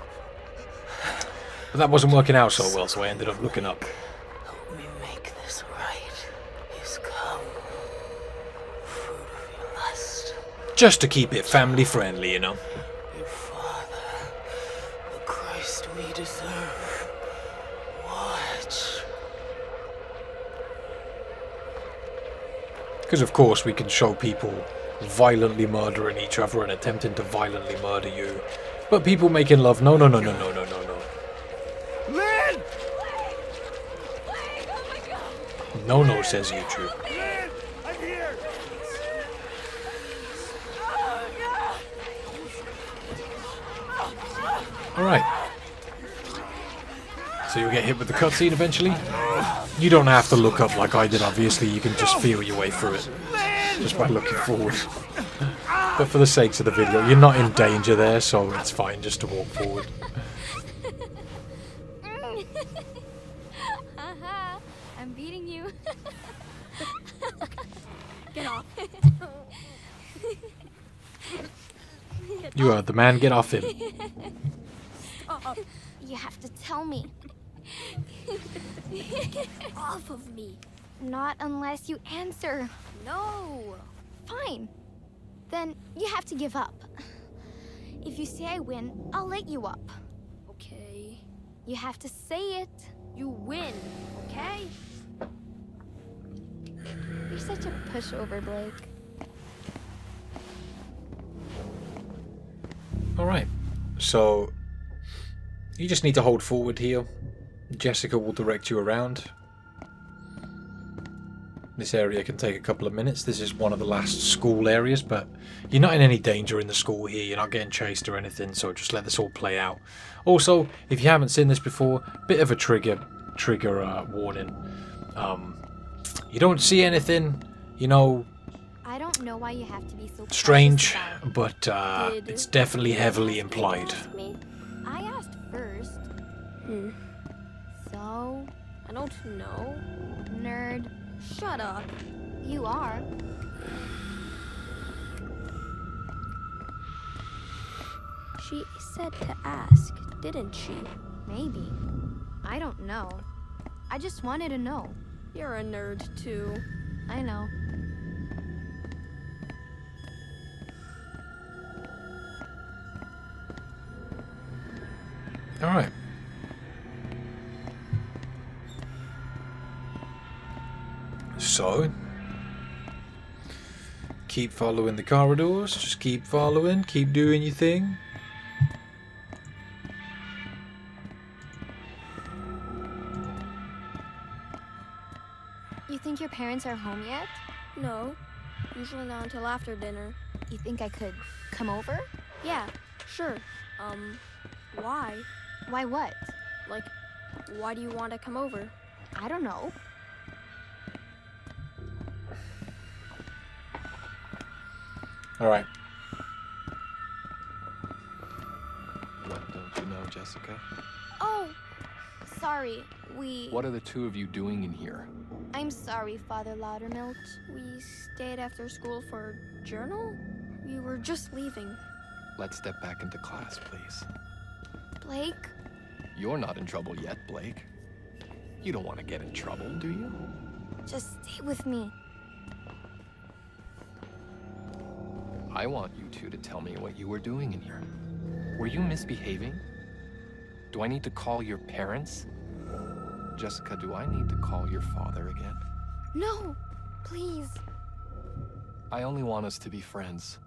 But that wasn't working out so well, so I ended up looking up. Help me make this right. He's come. Fruit of your lust. Just to keep it family friendly, you know. Your father. The Christ we deserve. Watch. Because of course we can show people violently murdering each other and attempting to violently murder you. But people making love, no. Lynn! No, says YouTube. Lynn! I'm here! Alright. So you'll get hit with the cutscene eventually. You don't have to look up like I did, obviously. You can just feel your way through it. Just by looking forward. But for the sakes of the video, you're not in danger there, so it's fine just to walk forward. I'm beating you. Get off. You heard the man, get off him. You have to tell me. Get off of me. Not unless you answer. No. Fine. Then you have to give up. If you say I win, I'll let you up. Okay. You have to say it. You win, okay? You're such a pushover, Blake. Alright. So you just need to hold forward here. Jessica will direct you around. This area can take a couple of minutes. This is one of the last school areas, but you're not in any danger in the school here. You're not getting chased or anything, so just let this all play out. Also, if you haven't seen this before, bit of a trigger warning. You don't see anything, you know, I don't know why you have to be so strange, precious about but it's definitely heavily implied. I asked first. So? I don't know. Nerd. Shut up. You are. She said to ask, didn't she? Maybe. I don't know. I just wanted to know. You're a nerd, too. I know. Alright. So, keep following the corridors, just keep following, keep doing your thing. You think your parents are home yet? No. Usually not until after dinner. You think I could come over? Yeah, sure. Why? Why what? Like, why do you want to come over? I don't know. Alright. What don't you know, Jessica? Oh, sorry. What are the two of you doing in here? I'm sorry, Father Loudermilk. We stayed after school for journal? We were just leaving. Let's step back into class, please. Blake? You're not in trouble yet, Blake. You don't want to get in trouble, do you? Just stay with me. I want you two to tell me what you were doing in here. Were you misbehaving? Do I need to call your parents? Jessica, do I need to call your father again? No, please. I only want us to be friends.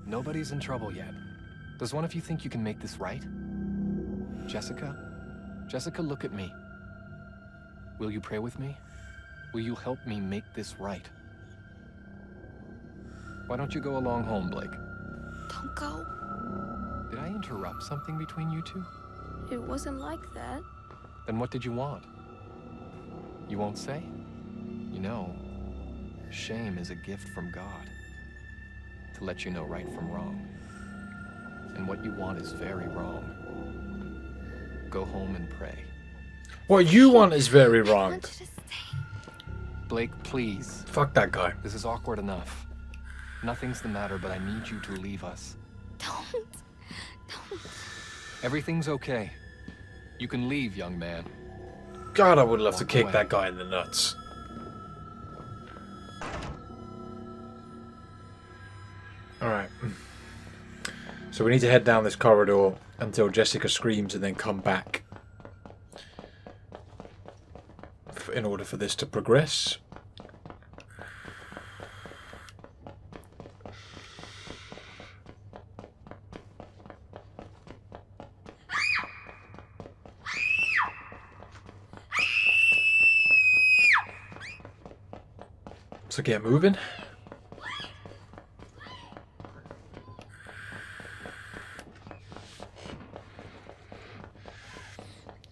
Nobody's in trouble yet. Does one of you think you can make this right? Jessica? Jessica, look at me. Will you pray with me? Will you help me make this right? Why don't you go along home, Blake? Don't go. Did I interrupt something between you two? It wasn't like that. Then what did you want? You won't say? You know, shame is a gift from God. To let you know right from wrong. And what you want is very wrong. Go home and pray. What you want is very wrong. Blake, please. Fuck that guy. This is awkward enough. Nothing's the matter, but I need you to leave us. Don't. Everything's okay. You can leave, young man. God, I would love to Walk kick away. that guy in the nuts. Alright. So we need to head down this corridor until Jessica screams and then come back. In order for this to progress. So get moving.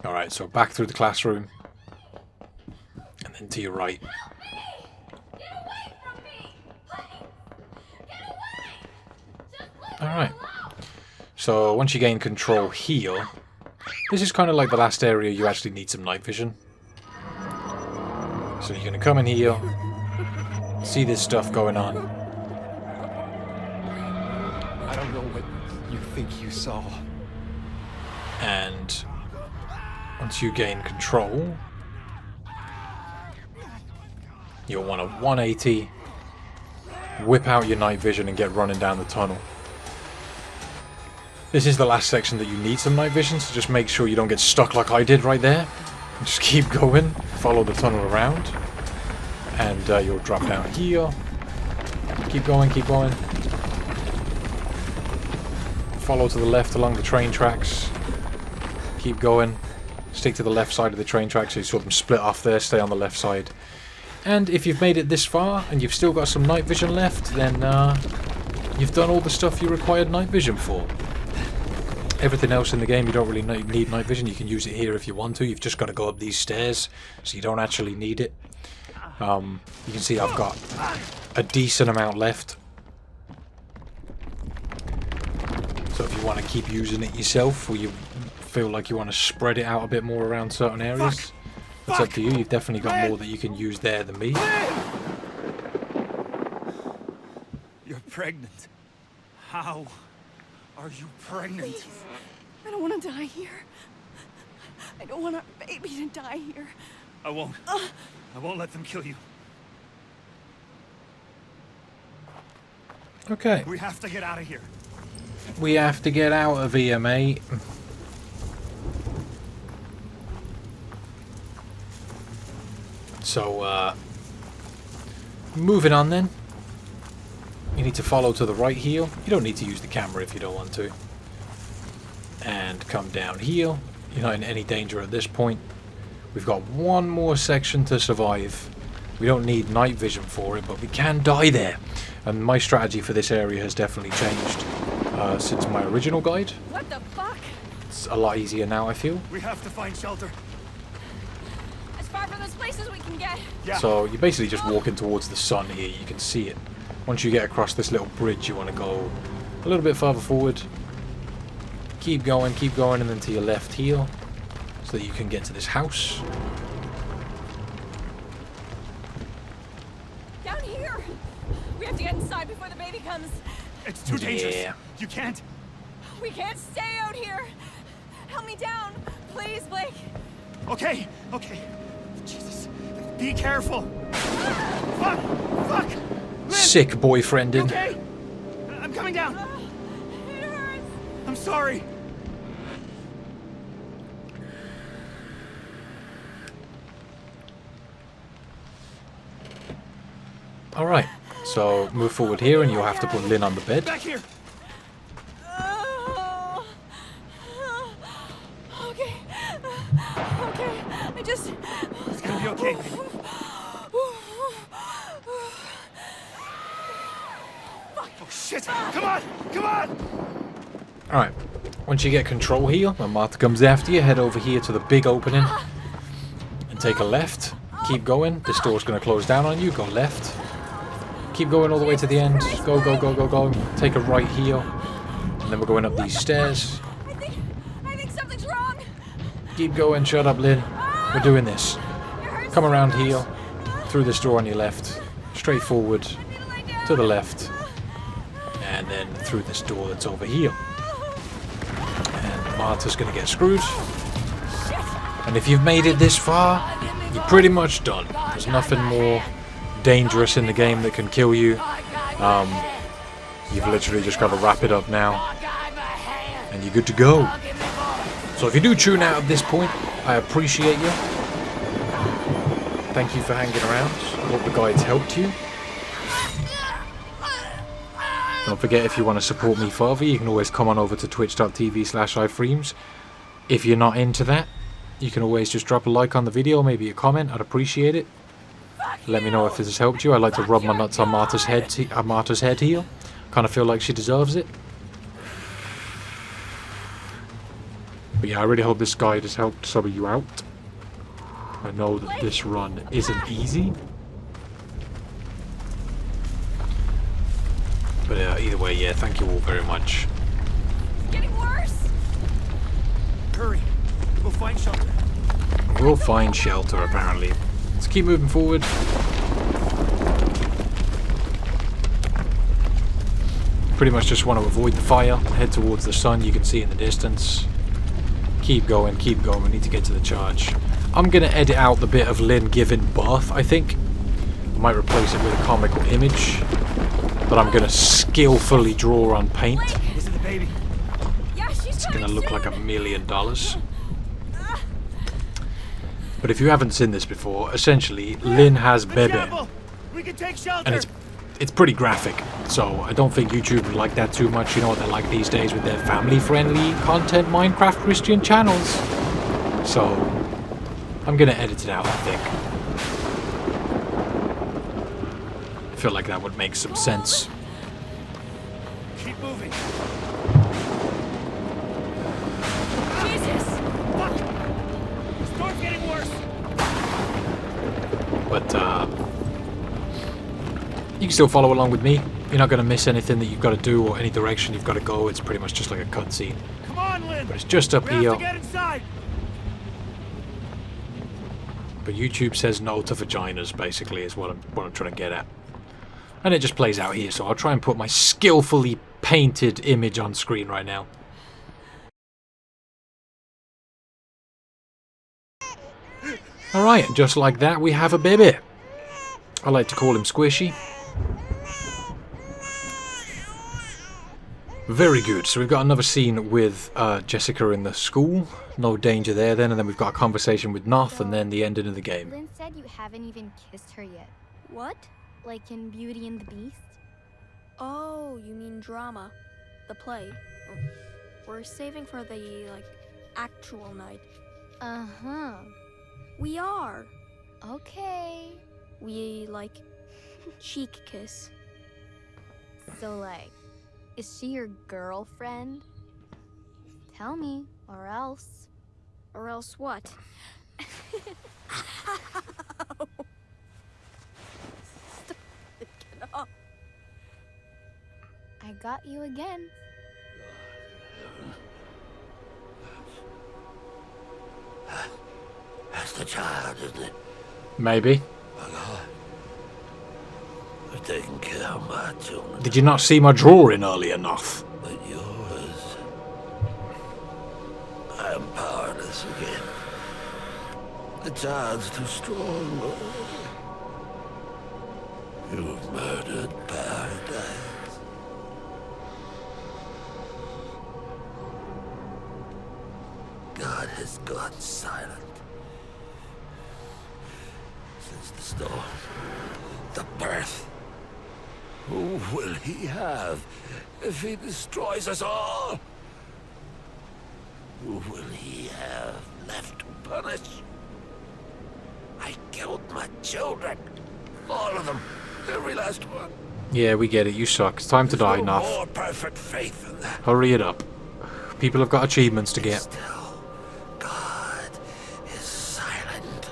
Alright, so back through the classroom. And then to your right. Alright. So once you gain control here, this is kind of like the last area you actually need some night vision. So you're going to come in here, see this stuff going on. I don't know what you think you saw. And once you gain control, you'll want a 180, whip out your night vision and get running down the tunnel. This is the last section that you need some night vision, so just make sure you don't get stuck like I did right there. Just keep going, follow the tunnel around, and you'll drop down here. Keep going, keep going. Follow to the left along the train tracks. Keep going. Stick to the left side of the train tracks, so you sort of split off there, stay on the left side. And if you've made it this far, and you've still got some night vision left, then you've done all the stuff you required night vision for. Everything else in the game, you don't really need night vision. You can use it here if you want to. You've just got to go up these stairs, so you don't actually need it. You can see I've got a decent amount left. So if you want to keep using it yourself, or you feel like you want to spread it out a bit more around certain areas, it's up to you. You've definitely got more that you can use there than me. You're pregnant. How are you pregnant? Please. I don't want to die here. I don't want our baby to die here. I won't let them kill you. Okay. We have to get out of here. We have to get out of here, mate. So, moving on then. You need to follow to the right here. You don't need to use the camera if you don't want to. And come down here. You're not in any danger at this point. We've got one more section to survive. We don't need night vision for it, but we can die there. And my strategy for this area has definitely changed since my original guide. What the fuck? It's a lot easier now, I feel. We have to find shelter. As far from this place as we can get. Yeah. So you're basically just walking towards the sun here. You can see it. Once you get across this little bridge, you want to go a little bit further forward. Keep going, and then to your left here, so that you can get to this house. Down here. We have to get inside before the baby comes. It's too dangerous. Yeah. You can't. We can't stay out here. Help me down, please, Blake. Okay. Jesus. Be careful. Fuck. Lynn. Sick boyfriending. Okay. I'm coming down. It hurts. I'm sorry. Alright, so move forward here and you'll have to put Lynn on the bed. Back here. Okay. I just... It's gonna be be okay. Oh shit! Come on! Come on! Alright, once you get control here, when Marta comes after you, head over here to the big opening and take a left. Keep going. This door's going to close down on you. Go left. Keep going all the way to the end. Go, go, go, go, go. Take a right here. And then we're going up these stairs. I think something's wrong. Keep going. Shut up, Lynn. We're doing this. Come around here. Through this door on your left. Straight forward. To the left. And then through this door that's over here. And Marta's going to get screwed. And if you've made it this far, you're pretty much done. There's nothing more dangerous in the game that can kill you. You've literally just got to wrap it up now. And you're good to go. So if you do tune out at this point, I appreciate you. Thank you for hanging around. I hope the guides helped you. Don't forget, if you want to support me further, you can always come on over to twitch.tv/ifreams. If you're not into that, you can always just drop a like on the video, maybe a comment. I'd appreciate it. Let me know if this has helped you. I like to rub my nuts on Marta's head here. Kind of feel like she deserves it. But yeah, I really hope this guide has helped some of you out. I know that this run isn't easy. But either way, yeah, thank you all very much. It's getting worse. Hurry. We'll find shelter. We'll find shelter, apparently. Let's keep moving forward. Pretty much just want to avoid the fire. Head towards the sun you can see in the distance. Keep going, keep going. We need to get to the charge. I'm going to edit out the bit of Lynn giving birth, I think. I might replace it with a comical image. But I'm going to skillfully draw on paint. Is it the baby? Yeah, she's It's going to look like $1 million. But if you haven't seen this before, essentially, Lynn has Bebe. We can take shelter. And it's pretty graphic. So I don't think YouTube would like that too much. You know what they're like these days with their family-friendly content Minecraft Christian channels. So I'm going to edit it out, I think. I feel like that would make some sense. Keep moving. Jesus! Fuck! The storm's getting worse. But you can still follow along with me. You're not going to miss anything that you've got to do or any direction you've got to go. It's pretty much just like a cutscene. Come on, Lynn. But it's just up We here. have to get inside. But YouTube says no to vaginas, basically, is what I'm trying to get at. And it just plays out here, so I'll try and put my skillfully painted image on screen right now. Alright, and just like that, we have a baby. I like to call him Squishy. Very good. So we've got another scene with Jessica in the school. No danger there then. And then we've got a conversation with Knoth and then the ending of the game. Lynn said you haven't even kissed her yet. What? Like in Beauty and the Beast? Oh, you mean drama. The play. We're saving for the, actual night. Uh-huh. We are. Okay. We, cheek kiss. So, is she your girlfriend? Tell me, or else. Or else what? Get up. I got you again. That's the child, isn't it? Maybe. My God. They're taking care of my children. Did you not see my drawing earlier, Knoth? But yours... I am powerless again. The child's too strong, Lord. You've murdered paradise. God has gone silent. Since the storm, the birth. Who will he have if he destroys us all? Who will he have left to punish? I kill children. All of them. Every last one. Yeah, we get it. You suck. It's time to die, Knoth. More perfect faith than that. Hurry it up. People have got achievements to get. Still, God is silent.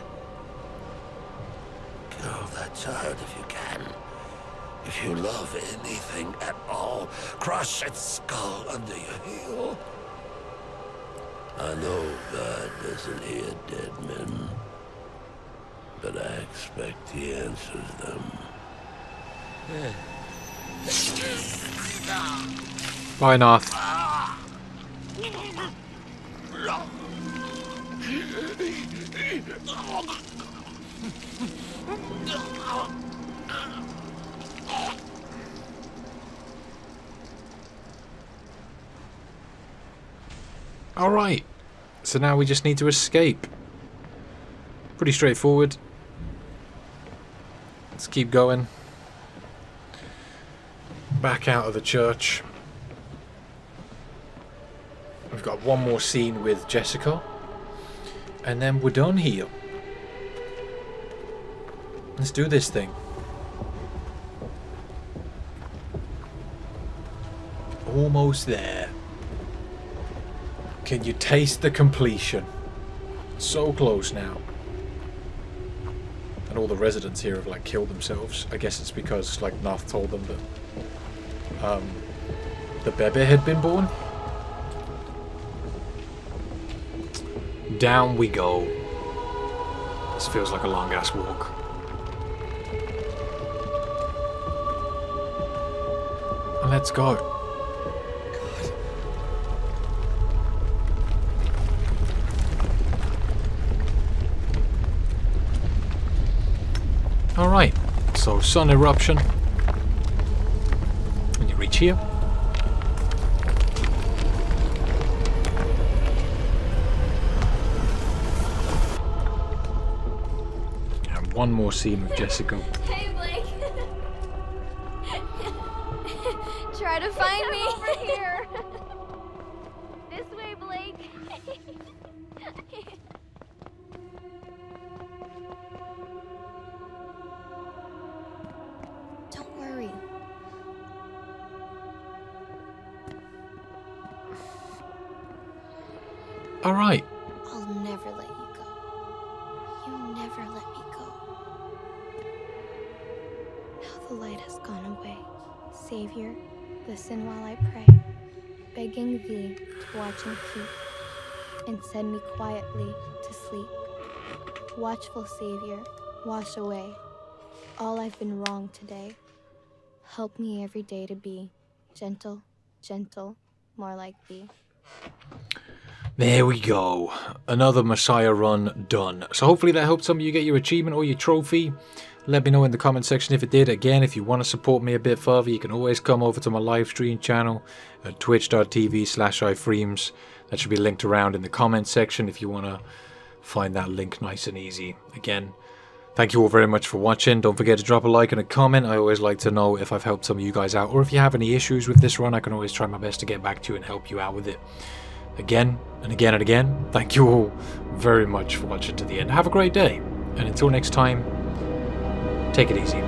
Kill that child if you can. If you love anything at all, crush its skull under your heel. I know God doesn't hear dead men, but I expect he answers them. Bye, Knoth. Alright, so now we just need to escape. Pretty straightforward. Let's keep going. Back out of the church. We've got one more scene with Jessica. And then we're done here. Let's do this thing. Almost there. Can you taste the completion? So close now. And all the residents here have like killed themselves. I guess it's because like Knoth told them that the baby had been born. Down we go. This feels like a long ass walk. And let's go. Alright, so sun eruption. When you reach here. And one more scene with Jessica. Hey, Blake. Try to find me. Over here. This way, Blake. Don't worry. Alright. I'll never let you go. You never let me go. Now the light has gone away. Savior, listen while I pray, begging thee to watch and keep, and send me quietly to sleep. Watchful Savior, wash away all I've been wrong today. Help me every day to be gentle, gentle, more like thee. There we go. Another Messiah run done. So hopefully that helped some of you get your achievement or your trophy. Let me know in the comment section if it did. Again, if you want to support me a bit further, you can always come over to my live stream channel at twitch.tv/ifreams. That should be linked around in the comment section if you want to find that link nice and easy. Again, thank you all very much for watching. Don't forget to drop a like and a comment. I always like to know if I've helped some of you guys out, or if you have any issues with this run, I can always try my best to get back to you and help you out with it. Again and again and again, thank you all very much for watching to the end. Have a great day, and until next time, take it easy.